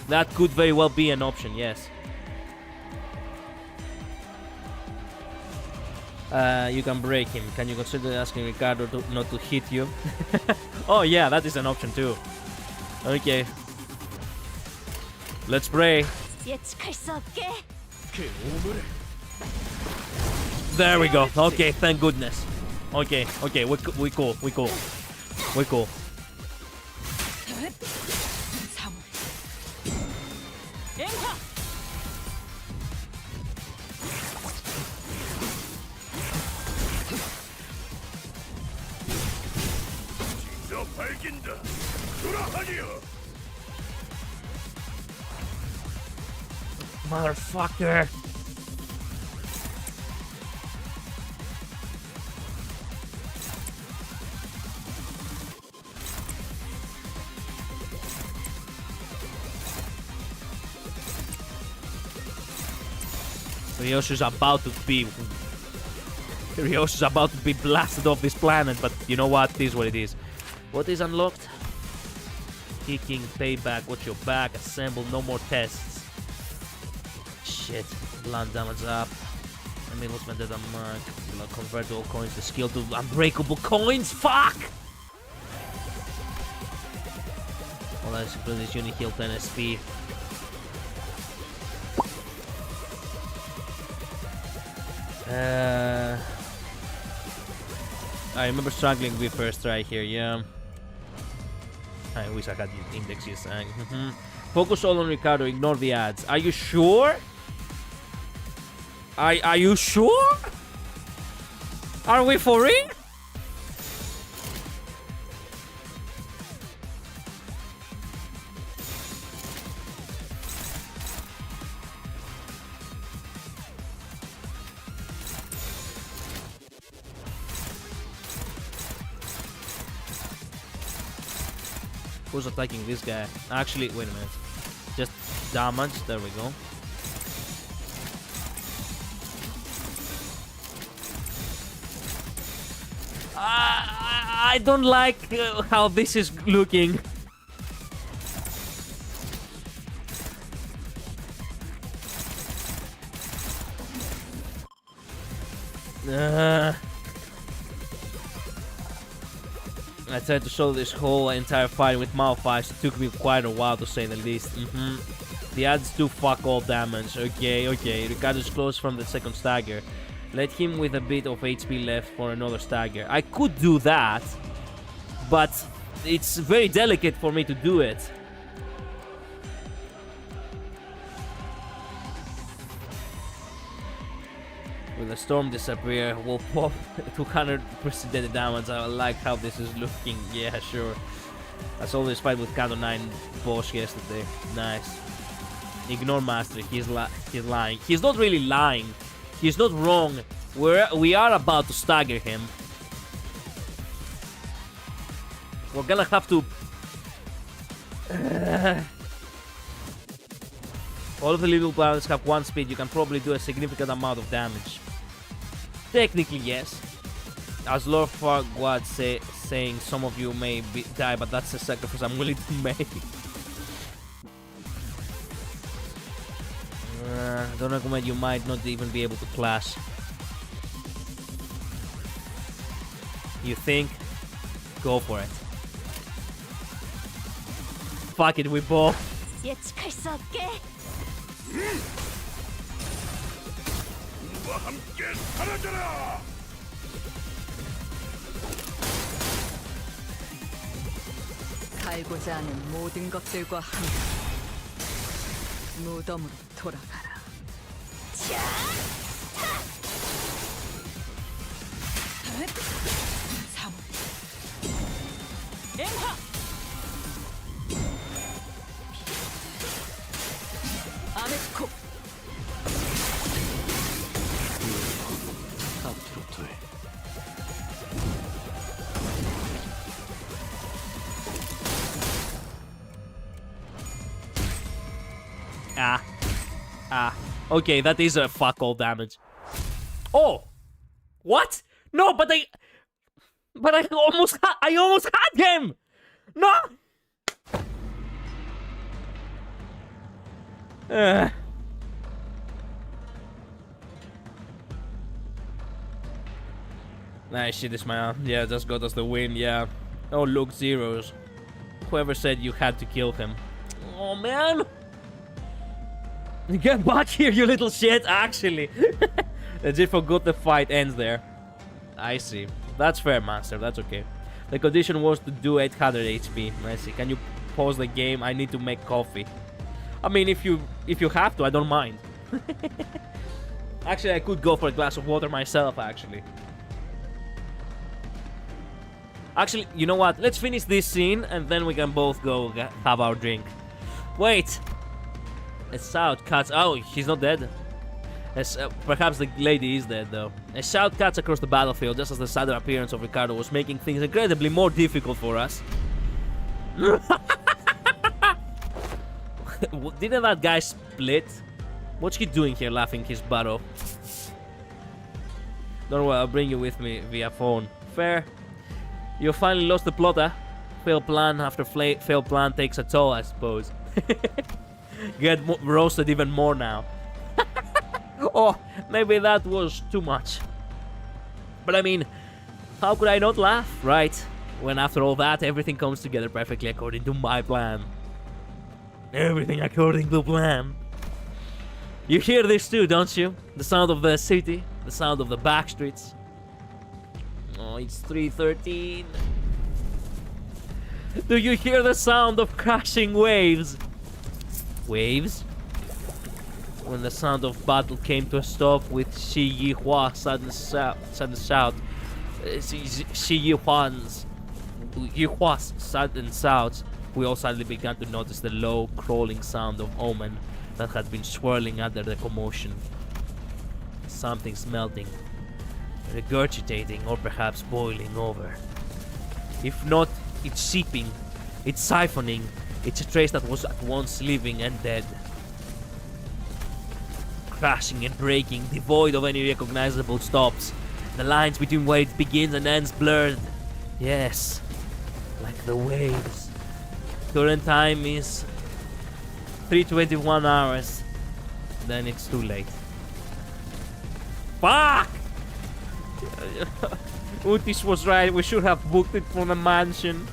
That could very well be an option, yes. You can break him. Can you consider asking Ricardo not to hit you? Oh yeah, that is an option too. Okay. Let's pray. 예측할 수 없게. There we go. Okay, thank goodness. Okay, we cool. Motherfucker. Ryoshu's about to be blasted off this planet, but you know what? It is what it is. What is unlocked? Kicking, payback, watch your back, assemble, no more tests. Shit. Blunt damage up. Enables vendetta mark. Convert all coins to skill to unbreakable coins. Fuck! All that is included this unit heal 10 SP. I remember struggling with first try here, yeah. I wish I had indexes. Focus all on Ricardo, ignore the ads. Are you sure? Are you sure? Are we for real? Who's attacking this guy? Actually, wait a minute. Just damage. There we go. I don't like how this is looking. I tried to solve this whole entire fight with Malphite. It took me quite a while to say the least. The ads do fuck all damage. Okay. Ricardo's close from the second stagger. Let him with a bit of HP left for another stagger. I could do that, but it's very delicate for me to do it. Will the storm disappear? We'll pop 200% damage. I like how this is looking. Yeah, sure. I saw this fight with Kanto 9 boss yesterday. Nice. Ignore Master. He's lying. He's not really lying. He's not wrong. We are about to stagger him. We're gonna have to... All of the little planets have one speed. You can probably do a significant amount of damage. Technically, yes. As Lord Farquaad saying, some of you may die, but that's a sacrifice I'm willing to make. Don't recommend. You might not even be able to clash. You think? Go for it. Fuck it, we both. 예측할 수 없게. 갈고자 하는 모든 것들과 함께 무덤으로 돌아가라. 사물. 엠하. 아메스코. 앞으로 둘. Okay, that is a fuck all damage. Oh! What? No, but I almost had him! No! Nice shit, Ismail. Yeah, just got us the win, yeah. Oh, look, zeros. Whoever said you had to kill him. Oh, man! Get back here, you little shit, actually. Legit forgot the fight ends there. I see. That's fair, Master, that's okay. The condition was to do 800 HP. I see. Can you pause the game? I need to make coffee. I mean, if you have to, I don't mind. Actually, I could go for a glass of water myself, actually. Actually, you know what? Let's finish this scene, and then we can both go have our drink. Wait! A shout cuts... Oh, he's not dead. Perhaps the lady is dead, though. A shout cuts across the battlefield, just as the sudden appearance of Ricardo was making things incredibly more difficult for us. Didn't that guy split? What's he doing here, laughing his butt off? Don't worry, I'll bring you with me via phone. Fair. You finally lost the plotter. Failed plan after failed plan takes a toll, I suppose. Get roasted even more now. Oh, maybe that was too much. But I mean, how could I not laugh, right? When after all that, everything comes together perfectly according to my plan. Everything according to plan. You hear this too, don't you? The sound of the city, the sound of the back streets. Oh, it's 3:13. Do you hear the sound of crashing waves? Waves? When the sound of battle came to a stop with Shi Yihua's sudden shout, Shi Yihua's sudden shouts, we all suddenly began to notice the low, crawling sound of omen that had been swirling under the commotion. Something's melting, regurgitating, or perhaps boiling over. If not, it's seeping, it's siphoning, it's a trace that was at once living and dead. Crashing and breaking, devoid of any recognizable stops. The lines between where it begins and ends blurred. Yes, like the waves. Current time is 3:21 hours. Then it's too late. Fuck! Utis was right, we should have booked it from the mansion.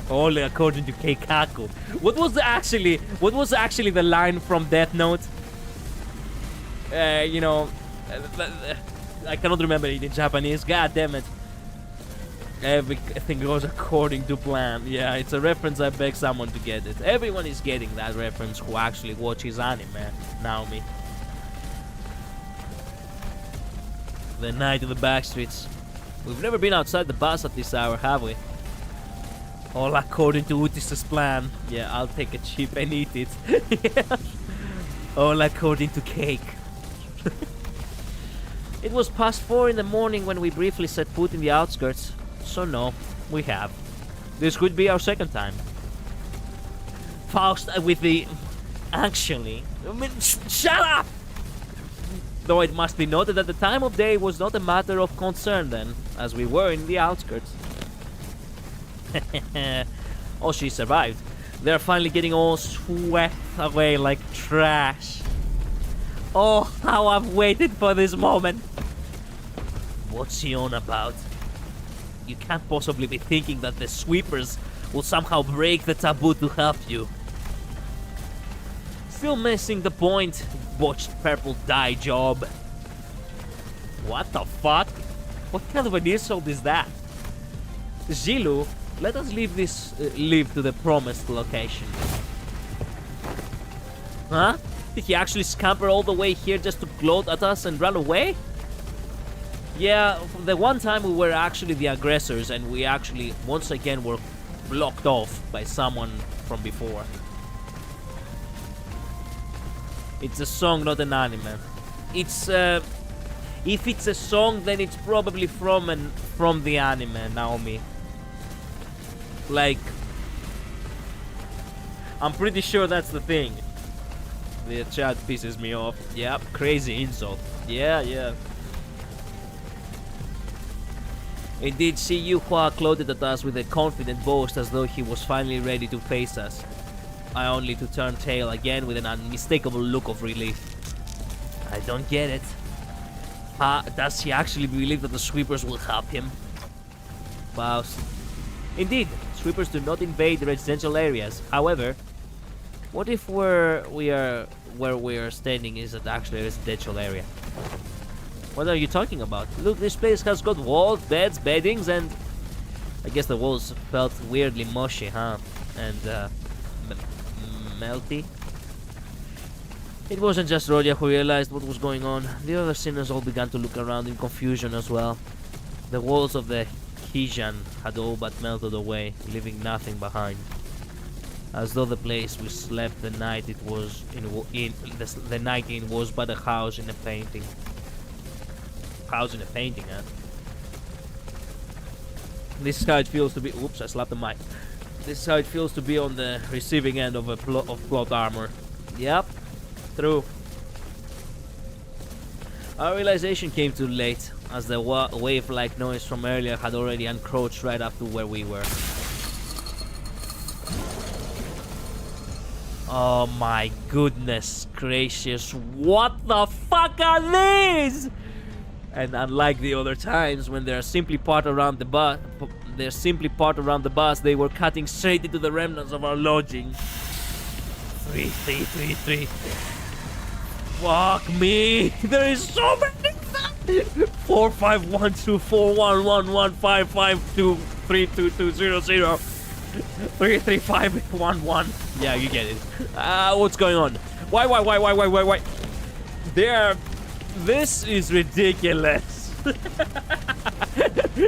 Only according to Keikaku. What was actually the line from Death Note? You know, I cannot remember it in Japanese. God damn it. Everything goes according to plan. Yeah, it's a reference. I beg someone to get it. Everyone is getting that reference who actually watches anime. Naomi. The night of the backstreets. We've never been outside the bus at this hour, have we? All according to Utis' plan. Yeah, I'll take a chip and eat it. All according to cake. It was past 4 in the morning when we briefly set foot in the outskirts. So no, we have. This could be our second time. Faust with the... Actually... I mean, shut up! Though it must be noted that the time of day was not a matter of concern then, as we were in the outskirts. Oh, she survived. They're finally getting all swept away like trash. Oh, how I've waited for this moment. What's he on about? You can't possibly be thinking that the sweepers will somehow break the taboo to help you. Still missing the point, botched purple dye job. What the fuck? What kind of an insult is that? Zilu, let us leave to the promised location. Huh? Did he actually scamper all the way here just to gloat at us and run away? Yeah, the one time we were actually the aggressors and we actually once again were blocked off by someone from before. It's a song, not an anime. It's if it's a song, then it's probably from the anime, Naomi. Like, I'm pretty sure that's the thing. The chat pisses me off. Yep, crazy insult. Yeah. Indeed, Yu Hua gloated at us with a confident boast as though he was finally ready to face us. I only to turn tail again with an unmistakable look of relief. I don't get it. Does he actually believe that the sweepers will help him? Wow. Indeed, sweepers do not invade residential areas. However, what if where we are standing isn't actually a residential area? What are you talking about? Look, this place has got walls, beds, beddings, and I guess the walls felt weirdly mushy, huh? And melty. It wasn't just Rodia who realized what was going on. The other sinners all began to look around in confusion as well. The walls of the Hijan had all but melted away, leaving nothing behind. As though the place we slept the night it was the night in was but a house in a painting. House in a painting, huh? This is how it feels to be. Oops, I slapped the mic. This is how it feels to be on the receiving end of plot armor. Yep, true. Our realization came too late, as the wave-like noise from earlier had already encroached right up to where we were. Oh my goodness gracious, what the fuck are these? And unlike the other times when they're simply parked around the bus, they were cutting straight into the remnants of our lodging. 3. Fuck me! There is so many. 4512411155232200 33511. Yeah, you get it. What's going on? Why? This is ridiculous.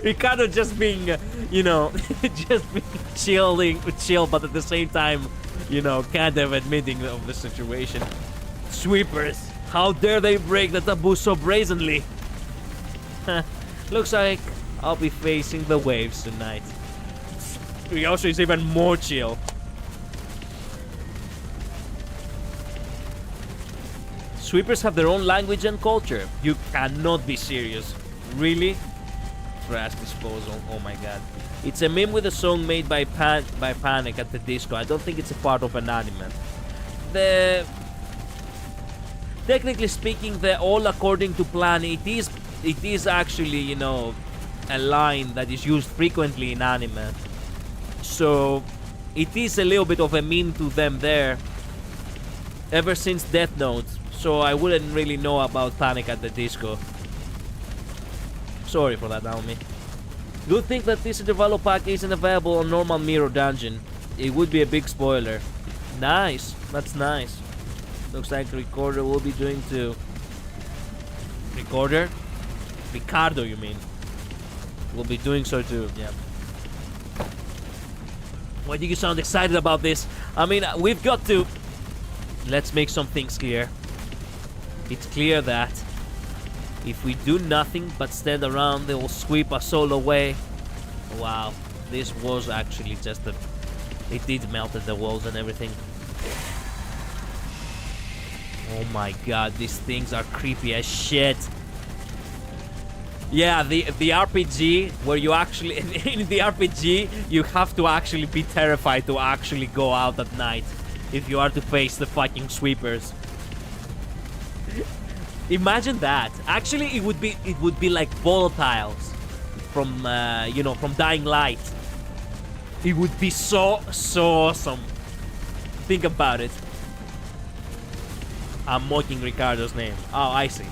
Ricardo just being, just being chill, but at the same time, kind of admitting of the situation. Sweepers, how dare they break the taboo so brazenly? Looks like I'll be facing the waves tonight. Ryosho is even more chill. Sweepers have their own language and culture. You cannot be serious. Really? Trash disposal. Oh my god. It's a meme with a song made by Panic at the disco. I don't think it's a part of an anime. Technically speaking, the all according to plan, it is actually, a line that is used frequently in anime. So it is a little bit of a meme to them there ever since Death Note. So I wouldn't really know about Panic at the Disco. Sorry for that, Naomi. Good thing that this interval pack isn't available on normal Mirror Dungeon. It would be a big spoiler. Nice, that's nice. Looks like Recorder will be doing too. Recorder? Ricardo, you mean? Will be doing so too, yeah. Why do you sound excited about this? I mean, we've got to... Let's make some things clear. It's clear that if we do nothing but stand around, they will sweep us all away. Wow, this was actually just a... It did melt at the walls and everything. Oh my god, these things are creepy as shit. Yeah, the RPG, where you actually... In the RPG, you have to actually be terrified to actually go out at night if you are to face the fucking sweepers. Imagine that. Actually, it would be like volatiles from you know, from Dying Light. It would be so awesome. Think about it. I'm mocking Ricardo's name. Oh, I see.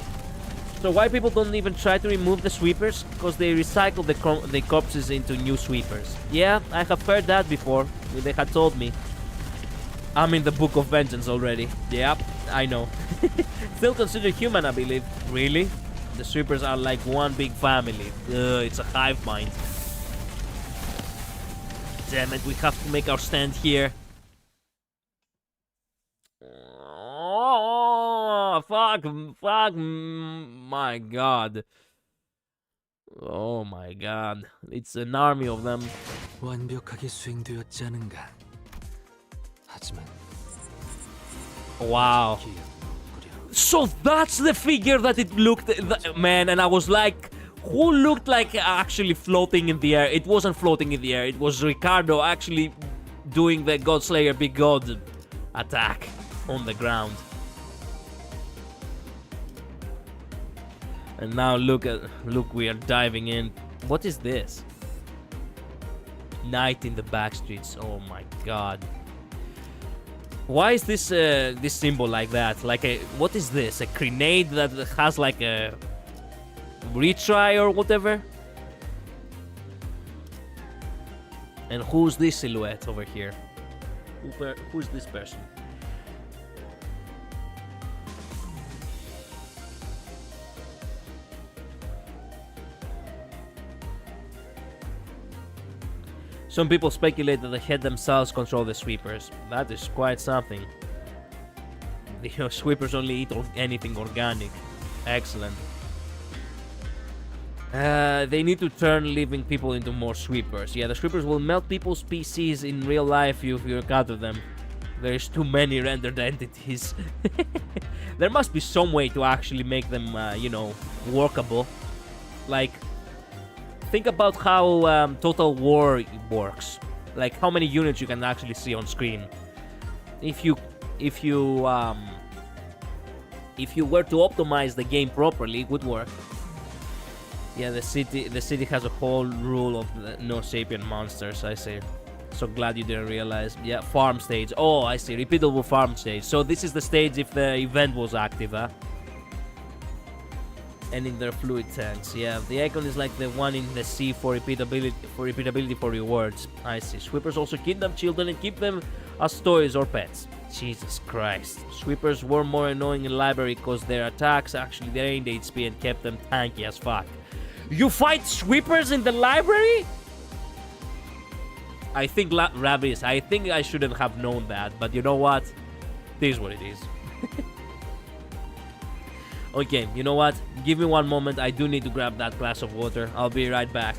So why people don't even try to remove the sweepers? Because they recycle the corpses into new sweepers. Yeah, I have heard that before. They had told me. I'm in the Book of Vengeance already. Yep, I know. Still considered human, I believe. Really? The sweepers are like one big family. It's a hive mind. Damn it, we have to make our stand here. Oh, fuck, my god. Oh my god. It's an army of them. 완벽하게 수행되었지 않은가. 하지만 Wow. 기억부려. So that's the figure that it looked, man, and I was like, who looked like actually floating in the air? It wasn't floating in the air, it was Ricardo actually doing the Godslayer Big God attack on the ground. And now look, we are diving in. What is this? Night in the backstreets. Oh my god. Why is this this symbol like that? Like a, what is this? A grenade that has like a retry or whatever? And who's this silhouette over here? Who's this person? Some people speculate that the head themselves control the sweepers. That is quite something. The sweepers only eat anything organic. Excellent. They need to turn living people into more sweepers. Yeah, the sweepers will melt people's PCs in real life if you encounter them. There's too many rendered entities. There must be some way to actually make them, you know, workable. Like, think about how Total War works. Like how many units you can actually see on screen. If you were to optimize the game properly, it would work. Yeah, the city has a whole rule of no sapient monsters. I see. So glad you didn't realize. Yeah, farm stage. Oh, I see. Repeatable farm stage. So this is the stage if the event was active, huh? And in their fluid tanks. Yeah, the icon is like the one in the sea for repeatability for rewards. I see. Sweepers also kidnap children and keep them as toys or pets. Jesus Christ. Sweepers were more annoying in library because their attacks actually drained HP and kept them tanky as fuck. You fight sweepers in the library? I think Ravis, I think I shouldn't have known that, but you know what? This is what it is. Okay, you know what? Give me one moment. I do need to grab that glass of water. I'll be right back.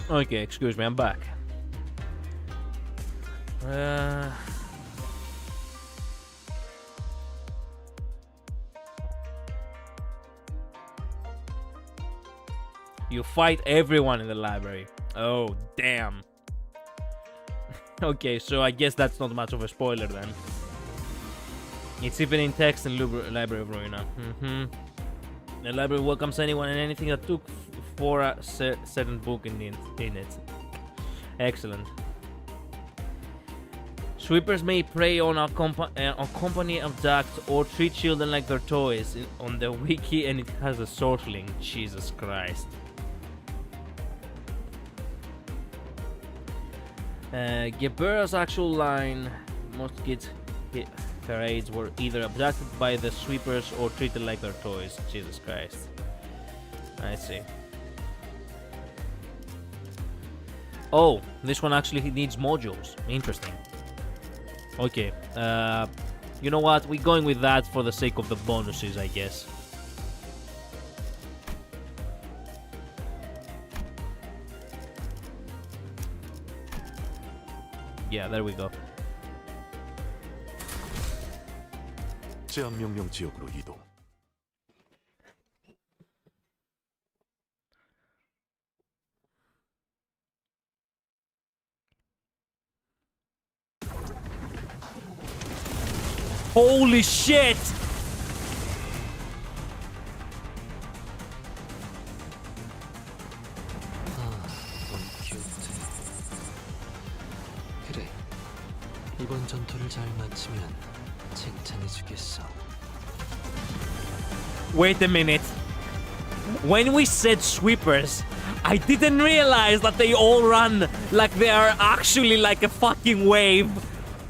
Okay, excuse me, I'm back. You fight everyone in the library. Oh, damn. Okay, so I guess that's not much of a spoiler then. It's even in text in Library of Ruina. The library welcomes anyone and anything that took for a certain book in it. Excellent. Sweepers may prey on company, abduct, or treat children like their toys on the wiki, and it has a source link. Jesus Christ. Gebera's actual line: most kids her age were either abducted by the sweepers or treated like their toys. Jesus Christ. I see. Oh, this one actually needs modules. Interesting. Okay. You know what? We're going with that for the sake of the bonuses, I guess. Yeah, there we go. 제한 명령 지역으로 이동. Holy shit! 원큐트. 그래. 이번 전투를 잘 마치면 칭찬해주겠어. Wait a minute. When we said sweepers, I didn't realize that they all run like they are actually like a fucking wave.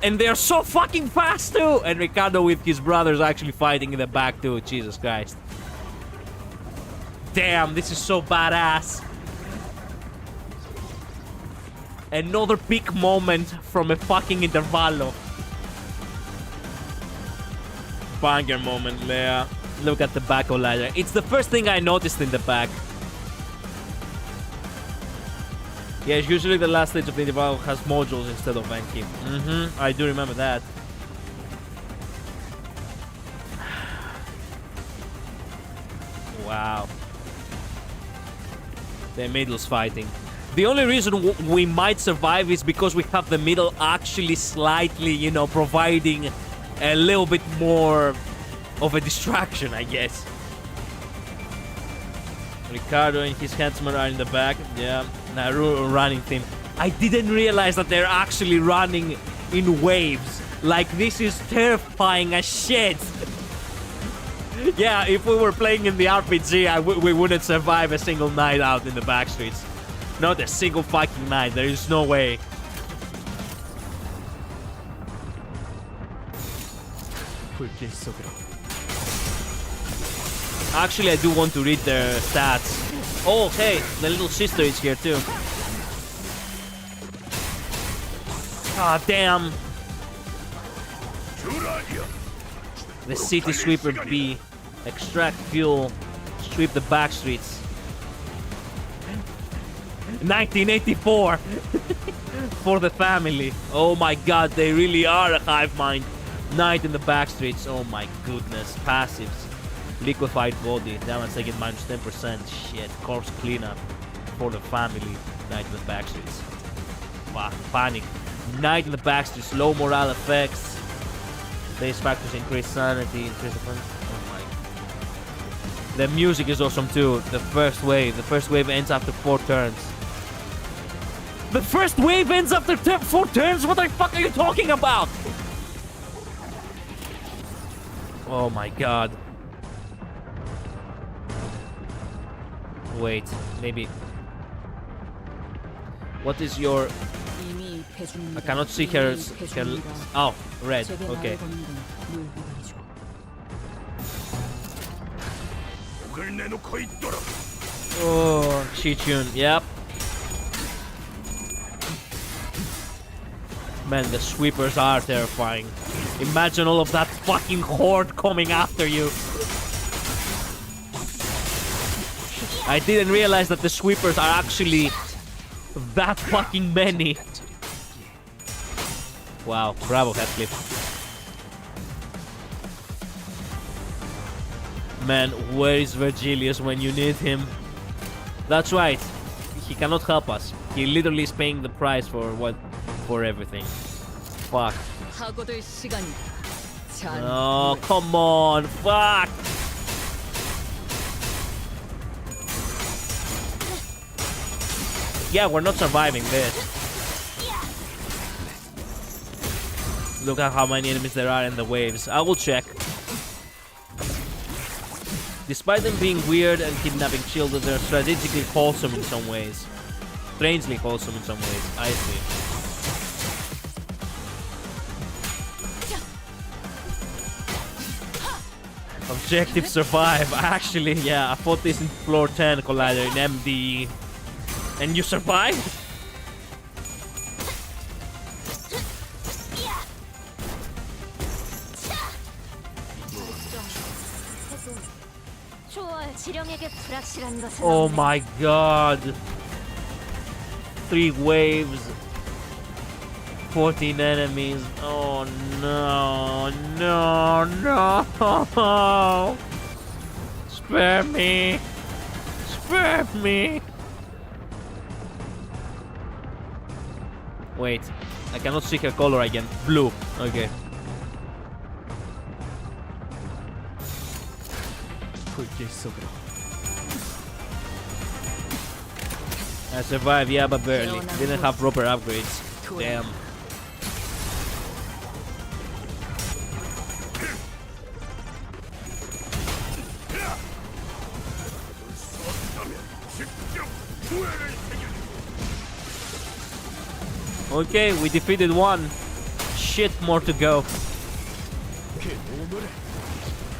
And they're so fucking fast too! And Ricardo with his brothers actually fighting in the back too. Jesus Christ. Damn, this is so badass. Another peak moment from a fucking intervallo. Banger moment, yeah. Look at the back of ladder. It's the first thing I noticed in the back. Yes, usually the last stage of the interval has modules instead of Enki. I do remember that. Wow. The middle's fighting. The only reason we might survive is because we have the middle actually slightly, you know, providing a little bit more of a distraction, I guess. Ricardo and his henchmen are in the back. Yeah, Naru running team. I didn't realize that they're actually running in waves. Like, this is terrifying as shit. Yeah, if we were playing in the RPG, we wouldn't survive a single night out in the back streets. Not a single fucking night. There is no way. 불길 속으로. Actually, I do want to read their stats. Oh, hey, the little sister is here too. Ah, damn. The city sweeper B. Extract fuel. Sweep the back streets. 1984. For the family. Oh my god, they really are a hive mind. Night in the back streets. Oh my goodness. Passives. Liquefied body. Damage taken -10%. Shit. Corpse cleanup. For the family. Night in the back streets. Wow. Panic. Night in the back streets. Low morale effects. These factors increase sanity. Increase the fun. Oh my. The music is awesome too. The first wave. The first wave ends after 4 turns. The first wave ends after 4 turns? What the fuck are you talking about? Oh my god. Wait, maybe. What is your... I cannot see her... Oh, red. Okay. Oh, Shichun. Yep. Man, the sweepers are terrifying. Imagine all of that fucking horde coming after you. I didn't realize that the sweepers are actually That fucking many. Wow, bravo, Heathcliff. Man, where is Virgilius when you need him? That's right. He cannot help us. He literally is paying the price for what? For everything. Fuck. 하고될 시간이다. Oh, come on. Fuck. Yeah, we're not surviving this. Look at how many enemies there are in the waves. I will check. Despite them being weird and kidnapping children, they're strategically wholesome in some ways. Strangely wholesome in some ways. I see. Objective survive. Actually, yeah, I fought this in floor 10 Collider in MD. And you survived? Oh my god. 3 waves. 14 enemies. Oh no, no, no. Spare me. Spare me. Wait, I cannot see her color again. Blue. Okay. 불길 속으로. I survived, yeah, but barely. Didn't have proper upgrades. Damn. Okay, we defeated one. Shit, more to go. 그 오물을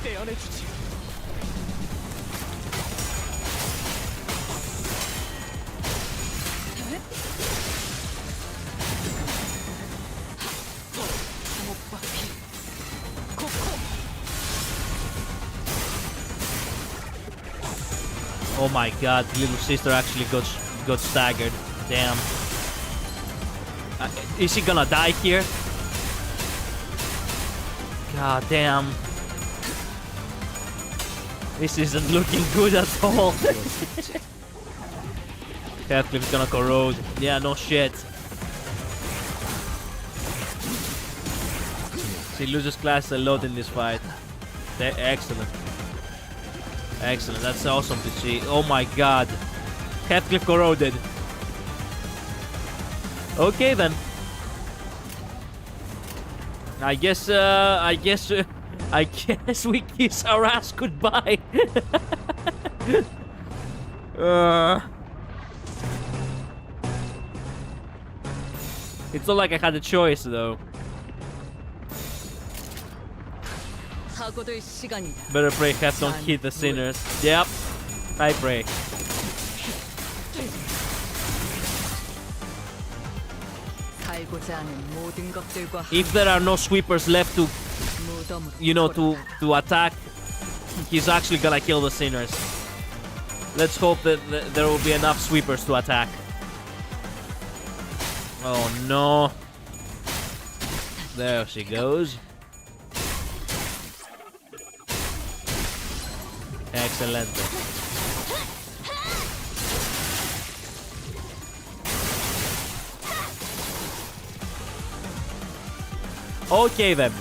떼어내주지. Oh my god, little sister actually got staggered. Damn. Is she gonna die here? God damn. This isn't looking good at all. Heathcliff's gonna corrode. Yeah, no shit. She loses class a lot in this fight. Excellent. Excellent, that's awesome to see. Oh my god. Heathcliff corroded. Okay then. I guess we kiss our ass goodbye. It's not like I had a choice though. 하고될 시간이다. Better pray Heth don't hit the sinners. Yep. I pray. 살고자 하는 모든 것들과 If there are no sweepers left to, 무덤으로 you know, 돌아가라. to attack, he's actually gonna kill the sinners. Let's hope that there will be enough sweepers to attack. Oh no. There she goes. Excellent. Okay then.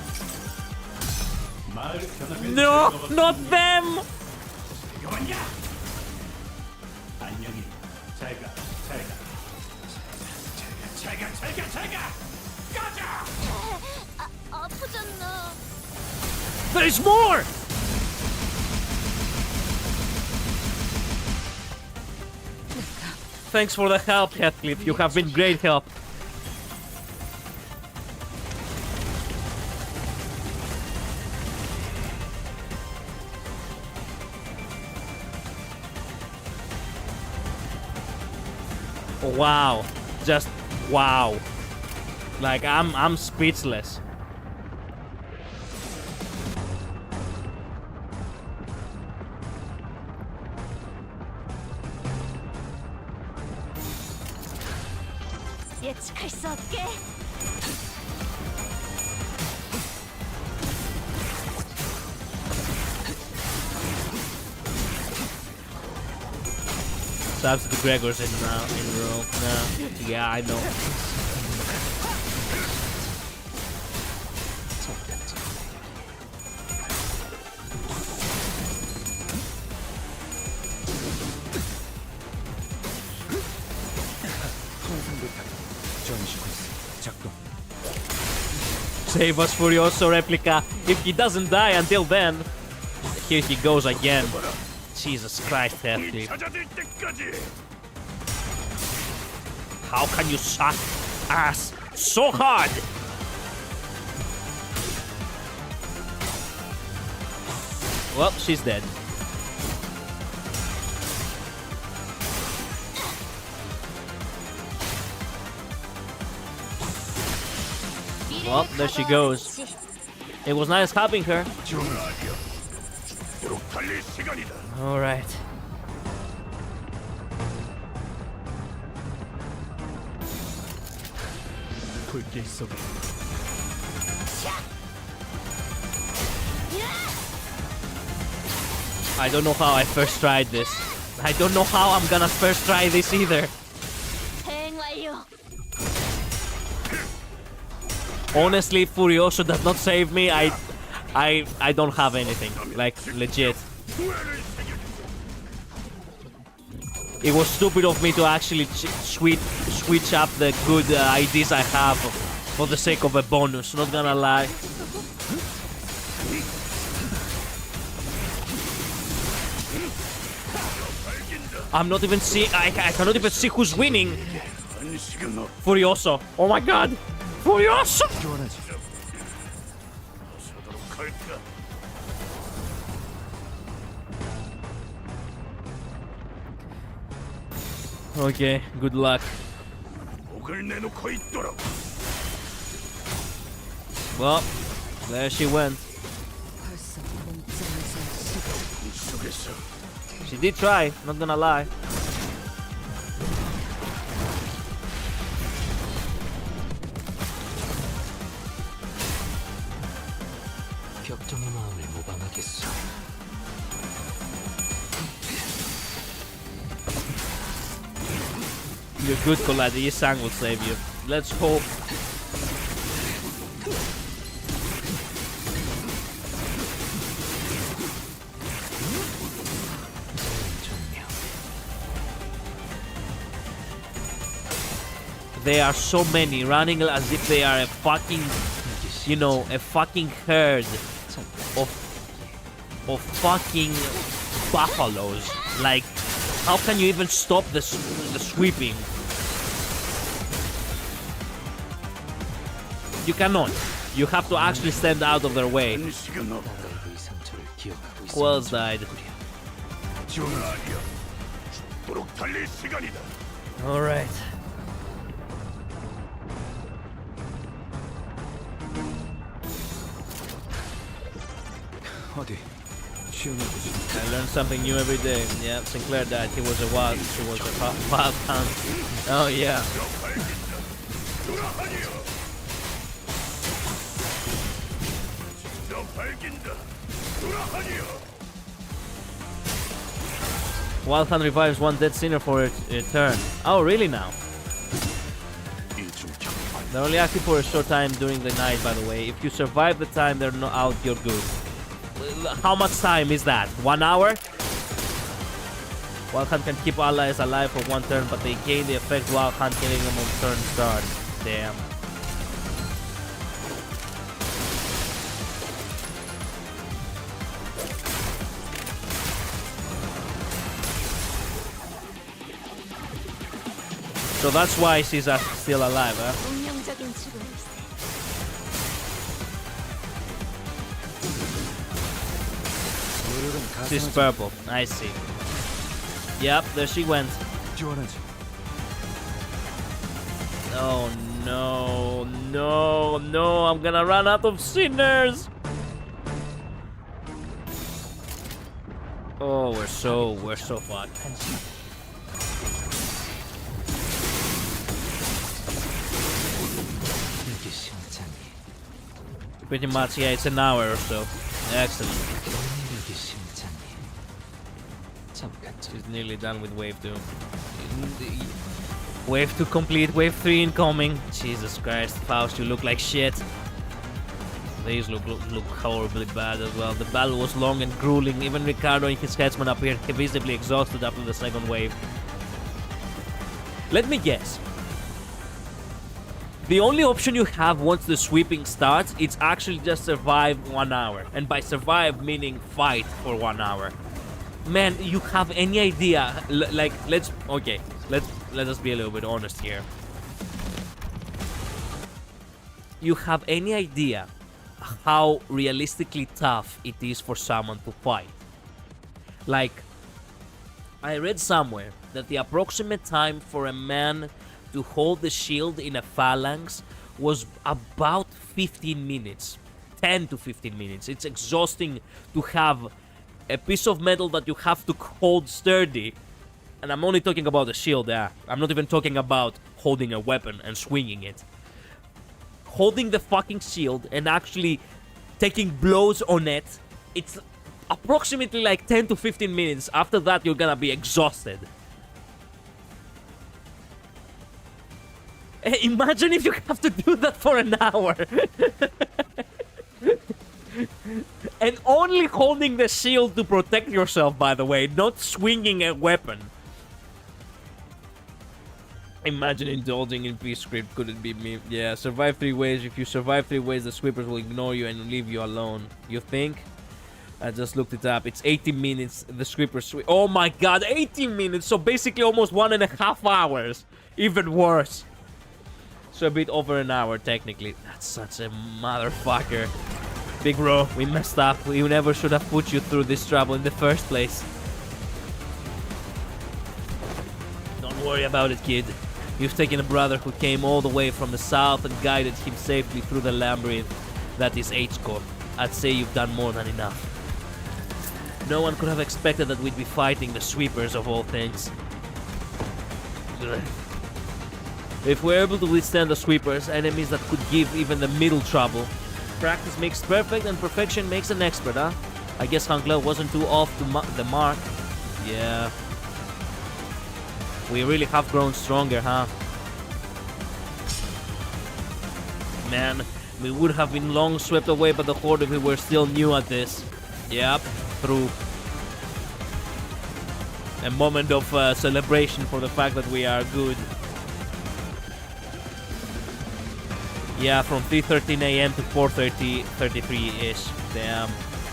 No, not them! There's more! Thanks for the help, Heathcliff. You have been great help. Wow. Just wow. Like I'm speechless. 예측할 수 없게. Subs the Gregors in row. No. Yeah, I know. Save us, Furioso Replica. If he doesn't die until then, here he goes again. Jesus Christ, hefty. How can you suck ass so hard? Well, she's dead. Well, there she goes. It was nice helping her. Alright. 불길 속으로 I don't know how I first tried this. I don't know how I'm gonna first try this either. 대응 완료. Honestly, Furioso does not save me. I don't have anything. Like, legit. It was stupid of me to actually switch up the good IDs I have for the sake of a bonus, not gonna lie. I'm not even seeing. I cannot even see who's winning. Furioso. Oh my god. Furioso! Okay, good luck. Well, there she went. 벌써 몸짱에서 She did try, not gonna lie. 격정의 마음을 모방하겠소. You're good, Colladi. Your sang will save you. Let's hope. There are so many running as if they are a fucking, you know, a fucking herd of fucking buffaloes. Like, how can you even stop the sweeping? You cannot. You have to actually stand out of their way. Who else died? Alright. I learn something new every day. Yeah, Sinclair died. He was a wild. She was a wild hunt. Oh yeah. Wild Hunt revives one dead sinner for a turn. Oh, really now? They're only active for a short time during the night, by the way. If you survive the time they're not out, you're good. How much time is that? 1 hour? Wild Hunt can keep allies alive for one turn, but they gain the effect Wild Hunt killing them on turn start. Damn. So that's why she's still alive, huh? 운명적인 죽음일세. She's purple. I see. Yep, there she went. Oh no, no, no, I'm gonna run out of sinners. Oh, we're so fucked. Pretty much, yeah, it's an hour or so. Excellent. 에너지 심장이 잠깐 She's nearly done with wave 2. Wave 2 complete, wave 3 incoming. Jesus Christ, Faust, you look like shit. These look horribly bad as well. The battle was long and grueling. Even Ricardo and his headsman appeared visibly exhausted after the second wave. Let me guess. The only option you have once the sweeping starts, it's actually just survive 1 hour. And by survive, meaning fight for 1 hour. Man, you have any idea? Let us be a little bit honest here. You have any idea how realistically tough it is for someone to fight? Like, I read somewhere that the approximate time for a man to hold the shield in a phalanx was about 15 minutes. 10 to 15 minutes. It's exhausting to have a piece of metal that you have to hold sturdy. And I'm only talking about the shield, I'm not even talking about holding a weapon and swinging it. Holding the fucking shield and actually taking blows on it, it's approximately like 10 to 15 minutes. After that, you're gonna be exhausted. Imagine if you have to do that for an hour. And only holding the shield to protect yourself, by the way, not swinging a weapon. Imagine indulging in peace script, could it be me? Yeah, survive 3 ways. If you survive 3 ways, the sweepers will ignore you and leave you alone. You think? I just looked it up. It's 80 minutes, the sweepers sweep. Oh my god, 80 minutes! So basically almost 1.5 hours. Even worse. So a bit over an hour, technically. That's such a motherfucker. Big bro, we messed up. We never should have put you through this trouble in the first place. Don't worry about it, kid. You've taken a brother who came all the way from the south and guided him safely through the labyrinth that is H-Corp. I'd say you've done more than enough. No one could have expected that we'd be fighting the sweepers of all things. If we're able to withstand the sweepers, enemies that could give even the middle trouble. Practice makes perfect and perfection makes an expert, huh? I guess Hangla wasn't too off the mark. Yeah. We really have grown stronger, huh? Man, we would have been long swept away by the horde if we were still new at this. Yep, true. A moment of celebration for the fact that we are good. Yeah, from 3:13 AM to 4:33-ish. Damn,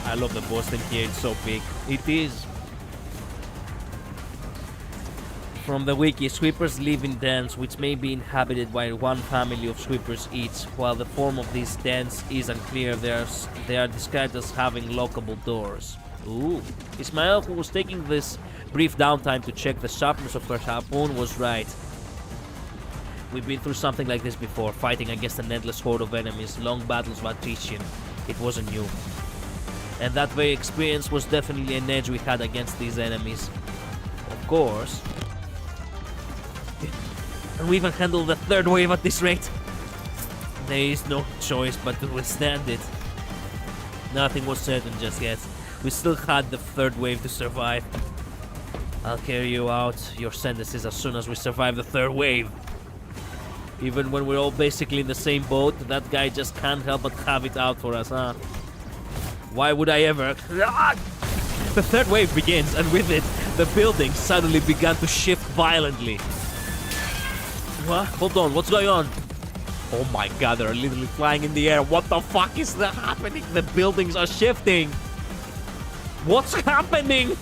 I love the Boston here, it's so big. It is. From the wiki, sweepers live in dens which may be inhabited by one family of sweepers each. While the form of these dens is unclear, they are described as having lockable doors. Ooh. Ismael, who was taking this brief downtime to check the sharpness of her harpoon, was right. We've been through something like this before, fighting against an endless horde of enemies, long battles of attrition. It wasn't new. And that very experience was definitely an edge we had against these enemies. Of course. And we even handled the third wave at this rate. There is no choice but to withstand it. Nothing was certain just yet. We still had the third wave to survive. I'll carry you out your sentences as soon as we survive the third wave. Even when we're all basically in the same boat, that guy just can't help but have it out for us, huh? Why would I ever? The third wave begins, and with it, the buildings suddenly began to shift violently. What? Hold on, what's going on? Oh my god, they're literally flying in the air. What the fuck is that happening? The buildings are shifting. What's happening?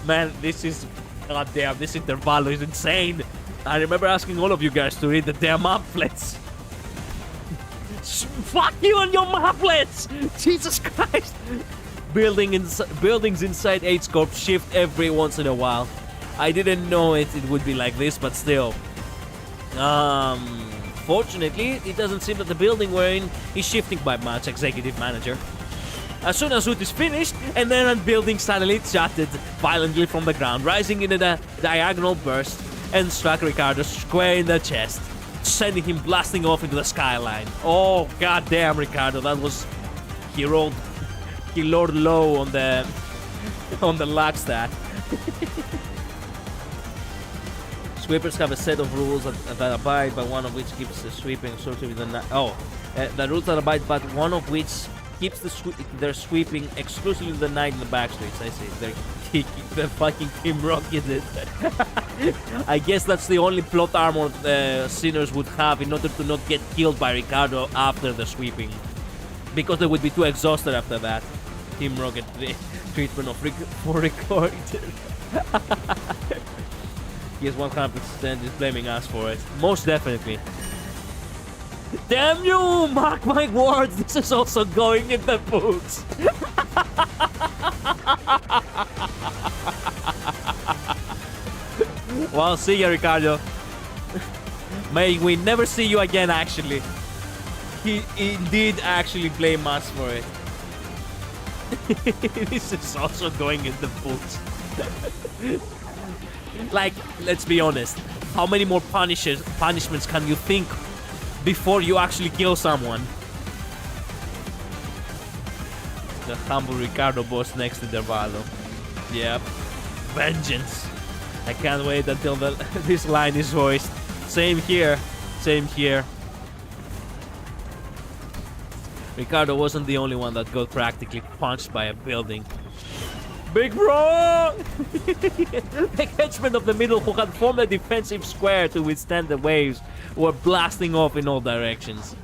Man, this is... God damn, this intervalo is insane. I remember asking all of you guys to read the damn pamphlets. Fuck you and your pamphlets! Jesus Christ! Buildings inside H-Corp shift every once in a while. I didn't know it would be like this, but still. Fortunately, it doesn't seem that the building we're in is shifting by much, Executive Manager. As soon as it is finished, and then a building suddenly jutted violently from the ground, rising in a diagonal burst, and struck Ricardo square in the chest. sending him blasting off into the skyline. Oh goddamn, Ricardo, that was he rolled low on the luck stat. Sweepers have a set of rules that abide by one of which keeps the sweeping sorted with the night. The rules that abide by one of which keeps their sweeping exclusively in the night in the back streets. I see. The fucking Team Rocket did. I guess that's the only plot armor sinners would have in order to not get killed by Ricardo after the sweeping. Because they would be too exhausted after that. Team Rocket treatment for recording. Yes, 100% is blaming us for it. Most definitely. Damn you! Mark my words, this is also going in the books. Well, see ya, Ricardo. May we never see you again, actually. He did actually blame us for it. This is also going in the books. Like, let's be honest. How many more punishments can you think before you actually kill someone? The humble Ricardo boss next to Dervalo. Yep. Vengeance. I can't wait until this line is voiced. Same here. Same here. Ricardo wasn't the only one that got practically punched by a building. Big bro! The henchmen of the middle who had formed a defensive square to withstand the waves were blasting off in all directions.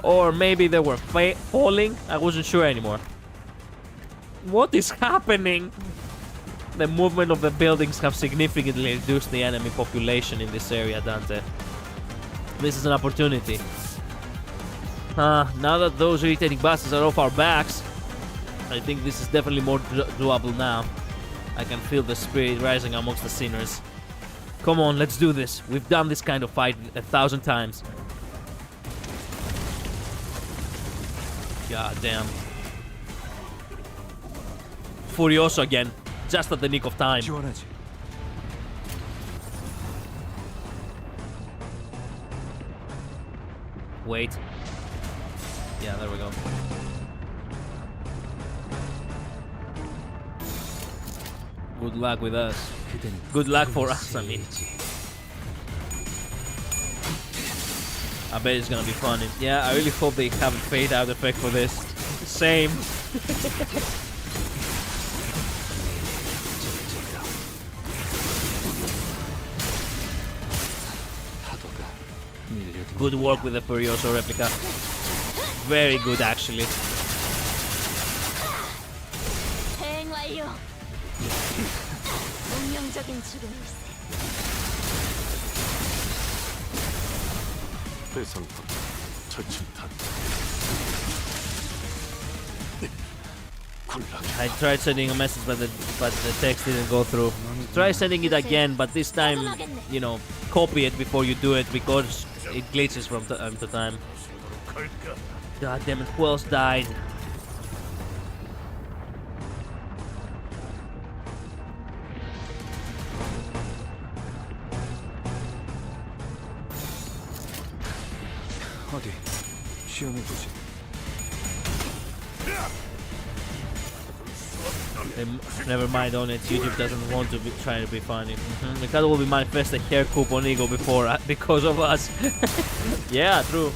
Or maybe they were falling? I wasn't sure anymore. What is happening? The movement of the buildings have significantly reduced the enemy population in this area, Dante. This is an opportunity. Now that those irritating bastards are off our backs, I think this is definitely more doable now. I can feel the spirit rising amongst the sinners. Come on, let's do this. We've done this kind of fight 1,000 times. God damn. Furioso again. Just at the nick of time. Wait. Yeah, there we go. Good luck with us. Good luck for us, I mean. I bet it's gonna be funny. Yeah, I really hope they have a fade out effect for this. Same. Good work with the Furioso replica. Very good, actually. I tried sending a message, but the text didn't go through. Try sending it again, but this time, you know, copy it before you do it because it glitches from time to time. God damn it! Who else died? Never mind on it. YouTube doesn't want to be trying to be funny. Ricardo will be manifest a hair coup on Ego before because of us. Yeah, true.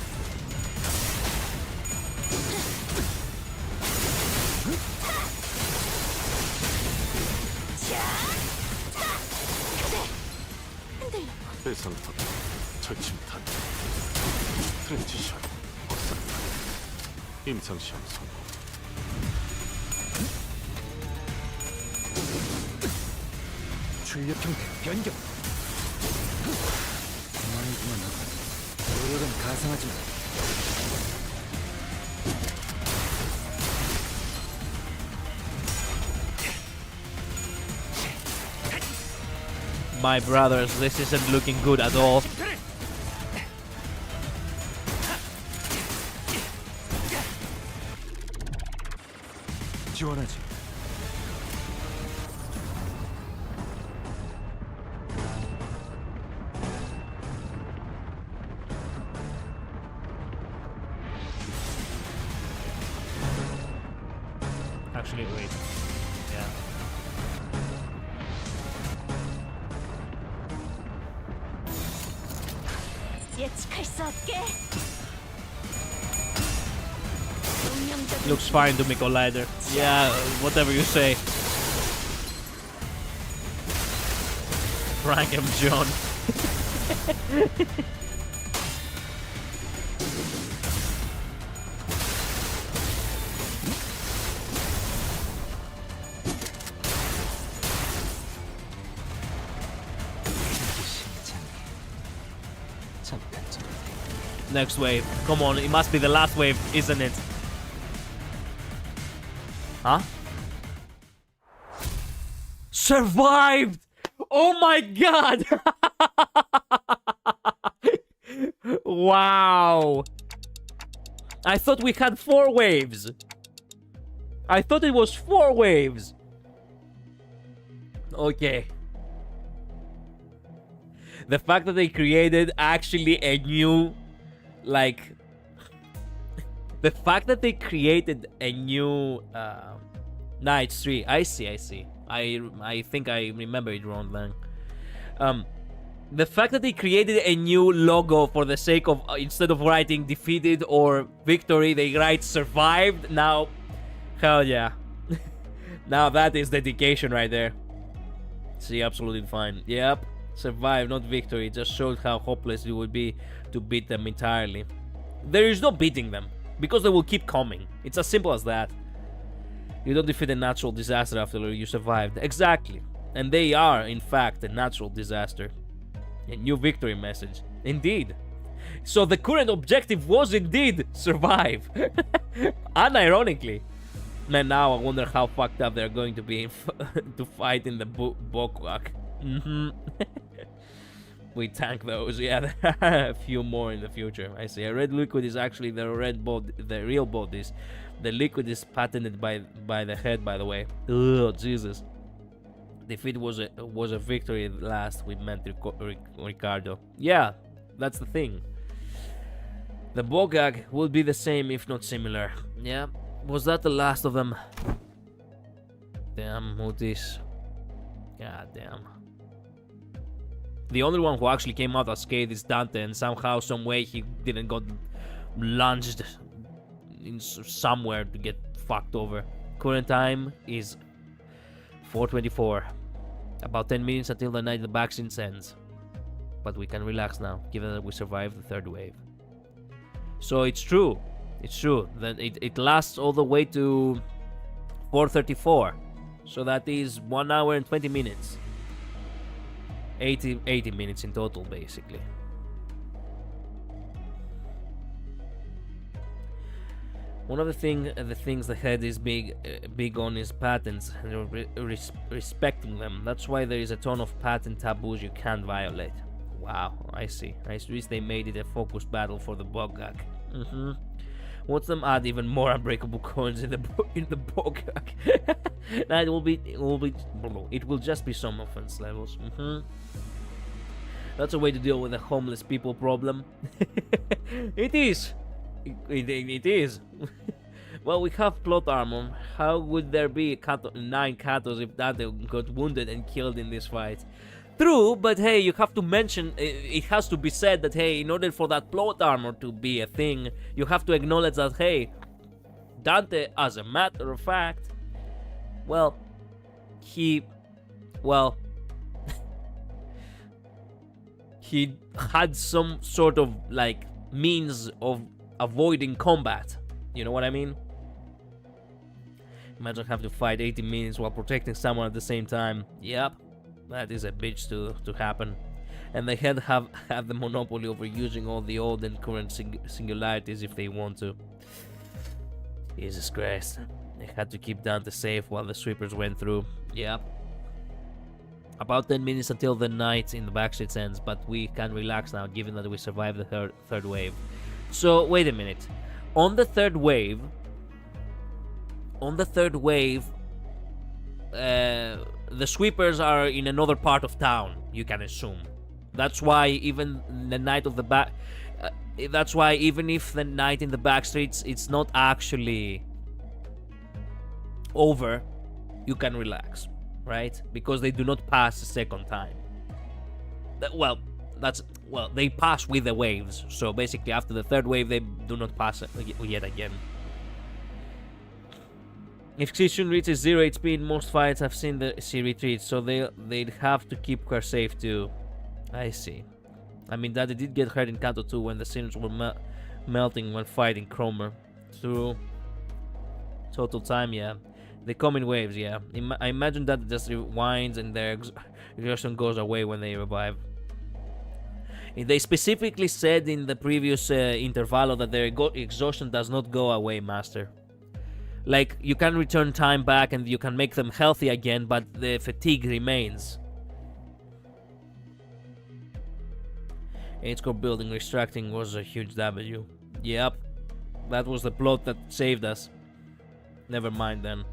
출력 형태 변경. 그만이구만 나가. 노력은 가상하지 마. My brothers, this isn't looking good at all. 지원하지. actually. Wait. Yeah. 예측할 수 없게. 운명적인 Looks fine to me, Collider. Yeah, whatever you say. Frank M. John. 심장이 잠깐 좀 Next wave. Come on, it must be the last wave, isn't it? Huh? Survived! Oh my god! Wow! I thought we had 4 waves. I thought it was 4 waves. Okay. The fact that they created actually a new, like, the fact that they created a new Night 3. I see. I think I remember it wrong then. The fact that they created a new logo for the sake of, instead of writing defeated or victory, they write survived. Now, hell yeah. Now that is dedication right there. See, absolutely fine. Yep, survive, not victory. It just showed how hopeless it would be to beat them entirely. There is no beating them, because they will keep coming. It's as simple as that. You don't defeat a natural disaster after you survived. Exactly. And they are, in fact, a natural disaster. A new victory message. Indeed. So the current objective was indeed survive. Unironically. Man, now I wonder how fucked up they're going to be to fight in the Bokwak. We tank those. Yeah, there are a few more in the future. I see. A red liquid is actually the real bodies. The liquid is patented by the head, by the way. Ugh, Jesus. Defeat was a victory at last, we meant Ricardo. Yeah, that's the thing. The Bogag will be the same, if not similar. Yeah, was that the last of them? Damn, Mutis. God damn. The only one who actually came out unscathed is Dante, and somehow, some way, he didn't got lunged in somewhere to get fucked over. Current time is 4:24. About 10 minutes until the night the vaccine ends. But we can relax now, given that we survived the 3rd wave. So it's true. It's true that it lasts all the way to 4:34. So that is 1 hour and 20 minutes. 80 minutes in total, basically. One of the things the head is big on is patents and respecting them. That's why there is a ton of patent taboos you can't violate. Wow, I see. I wish they made it a focused battle for the Bogak. Watch them add even more unbreakable coins in the Bogak. Nah, it will just be some offense levels. That's a way to deal with the homeless people problem. It is. It is. Well, we have plot armor. How would there be 9 Katos if Dante got wounded and killed in this fight? True, but hey, you have to mention, it has to be said that, hey, in order for that plot armor to be a thing, you have to acknowledge that, hey, Dante, as a matter of fact, well, he had some sort of, like, means of avoiding combat. You know what I mean? Imagine having to fight 80 minutes while protecting someone at the same time. Yep, that is a bitch to happen. And they have the monopoly over using all the old and current singularities if they want to. Jesus Christ. They had to keep Dante safe while the sweepers went through. Yep. About 10 minutes until the night in the backstreets ends, but we can relax now given that we survived the third wave. So, wait a minute. On the third wave, the sweepers are in another part of town, you can assume. That's why even the night of the that's why even if the night in the backstreets, it's not actually over, you can relax, right? Because they do not pass a second time. They pass with the waves. So basically, after the third wave, they do not pass yet again. If Xishun reaches 0 HP in most fights, I've seen she retreats, so they'd have to keep her safe too. I see. I mean, Daddy did get hurt in Kanto 2 when the sinners were melting when fighting Cromer. Through total time, yeah. They come in waves, yeah. I imagine that it just rewinds and their exhaustion goes away when they revive. They specifically said in the previous intervallo that their exhaustion does not go away, Master. Like, you can return time back and you can make them healthy again, but the fatigue remains. H-core building restructuring was a huge W. Yep. That was the plot that saved us. Never mind then.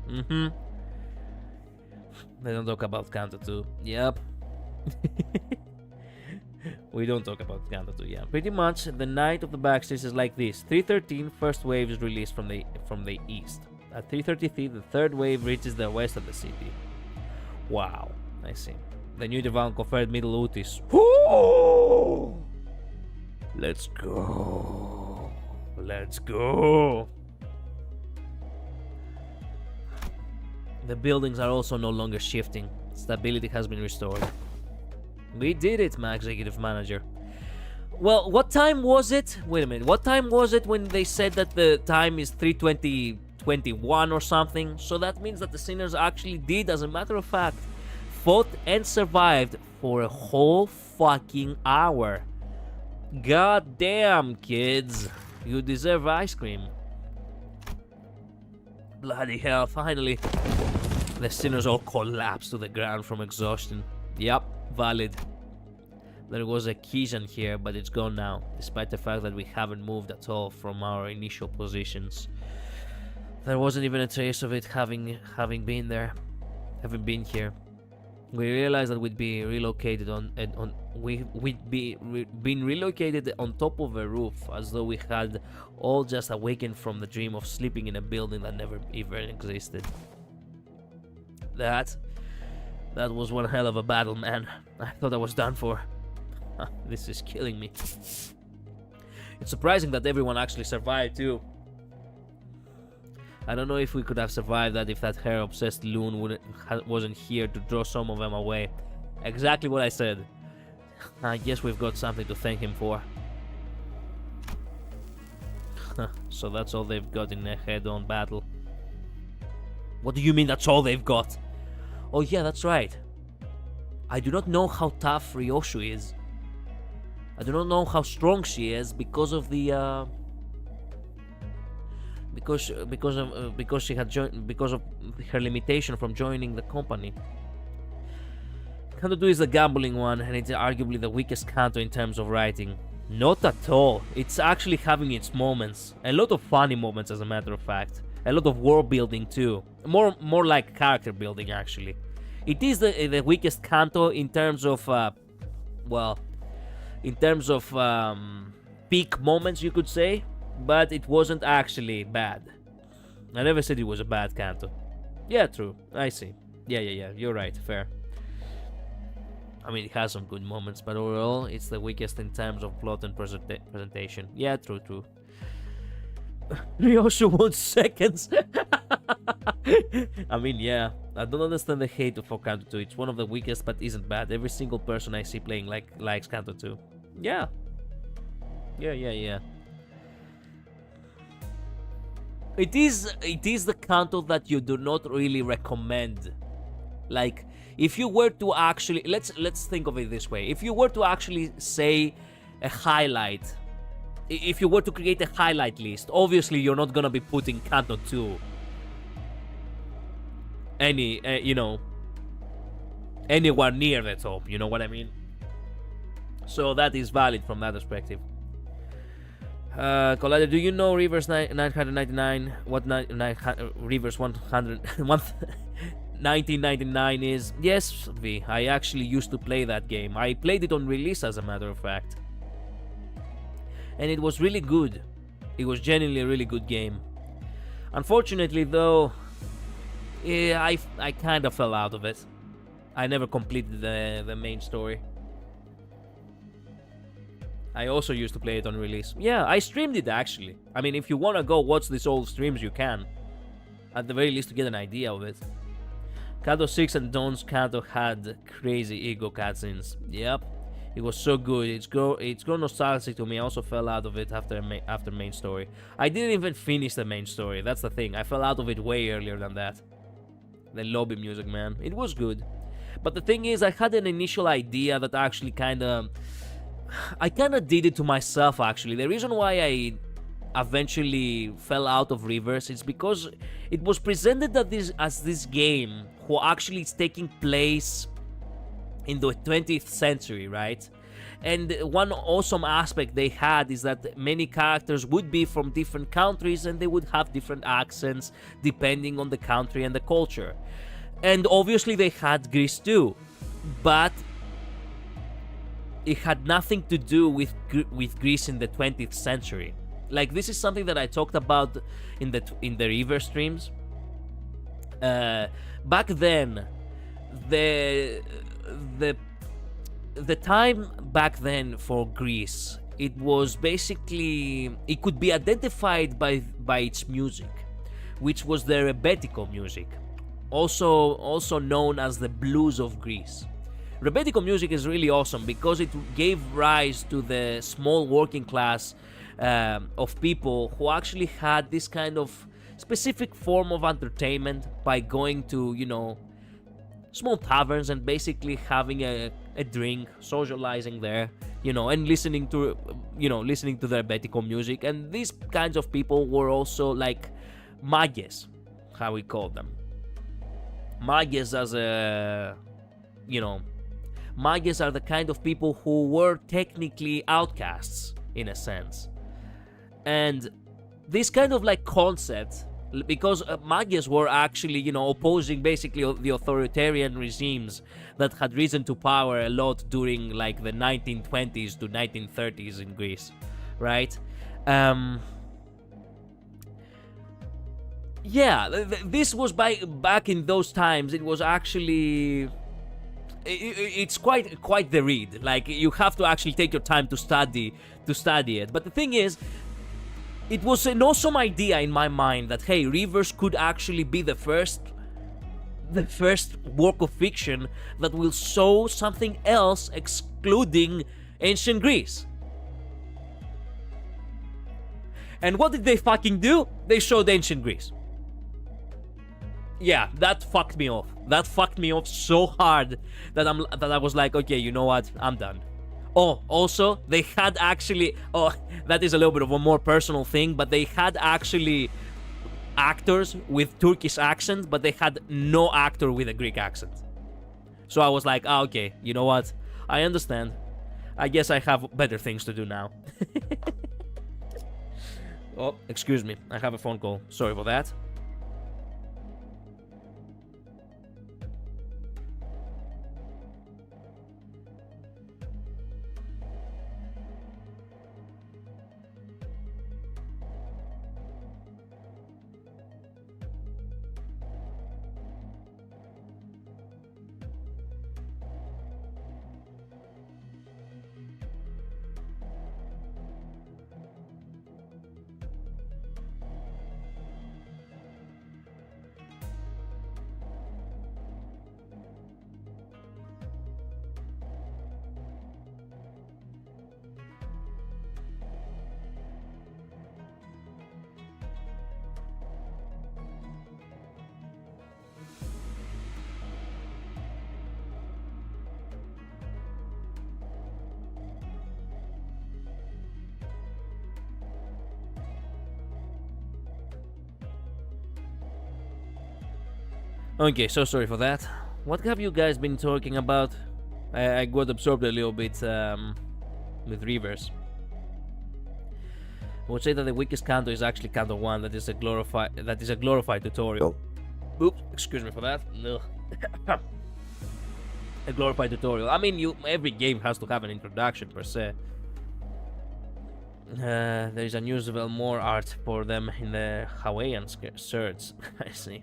They don't talk about Kanto 2. Yep. We don't talk about Kanto 2, yeah. Pretty much, the night of the backstreets is like this. 3:13, first wave is released from the east. At 3:33, the third wave reaches the west of the city. Wow, I see. The new Devan conferred Middle Utis. Woo! Let's go. Let's go. The buildings are also no longer shifting. Stability has been restored. We did it, my executive manager. Well, what time was it? Wait a minute. What time was it when they said that the time is 3:20:21 or something? So that means that the sinners actually did, as a matter of fact, fought and survived for a whole fucking hour. God damn, kids. You deserve ice cream. Bloody hell, finally. The sinners all collapsed to the ground from exhaustion. Yep, valid. There was a Kizan here, but it's gone now, despite the fact that we haven't moved at all from our initial positions. There wasn't even a trace of it having been there, having been here. We realized that we'd be relocated been relocated on top of a roof, as though we had all just awakened from the dream of sleeping in a building that never even existed. That was one hell of a battle, man. I thought I was done for. This is killing me. It's surprising that everyone actually survived too. I don't know if we could have survived that if that hair-obsessed loon wasn't here to draw some of them away. Exactly what I said. I guess we've got something to thank him for. So that's all they've got in a head-on battle. What do you mean that's all they've got? Oh yeah, that's right. I do not know how tough Ryoshu is. I do not know how strong she is because of the because of her limitation from joining the company. Kanto 2 is the gambling one, and it's arguably the weakest Kanto in terms of writing. Not at all. It's actually having its moments. A lot of funny moments, as a matter of fact. A lot of world building too. More like character building, actually. It is the weakest Kanto in terms of peak moments, you could say, but it wasn't actually bad. I never said it was a bad Kanto. Yeah, true. I see. Yeah. You're right. Fair. I mean, it has some good moments, but overall, it's the weakest in terms of plot and presentation. Yeah, true. Ryoshu wants seconds. I mean, yeah. I don't understand the hate for Kanto 2. It's one of the weakest, but isn't bad. Every single person I see playing likes Kanto 2. Yeah. It is the Kanto that you do not really recommend. Like, if you were to actually let's think of it this way. If you were to actually say a highlight, if you were to create a highlight list, obviously you're not gonna be putting Kanto 2 anywhere near the top, you know what I mean? So that is valid from that perspective. Collider, do you know Reverse 999? What Reverse 1999 is? Yes, V. I actually used to play that game. I played it on release, as a matter of fact. And it was really good. It was genuinely a really good game. Unfortunately, though, Yeah, I kind of fell out of it. I never completed the main story. I also used to play it on release. Yeah, I streamed it actually. I mean, if you want to go watch these old streams, you can. At the very least to get an idea of it. Kato 6 and Don's Kato had crazy ego cutscenes. Yep. It was so good. It's grown nostalgic to me. I also fell out of it after main story. I didn't even finish the main story. That's the thing. I fell out of it way earlier than that. The lobby music, man. It was good. But the thing is, I had an initial idea that actually I kind of did it to myself, actually. The reason why I eventually fell out of Reverse is because it was presented as this game who actually is taking place in the 20th century, right? And one awesome aspect they had is that many characters would be from different countries and they would have different accents depending on the country and the culture. And obviously they had Greece too, but it had nothing to do with Greece in the 20th century. Like, this is something that I talked about in the Reverse streams. Back then, the time back then for Greece, it was basically, it could be identified by its music, which was the rebetiko music, also known as the blues of Greece. Rebetiko music is really awesome because it gave rise to the small working class of people who actually had this kind of specific form of entertainment by going to, you know, small taverns and basically having a drink, socializing there, you know, and listening to the rebetiko music. And these kinds of people were also like mages, how we call them. Mages as a, you know, mages are the kind of people who were technically outcasts in a sense. And this kind of like concept, because mages were actually, you know, opposing basically the authoritarian regimes that had risen to power a lot during like the 1920s to 1930s in Greece, right? Yeah, this was back in those times. It was actually, it's quite the read. Like, you have to actually take your time to study it. But the thing is, it was an awesome idea in my mind that, hey, Reverse could actually be the first work of fiction that will show something else excluding ancient Greece. And what did they fucking do? They showed ancient Greece. Yeah, that fucked me off. That fucked me off so hard that I was like, okay, you know what? I'm done. Oh, also, they had actually... Oh, that is a little bit of a more personal thing, but they had actually actors with Turkish accents, but they had no actor with a Greek accent. So I was like, okay, you know what? I understand. I guess I have better things to do now. Oh, excuse me. I have a phone call. Sorry for that. Okay, so sorry for that. What have you guys been talking about? I got absorbed a little bit with Reverse. I would say that the weakest Kanto is actually Kanto 1. That is a glorified tutorial. Oops, excuse me for that. No. A glorified tutorial. I mean, every game has to have an introduction per se. There is unusual more art for them in the Hawaiian shirts. I see.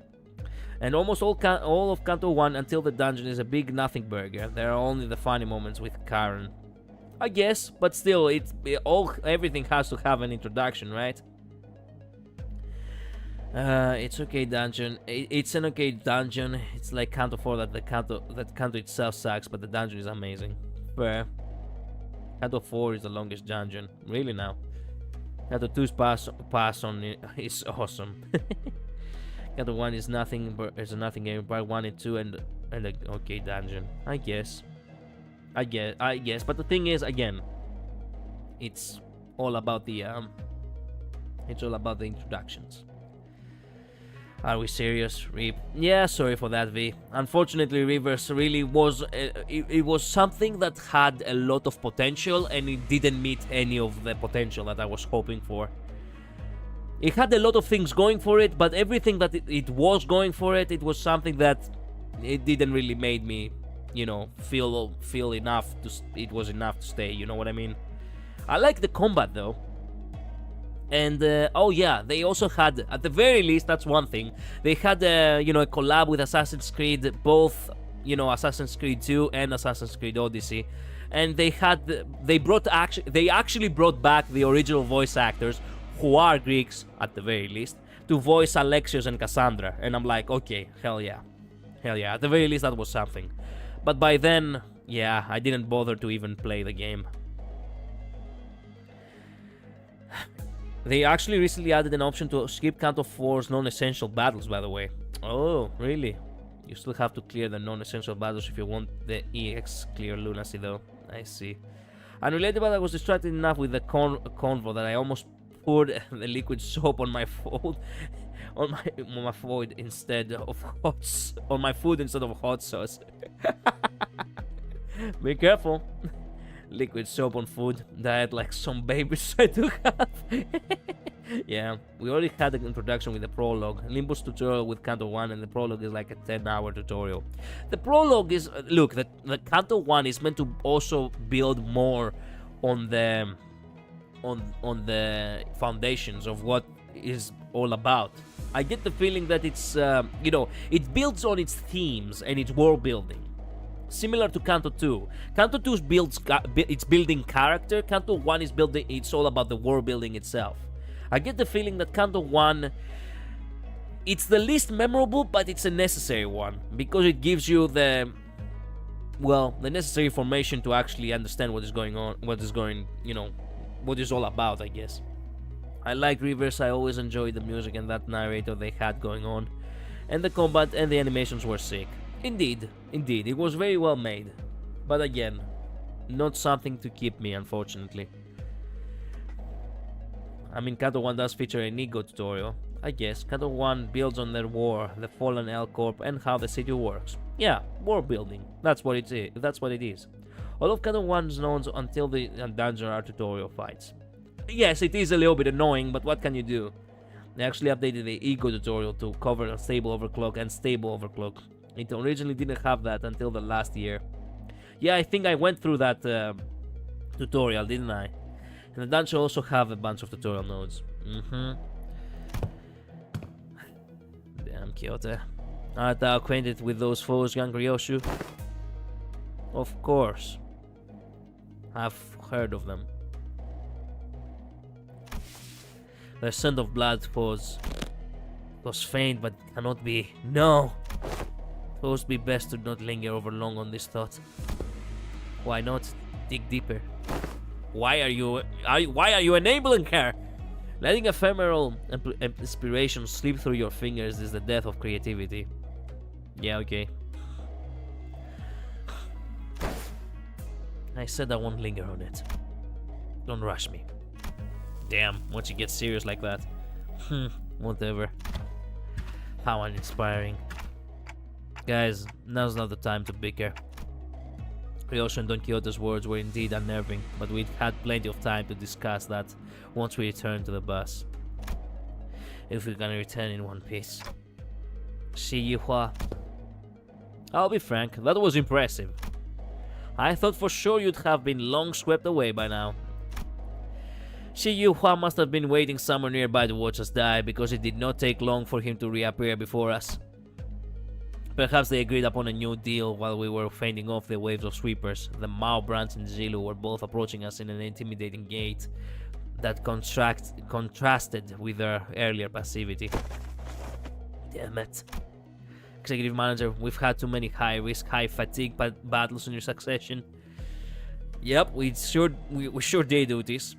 And almost all of Kanto 1 until the dungeon is a big nothing burger. There are only the funny moments with Karen. I guess, but still, everything has to have an introduction, right? It's okay dungeon. It's an okay dungeon. It's like Kanto 4 that Kanto itself sucks, but the dungeon is amazing. Fair. Kanto 4 is the longest dungeon. Really now. Kanto 2's pass on is awesome. Kanto 1 is nothing, but it's a nothing game. Part 1 and 2 and an okay dungeon. I guess. But the thing is, again, it's all about the introductions. Are we serious, Reap? Yeah, sorry for that, V. Unfortunately, Rivers really was... it was something that had a lot of potential, and it didn't meet any of the potential that I was hoping for. It had a lot of things going for it, but everything that it was going for it was something that it didn't really made me, you know, feel enough to... It was enough to stay, you know what I mean? I like the combat, though. And, oh yeah, they also had, at the very least, that's one thing, they had, you know, a collab with Assassin's Creed, both, you know, Assassin's Creed 2 and Assassin's Creed Odyssey. And they actually brought back the original voice actors, who are Greeks, at the very least, to voice Alexios and Cassandra. And I'm like, okay, hell yeah. Hell yeah, at the very least that was something. But by then, yeah, I didn't bother to even play the game. They actually recently added an option to skip Kanto 4's non-essential battles, by the way. Oh, really? You still have to clear the non-essential battles if you want the EX clear lunacy, though. I see. Unrelated, but I was distracted enough with the convo that I almost poured the liquid soap on my food, on my food instead of hot sauce. Be careful. Liquid soap on food. Diet like some babies I do have. Yeah, we already had an introduction with the prologue. Limbus tutorial with Kanto 1, and the prologue is like a 10-hour tutorial. The prologue is... look, the Kanto 1 is meant to also build more on the... on the foundations of what is all about. I get the feeling that it's, you know, it builds on its themes and its world building. Similar to Kanto 2. Kanto 2 it's building character. Kanto 1 is building... It's all about the world building itself. I get the feeling that Kanto 1... It's the least memorable, but it's a necessary one. Because it gives you the... well, the necessary information to actually understand what is going on. You know, what is all about, I guess. I like Rivers. I always enjoyed the music and that narrator they had going on. And the combat and the animations were sick. Indeed, it was very well made. But again, not something to keep me, unfortunately. I mean, Kanto 1 does feature an ego tutorial. I guess Kanto 1 builds on their war, the fallen L Corp, and how the city works. Yeah, world building. That's what it is. All of Kanto 1's nodes until the dungeon are tutorial fights. Yes, it is a little bit annoying, but what can you do? They actually updated the ego tutorial to cover unstable overclock and stable overclock. It originally didn't have that until the last year. Yeah, I think I went through that tutorial, didn't I? And the dungeon also have a bunch of tutorial nodes. Damn, Kyoto. Art thou acquainted with those foes, young Ryoshu? Of course. I've heard of them. The scent of blood was faint, but cannot be. No! It would be best to not linger over long on this thought. Why not dig deeper? Why are you enabling her? Letting ephemeral inspiration slip through your fingers is the death of creativity. Yeah, okay. I said I won't linger on it. Don't rush me. Damn, once you get serious like that. Whatever. How uninspiring. Guys, now's not the time to bicker. Ryoshu and Don Quixote's words were indeed unnerving, but we'd had plenty of time to discuss that once we returned to the bus. If we're gonna return in one piece. See you, Hua. I'll be frank, that was impressive. I thought for sure you'd have been long swept away by now. Shiyu Hua must have been waiting somewhere nearby to watch us die, because it did not take long for him to reappear before us. Perhaps they agreed upon a new deal while we were fending off the waves of sweepers. The Mao branch and Zilu were both approaching us in an intimidating gait that contrasted with their earlier passivity. Damn it. Executive Manager, we've had too many high-risk, high-fatigue battles in your succession. Yep, we sure did do this.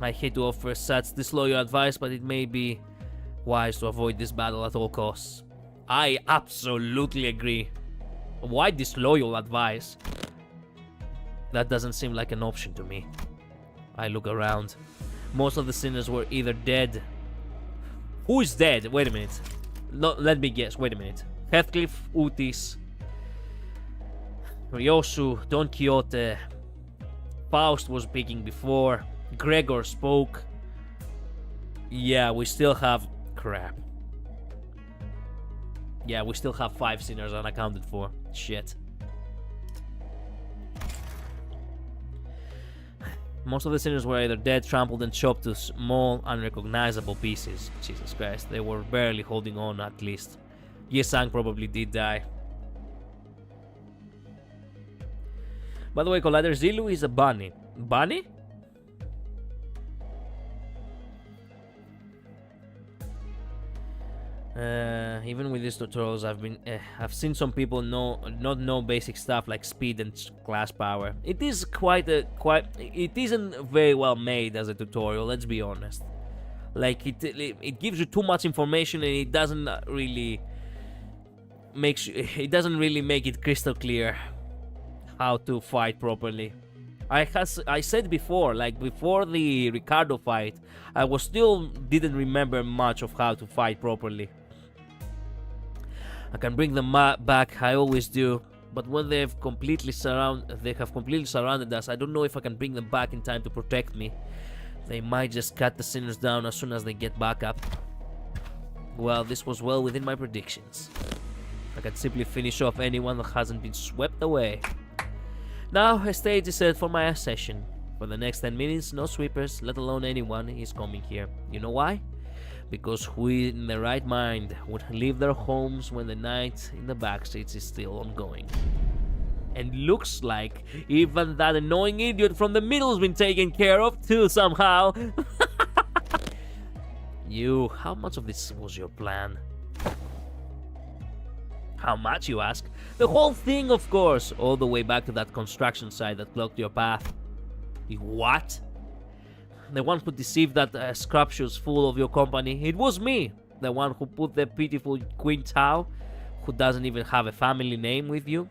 I hate to offer such disloyal advice, but it may be wise to avoid this battle at all costs. I absolutely agree. Why disloyal advice? That doesn't seem like an option to me. I look around. Most of the sinners were either dead. Who is dead? Wait a minute. No, let me guess. Wait a minute. Heathcliff, Utis, Ryosu, Don Quixote. Faust was speaking before. Gregor spoke. Yeah, we still have... Crap. Yeah, we still have 5 sinners unaccounted for. Shit. Most of the sinners were either dead, trampled, and chopped to small, unrecognizable pieces. Jesus Christ, they were barely holding on, at least. Yesang probably did die. By the way, Collider, Zilu is a bunny. Bunny? Even with these tutorials, I've seen some people not know basic stuff like speed and class power. It is it isn't very well made as a tutorial. Let's be honest. Like it gives you too much information and it doesn't really make it crystal clear how to fight properly. I said before, like before the Ricardo fight, I didn't remember much of how to fight properly. I can bring them back, I always do, but when they have completely surrounded us, I don't know if I can bring them back in time to protect me. They might just cut the sinners down as soon as they get back up. Well, this was well within my predictions. I can simply finish off anyone that hasn't been swept away. Now, a stage is set for my session. For the next 10 minutes, no sweepers, let alone anyone, is coming here. You know why? Because who in their right mind would leave their homes when the night in the backstreets is still ongoing? And looks like even that annoying idiot from the middle's been taken care of too somehow. How much of this was your plan? How much, you ask? The whole thing, of course, all the way back to that construction site that blocked your path. What? The one who deceived that scrapshoots full of your company, it was me. The one who put the pitiful Queen Tao, who doesn't even have a family name, with you.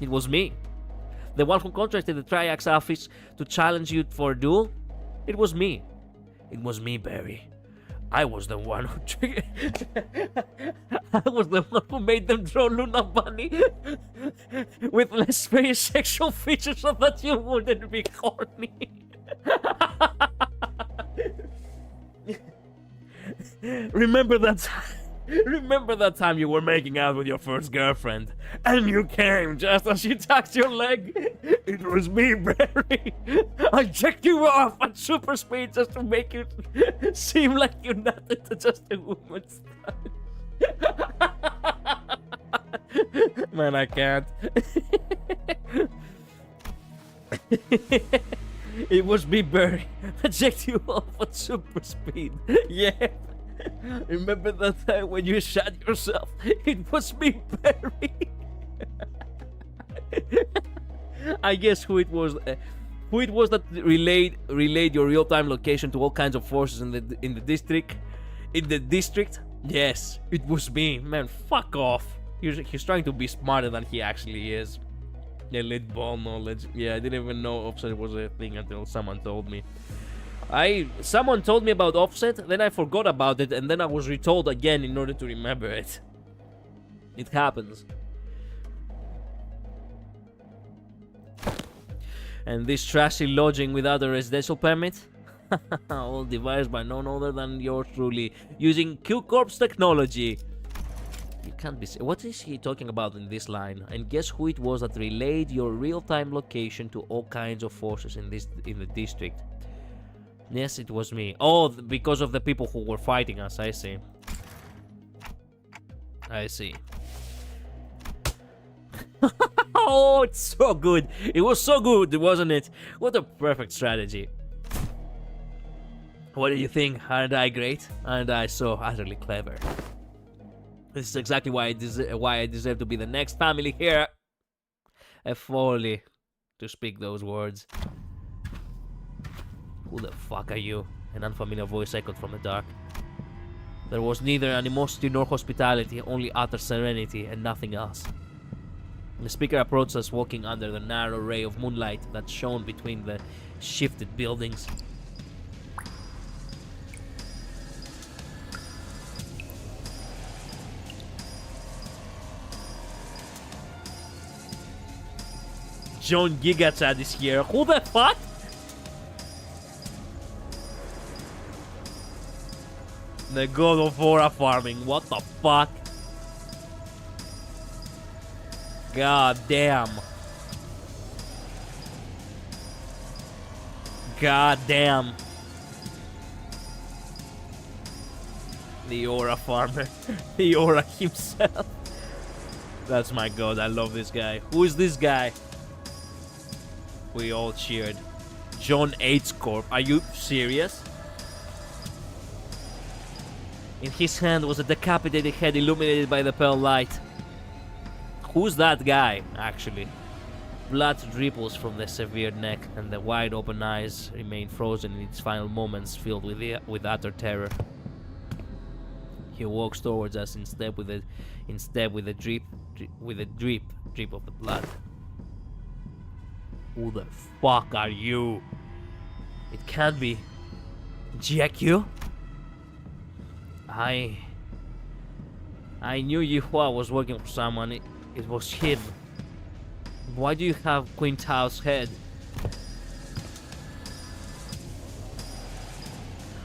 It was me. The one who contracted the Triax office to challenge you for a duel. It was me. It was me, Barry. I was the one who I was the one who made them draw Luna Bunny with less very sexual features so that you wouldn't be horny. Remember that time you were making out with your first girlfriend and you came just as she tucked your leg? It was me, Barry. I checked you off at super speed just to make it seem like you're not into just a woman's touch. Man, I can't. It was me, Barry. I checked you off at super speed. Yeah. Remember that time when you shot yourself? It was me, Barry. I guess who it was that relayed your real-time location to all kinds of forces in the district. In the district? Yes, it was me. Man, fuck off. He's trying to be smarter than he actually is. Elite ball knowledge. Yeah, I didn't even know offset was a thing until someone told me. Someone told me about offset, then I forgot about it, and then I was retold again in order to remember it. It happens. And this trashy lodging without a residential permit? All devised by none other than yours truly, using Q-Corp's technology. You can't be... What is he talking about in this line? And guess who it was that relayed your real-time location to all kinds of forces in the district? Yes, it was me. Oh, because of the people who were fighting us, I see. I see. Oh, it's so good. It was so good, wasn't it? What a perfect strategy. What do you think? Aren't I great? Aren't I so utterly clever? This is exactly why I deserve to be the next family here. If only to speak those words. Who the fuck are you? An unfamiliar voice echoed from the dark. There was neither animosity nor hospitality, only utter serenity and nothing else. The speaker approached us, walking under the narrow ray of moonlight that shone between the shifted buildings. John Gigachad is here. Who the fuck? The god of aura farming. What the fuck? God damn. God damn. The aura farmer. The aura himself. That's my god. I love this guy. Who is this guy? We all cheered. John H. Corp. Are you serious? In his hand was a decapitated head illuminated by the pale light. Who's that guy, actually? Blood dripples from the severed neck, and the wide-open eyes remain frozen in its final moments, filled with utter terror. He walks towards us in step with a drip of the blood. Who the fuck are you? It can't be GQ? I knew Yihua was working for someone. It was him. Why do you have Quintao's head?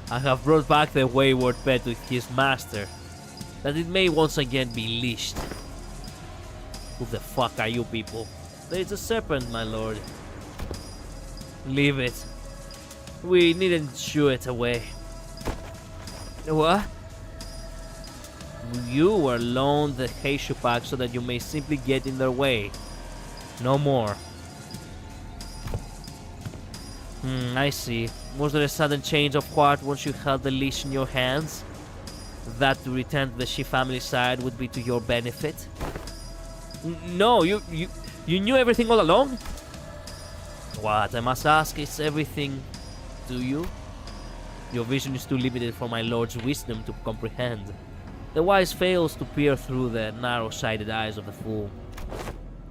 I have brought back the wayward pet with his master, that it may once again be leashed. Who the fuck are you people? There is a serpent, my lord. Leave it. We needn't shoo it away. What? You were loaned the Heishu pack so that you may simply get in their way. No more. I see. Was there a sudden change of heart once you held the leash in your hands? That to return to the Shi family side would be to your benefit? No, you knew everything all along? What, I must ask, is everything to you? Your vision is too limited for my lord's wisdom to comprehend. The wise fails to peer through the narrow-sighted eyes of the fool.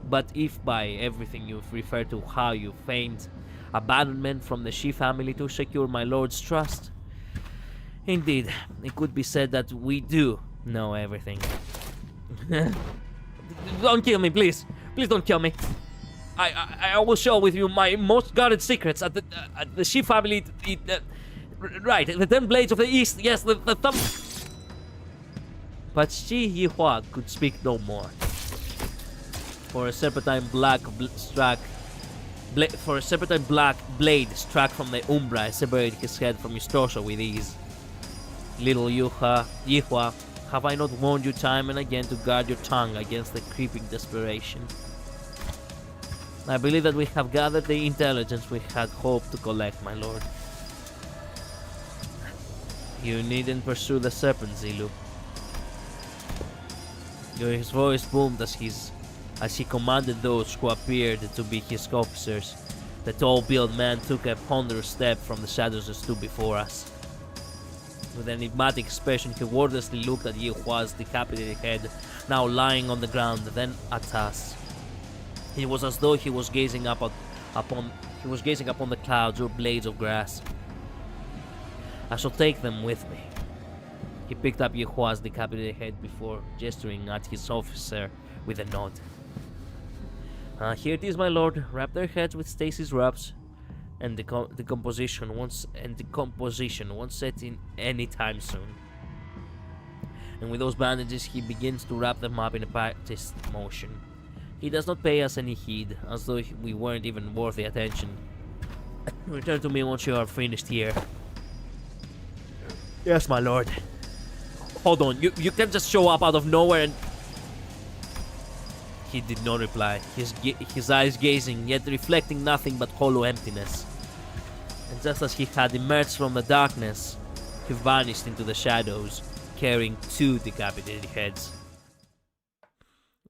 But if by everything you refer to how you feigned abandonment from the Shi family to secure my lord's trust, indeed, it could be said that we do know everything. Don't kill me, please. Please don't kill me. I will share with you my most guarded secrets at the Shi family. Right, the 10 blades of the east. Yes, the thumb. But Shi Yihua could speak no more. For a serpentine black blade struck from the umbra, separated his head from his torso with ease. Little Yihua, have I not warned you time and again to guard your tongue against the creeping desperation? I believe that we have gathered the intelligence we had hoped to collect, my lord. You needn't pursue the serpent, Zilu. His voice boomed as he commanded those who appeared to be his officers. The tall-built man took a ponderous step from the shadows that stood before us. With an enigmatic expression, he wordlessly looked at Yihua's decapitated head, now lying on the ground, then at us. It was as though he was gazing upon the clouds or blades of grass. I shall take them with me. He picked up Yihua's decapitated head before gesturing at his officer with a nod. Here it is, my lord. Wrap their heads with Stacy's wraps, and the composition won't set in any time soon. And with those bandages, he begins to wrap them up in a practiced motion. He does not pay us any heed, as though we weren't even worth the attention. Return to me once you are finished here. Yes, my lord. Hold on, you can't just show up out of nowhere and He did not reply, his eyes gazing, yet reflecting nothing but hollow emptiness. And just as he had emerged from the darkness, he vanished into the shadows, carrying 2 decapitated heads.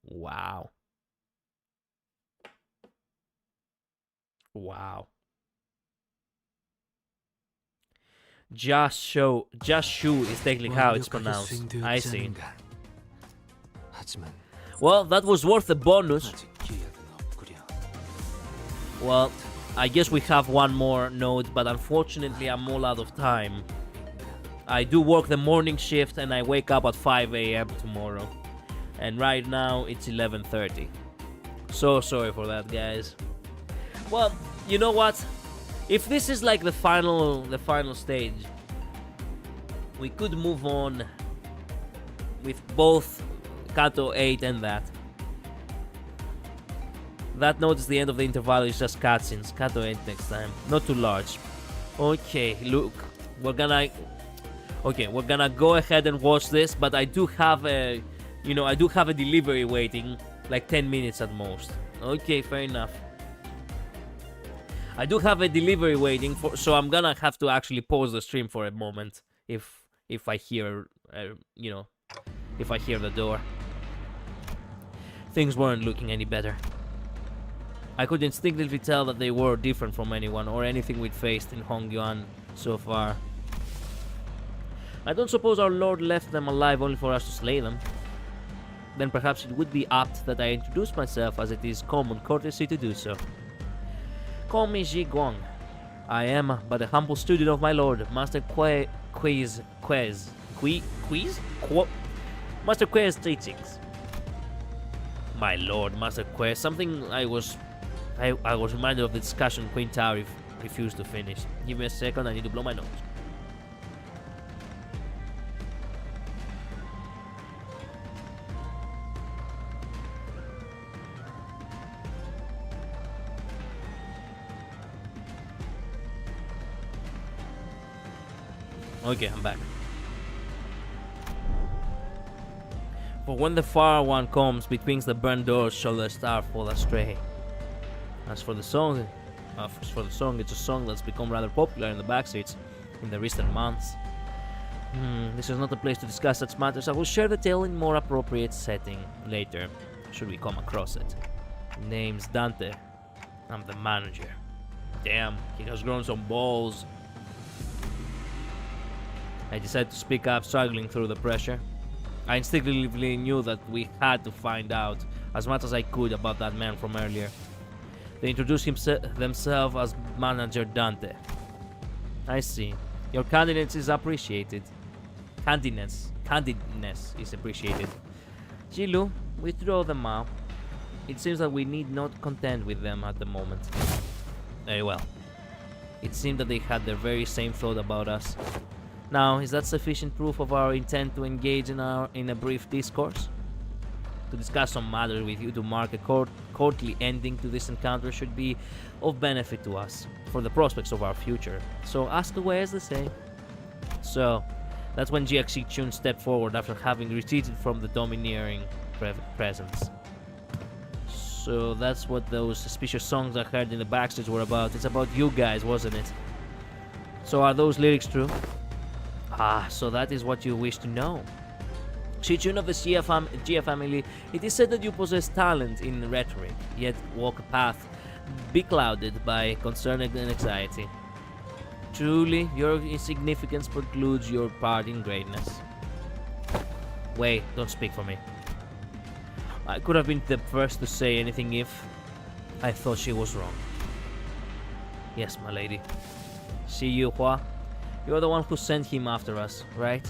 Wow. Wow. Just Shu is technically how it's pronounced. I see. 하지만 Well, that was worth a bonus. 아직 기약은 없구려. Well, I guess we have one more note, but unfortunately I'm all out of time. I do work the morning shift and I wake up at 5 a.m. tomorrow. And right now it's 11:30. So sorry for that, guys. Well, you know what? If this is like the final stage, we could move on with both Kato 8 and that. That note is the end of the interval, it's just cutscenes. Kato 8 next time. Not too large. Okay, look. We're gonna go ahead and watch this, but I do have a delivery waiting, like 10 minutes at most. Okay, fair enough. I do have a delivery waiting so I'm gonna have to actually pause the stream for a moment if I hear if I hear the door. Things weren't looking any better. I could instinctively tell that they were different from anyone or anything we'd faced in Hongyuan so far. I don't suppose our Lord left them alive only for us to slay them. Then perhaps it would be apt that I introduce myself, as it is common courtesy to do so. Call me Ji Guang. I am but a humble student of my lord, Master Master Que's teachings. My lord, Master Que, something I was reminded of the discussion Queen Tao refused to finish. Give me a second, I need to blow my nose. Okay, I'm back. For when the far one comes, between the burned doors shall the star fall astray. As for the song, it's a song that's become rather popular in the backseats in the recent months. This is not a place to discuss such matters. I will share the tale in more appropriate setting later, should we come across it. Name's Dante. I'm the manager. Damn, he has grown some balls. I decided to speak up, struggling through the pressure. I instinctively knew that we had to find out as much as I could about that man from earlier. They introduced themselves as Manager Dante. I see. Your candidness is appreciated. Candidness is appreciated. Jilu, withdraw them out. It seems that we need not contend with them at the moment. Very well. It seemed that they had their very same thought about us. Now, is that sufficient proof of our intent to engage in a brief discourse? To discuss some matters with you to mark a courtly ending to this encounter should be of benefit to us, for the prospects of our future. So ask away, as they say. So, that's when GXC Chun stepped forward after having retreated from the domineering presence. So that's what those suspicious songs I heard in the backstage were about. It's about you guys, wasn't it? So are those lyrics true? Ah, so that is what you wish to know. Shichun of the Jia family, it is said that you possess talent in rhetoric, yet walk a path beclouded by concern and anxiety. Truly, your insignificance precludes your part in greatness. Wait, don't speak for me. I could have been the first to say anything if I thought she was wrong. Yes, my lady. See you, Hua. You're the one who sent him after us, right?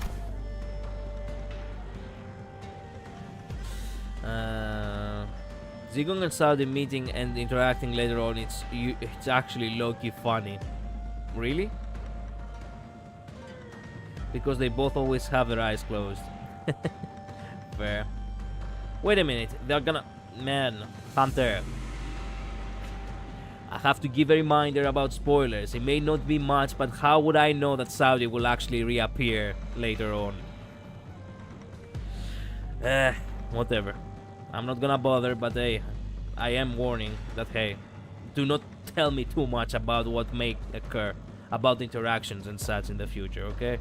Zigong and Saudi meeting and interacting later on, it's actually low-key funny. Really? Because they both always have their eyes closed. Fair. Wait a minute, they're gonna... Man, Hunter. I have to give a reminder about spoilers. It may not be much, but how would I know that Saudi will actually reappear later on? Whatever. I'm not gonna bother, but hey, I am warning that hey, do not tell me too much about what may occur, about interactions and such in the future, okay?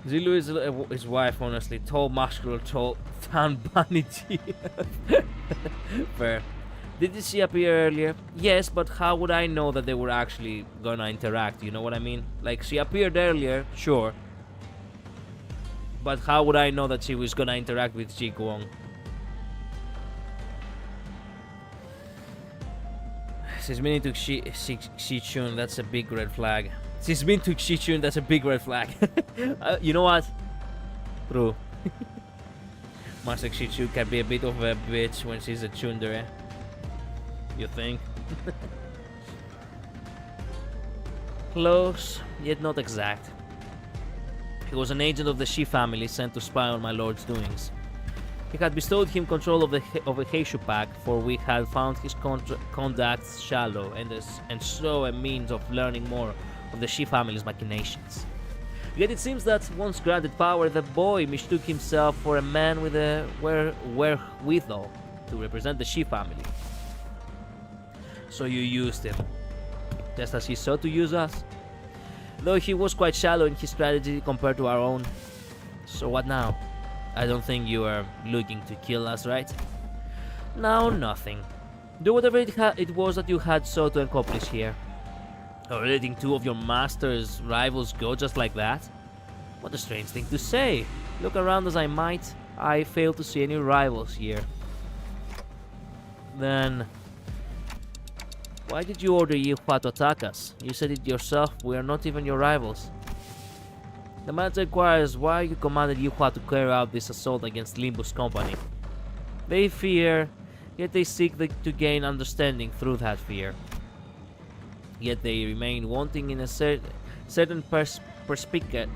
Zilu is his wife, honestly. Tall, muscular, tall, tan bunny G. Fair. Did she appear earlier? Yes, but how would I know that they were actually gonna interact? You know what I mean? Like, she appeared earlier, sure. But how would I know that she was gonna interact with Ji Guang? She's been to Xi-chun, that's a big red flag. She's been to Xi-chun, that's a big red flag. You know what? True. Master Xi-chun can be a bit of a bitch when she's a tsundere. You think? Close, yet not exact. He was an agent of the Shi family sent to spy on my lord's doings. He had bestowed him control of a Heishu pack, for we had found his conduct shallow and so a means of learning more of the Shi family's machinations. Yet it seems that once granted power, the boy mistook himself for a man with a wherewithal to represent the Shi family. So you used him, just as he sought to use us? Though he was quite shallow in his strategy compared to our own. So what now? I don't think you are looking to kill us, right? No, nothing. Do whatever it was that you had sought to accomplish here. Or letting two of your master's rivals go just like that? What a strange thing to say. Look around as I might, I fail to see any rivals here. Then, why did you order Yihua to attack us? You said it yourself, we are not even your rivals. The matter inquires why you commanded Yihua to carry out this assault against Limbus company. They fear, yet they seek to gain understanding through that fear. Yet they remain wanting in a certain perspicacity.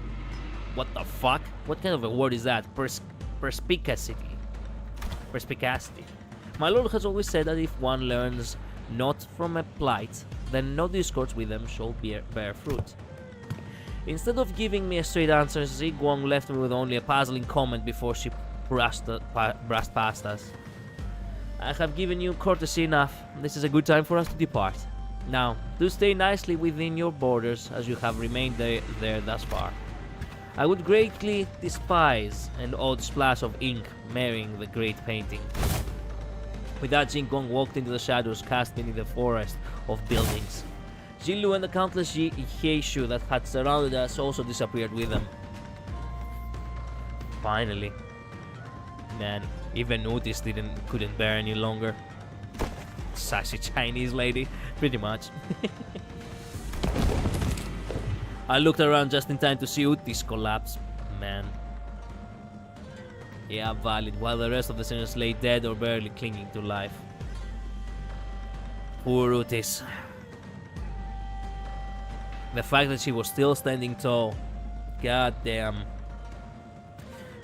What the fuck? What kind of a word is that? Perspicacity. Perspicacity. My lord has always said that if one learns not from a plight, then no discourse with them shall bear fruit. Instead of giving me a straight answer, Ziguang left me with only a puzzling comment before she brushed past us. I have given you courtesy enough. This is a good time for us to depart. Now, do stay nicely within your borders, as you have remained there thus far. I would greatly despise an odd splash of ink marring the great painting. With that, Jingong walked into the shadows cast beneath the forest of buildings. Jinlu and the countless Heishu that had surrounded us also disappeared with them. Finally. Man, even Otis couldn't bear any longer. Sassy Chinese lady, pretty much. I looked around just in time to see Otis collapse. Man. Yeah, valid, while the rest of the sinners lay dead or barely clinging to life. Poor Otis. The fact that she was still standing tall. God damn.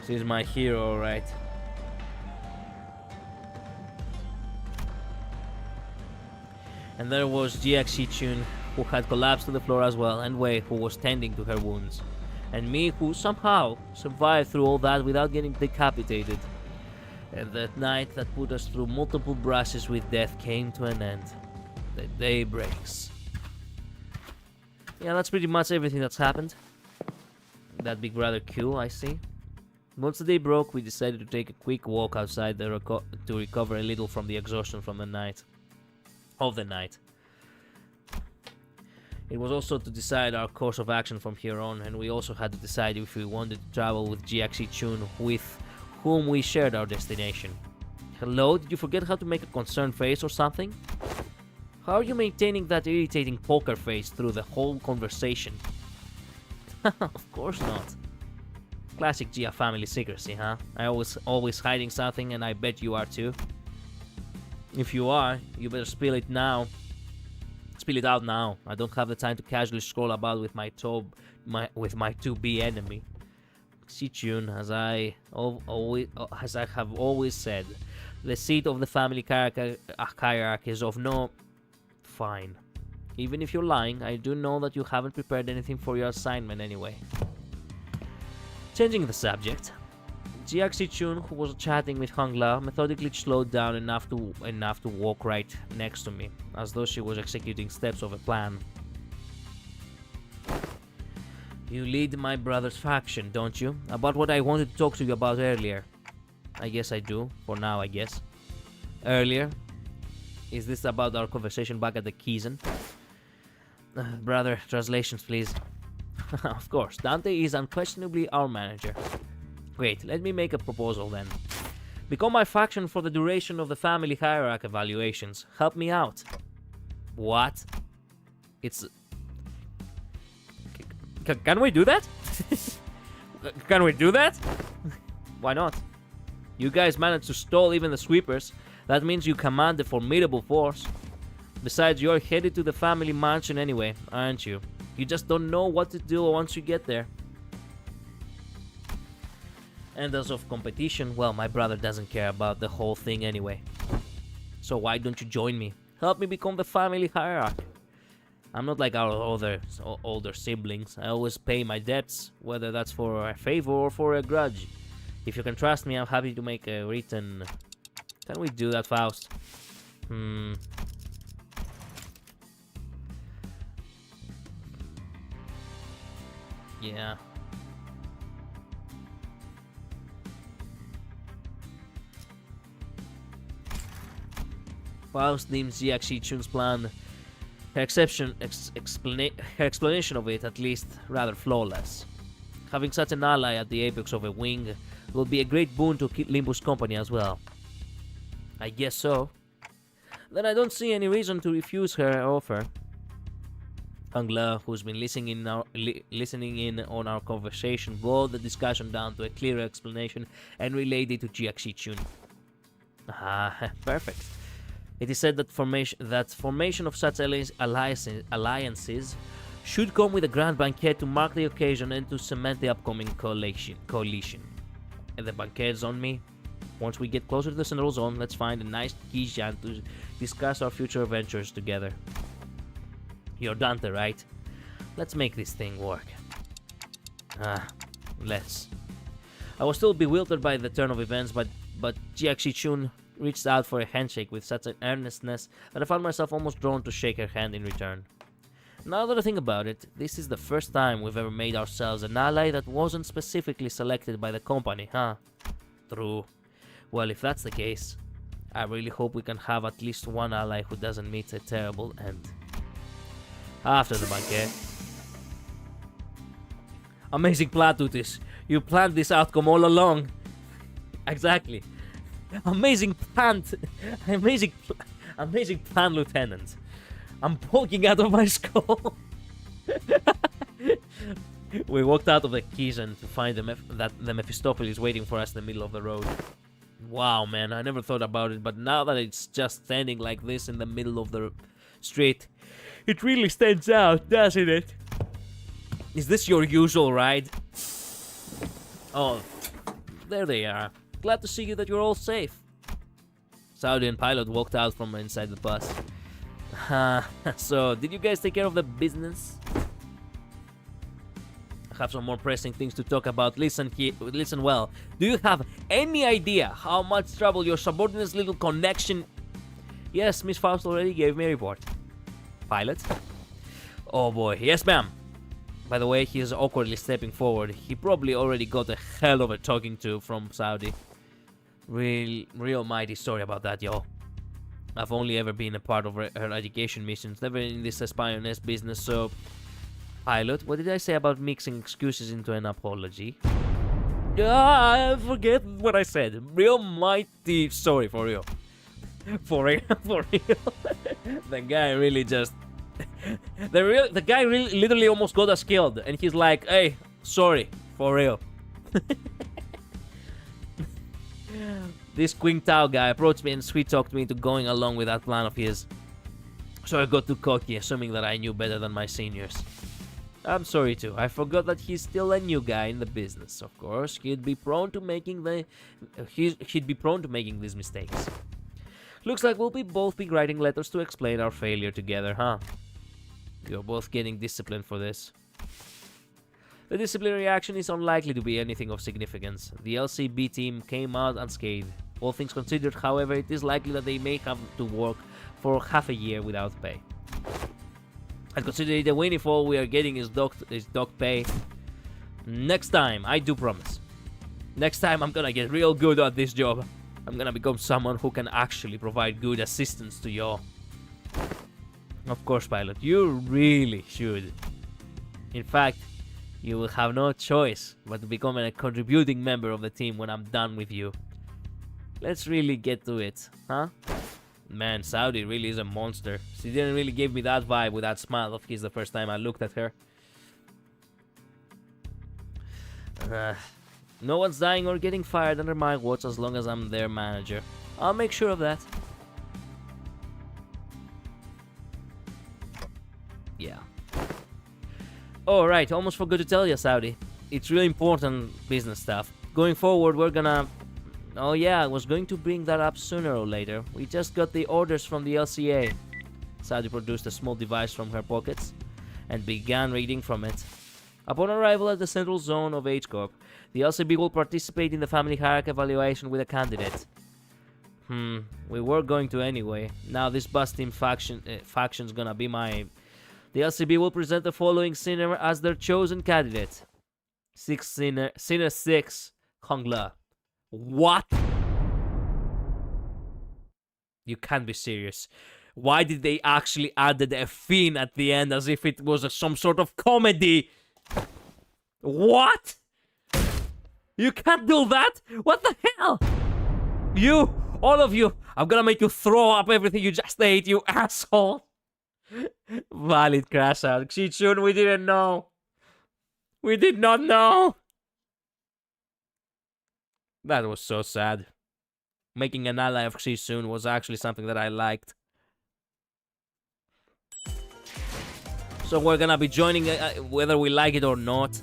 She's my hero, alright. And there was Jia Xichun, who had collapsed to the floor as well, and Wei, who was tending to her wounds. And me, who somehow survived through all that without getting decapitated. And that night that put us through multiple brushes with death came to an end. The day breaks. Yeah, that's pretty much everything that's happened. That Big Brother Q, I see. Once the day broke, we decided to take a quick walk outside to recover a little from the exhaustion from the night. It was also to decide our course of action from here on, and we also had to decide if we wanted to travel with Jiaxi Chun, with whom we shared our destination. Hello, did you forget how to make a concerned face or something? How are you maintaining that irritating poker face through the whole conversation? Of course not. Classic Jia family secrecy, huh? I was always hiding something, and I bet you are too. If you are, you better spill it now. Spill it out now. I don't have the time to casually scroll about with my 2B enemy. Xichun, as I have always said, the seat of the family hierarchy is of no... Fine. Even if you're lying, I do know that you haven't prepared anything for your assignment anyway. Changing the subject, Jiaxi Chun, who was chatting with Hang La, methodically slowed down enough to walk right next to me, as though she was executing steps of a plan. You lead my brother's faction, don't you? About what I wanted to talk to you about earlier. I guess I do, for now, I guess. Earlier? Is this about our conversation back at the Kiezen? Brother, translations, please. Of course, Dante is unquestionably our manager. Wait, let me make a proposal then. Become my faction for the duration of the family hierarchy evaluations. Help me out. What? It's... Can we do that? Can we do that? Why not? You guys managed to stall even the sweepers. That means you command a formidable force. Besides, you're headed to the family mansion anyway, aren't you? You just don't know what to do once you get there. And as of competition, well, my brother doesn't care about the whole thing anyway. So why don't you join me? Help me become the family hierarch. I'm not like our other older siblings. I always pay my debts, whether that's for a favor or for a grudge. If you can trust me, I'm happy to make a written... Can we do that, Faust? Yeah. Faust deems Jiaxi Chun's plan, her explanation of it at least, rather flawless. Having such an ally at the apex of a wing will be a great boon to Limbus Company as well. I guess so. Then I don't see any reason to refuse her offer. Angla, who's been listening in on our conversation, boiled the discussion down to a clearer explanation and relayed it to Jiaxi Chun. Ah, perfect. It is said that formation of such alliances should come with a grand banquet to mark the occasion and to cement the upcoming coalition. And the banquet's on me. Once we get closer to the Central Zone, let's find a nice Kijan to discuss our future ventures together. You're Dante, right? Let's make this thing work. Let's. I was still bewildered by the turn of events, but Jiaxi Chun reached out for a handshake with such an earnestness that I found myself almost drawn to shake her hand in return. Now that I think about it, this is the first time we've ever made ourselves an ally that wasn't specifically selected by the company, huh? True. Well, if that's the case, I really hope we can have at least one ally who doesn't meet a terrible end. After the banquet. Amazing plan, Tutis. You planned this outcome all along. Exactly. Amazing plan, amazing plan, Lieutenant. I'm poking out of my skull. We walked out of the Kiezen to find that the Mephistopheles waiting for us in the middle of the road. Wow, man, I never thought about it, but now that it's just standing like this in the middle of the street, it really stands out, doesn't it? Is this your usual ride? Oh, there they are. Glad to see that you're all safe. Saudi and Pilot walked out from inside the bus. So, did you guys take care of the business? I have some more pressing things to talk about. Listen well. Do you have any idea how much trouble your subordinate's little connection... Yes, Miss Faust already gave me a report. Pilot? Oh boy, yes ma'am. By the way, he is awkwardly stepping forward. He probably already got a hell of a talking to from Saudi. Real mighty story about that, y'all. I've only ever been a part of her education missions, never in this espionage business, so... Pilot, what did I say about mixing excuses into an apology? I forget what I said. Real mighty sorry, for real. For real. The guy really just... The guy really literally almost got us killed, and he's like, hey, sorry, for real. This Qing Tao guy approached me and sweet-talked me into going along with that plan of his. So I got too cocky, assuming that I knew better than my seniors. I'm sorry too, I forgot that he's still a new guy in the business, of course. He'd be prone to making these mistakes. Looks like we'll both be writing letters to explain our failure together, huh? You're both getting disciplined for this. The disciplinary action is unlikely to be anything of significance. The LCB team came out unscathed. All things considered, however, it is likely that they may have to work for half a year without pay. I consider it a win if all we are getting is docked pay. Next time, I do promise. Next time I'm gonna get real good at this job. I'm gonna become someone who can actually provide good assistance to y'all. Of course, pilot, you really should. In fact, you will have no choice but to become a contributing member of the team when I'm done with you. Let's really get to it, huh? Man, Saudi really is a monster. She didn't really give me that vibe with that smile of his the first time I looked at her. No one's dying or getting fired under my watch as long as I'm their manager. I'll make sure of that. Yeah. Alright, almost forgot to tell you, Saudi. It's really important business stuff. Going forward, we're gonna... Oh yeah, I was going to bring that up sooner or later. We just got the orders from the LCA. Saudi produced a small device from her pockets and began reading from it. Upon arrival at the central zone of H-Corp, the LCB will participate in the family hierarchy evaluation with a candidate. We were going to anyway. Now this busting faction's gonna be my... The LCB will present the following sinner as their chosen candidate. Sinner 6, Hongla. What? You can't be serious. Why did they actually add a fin at the end as if it was some sort of comedy? What? You can't do that? What the hell? You, all of you, I'm gonna make you throw up everything you just ate, you asshole. Valid crash out. Xichun, we didn't know. We did not know. That was so sad. Making an ally of Xichun was actually something that I liked. So we're gonna be joining whether we like it or not.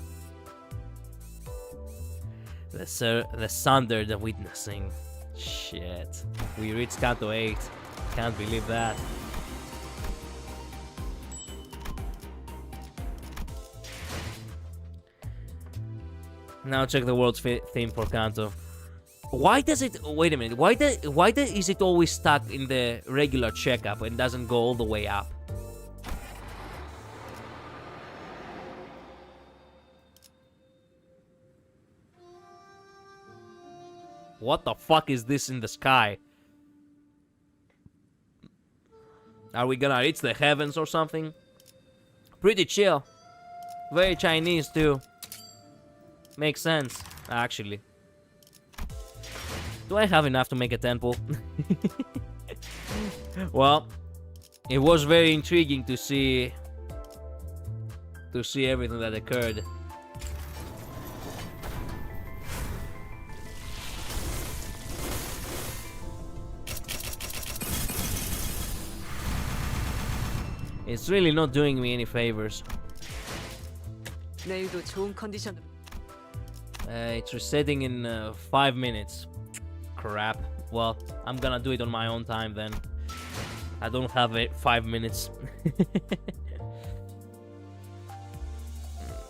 The Sundered witnessing. Shit. We reached Kanto 8. Can't believe that. Now check the world's theme for Kanto. Why does it... Wait a minute. Why is it always stuck in the regular checkup and doesn't go all the way up? What the fuck is this in the sky? Are we gonna reach the heavens or something? Pretty chill. Very Chinese too. Makes sense, actually. Do I have enough to make a temple? Well, it was very intriguing to see everything that occurred. It's really not doing me any favors. 내일도 좋은 컨디션으로. It's resetting in 5 minutes. Crap. Well, I'm gonna do it on my own time then. I don't have 5 minutes.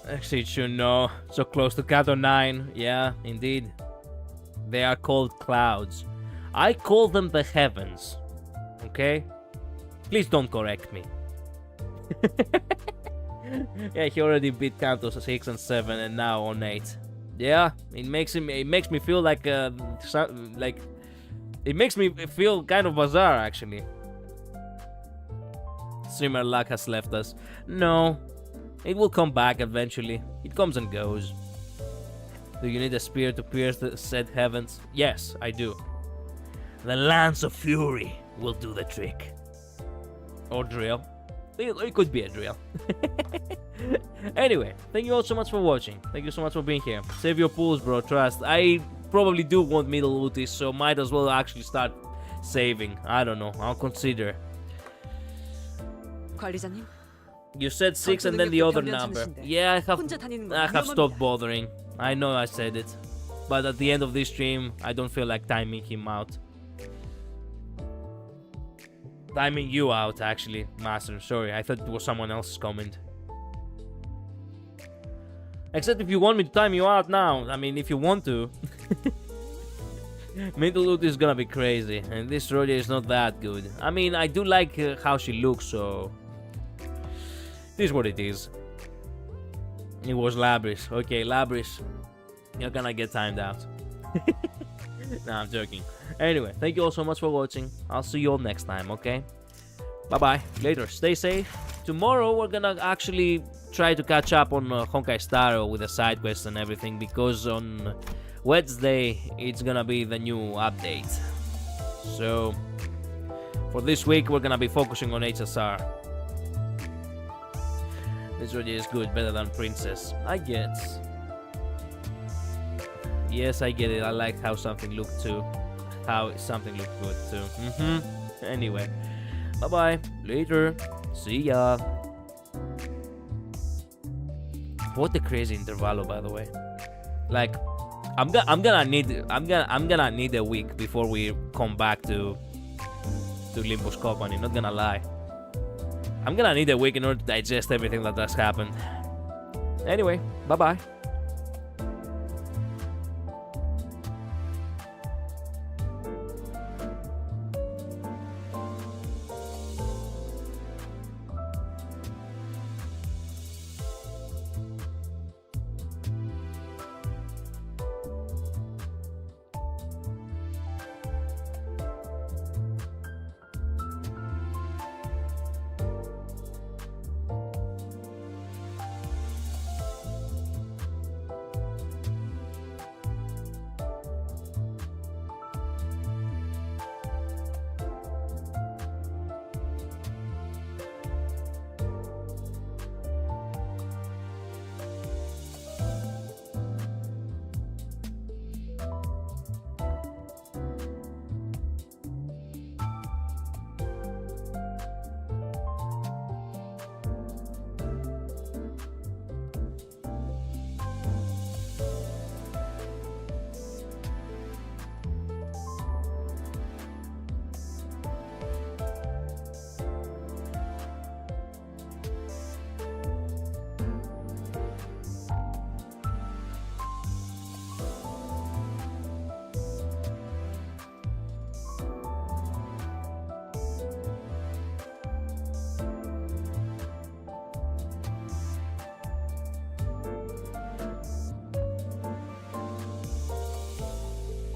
Actually, it should know. So close to Kato 9. Yeah, indeed. They are called clouds. I call them the heavens. Okay? Please don't correct me. Yeah, he already beat Kanto 6 and 7 and now on 8. Yeah, it makes me feel like it makes me feel kind of bizarre actually. Streamer luck has left us. No, it will come back eventually. It comes and goes. Do you need a spear to pierce the said heavens? Yes, I do. The Lance of Fury will do the trick. Or drill. It could be a drill. Anyway, thank you all so much for watching. Thank you so much for being here. Save your pools, bro. Trust. I probably do want middle looties, so might as well actually start saving. I don't know. I'll consider. 관리자님. You said 6 and then the other number. Yeah, I have stopped bothering. I know I said it. But at the end of this stream, I don't feel like timing him out. Timing you out, actually, Master. Sorry, I thought it was someone else's comment. Except if you want me to time you out now. I mean, if you want to. Mental loot is gonna be crazy, and this Rodia is not that good. I mean, I do like how she looks, so... This is what it is. It was Labris. Okay, Labris. You're gonna get timed out. Nah, I'm joking. Anyway, thank you all so much for watching. I'll see you all next time, okay? Bye-bye. Later. Stay safe. Tomorrow, we're gonna actually try to catch up on Honkai Star Rail with the side quests and everything, because on Wednesday, it's gonna be the new update. So, for this week, we're gonna be focusing on HSR. This really is good, better than Princess, I guess. Yes, I get it. I liked how something looked too. How something looked good too. Anyway, bye-bye. Later. See ya. What a crazy intervallo, by the way. Like, I'm gonna need a week before we come back to Limbuscompany. Not gonna lie. I'm gonna need a week in order to digest everything that has happened. Anyway, bye-bye.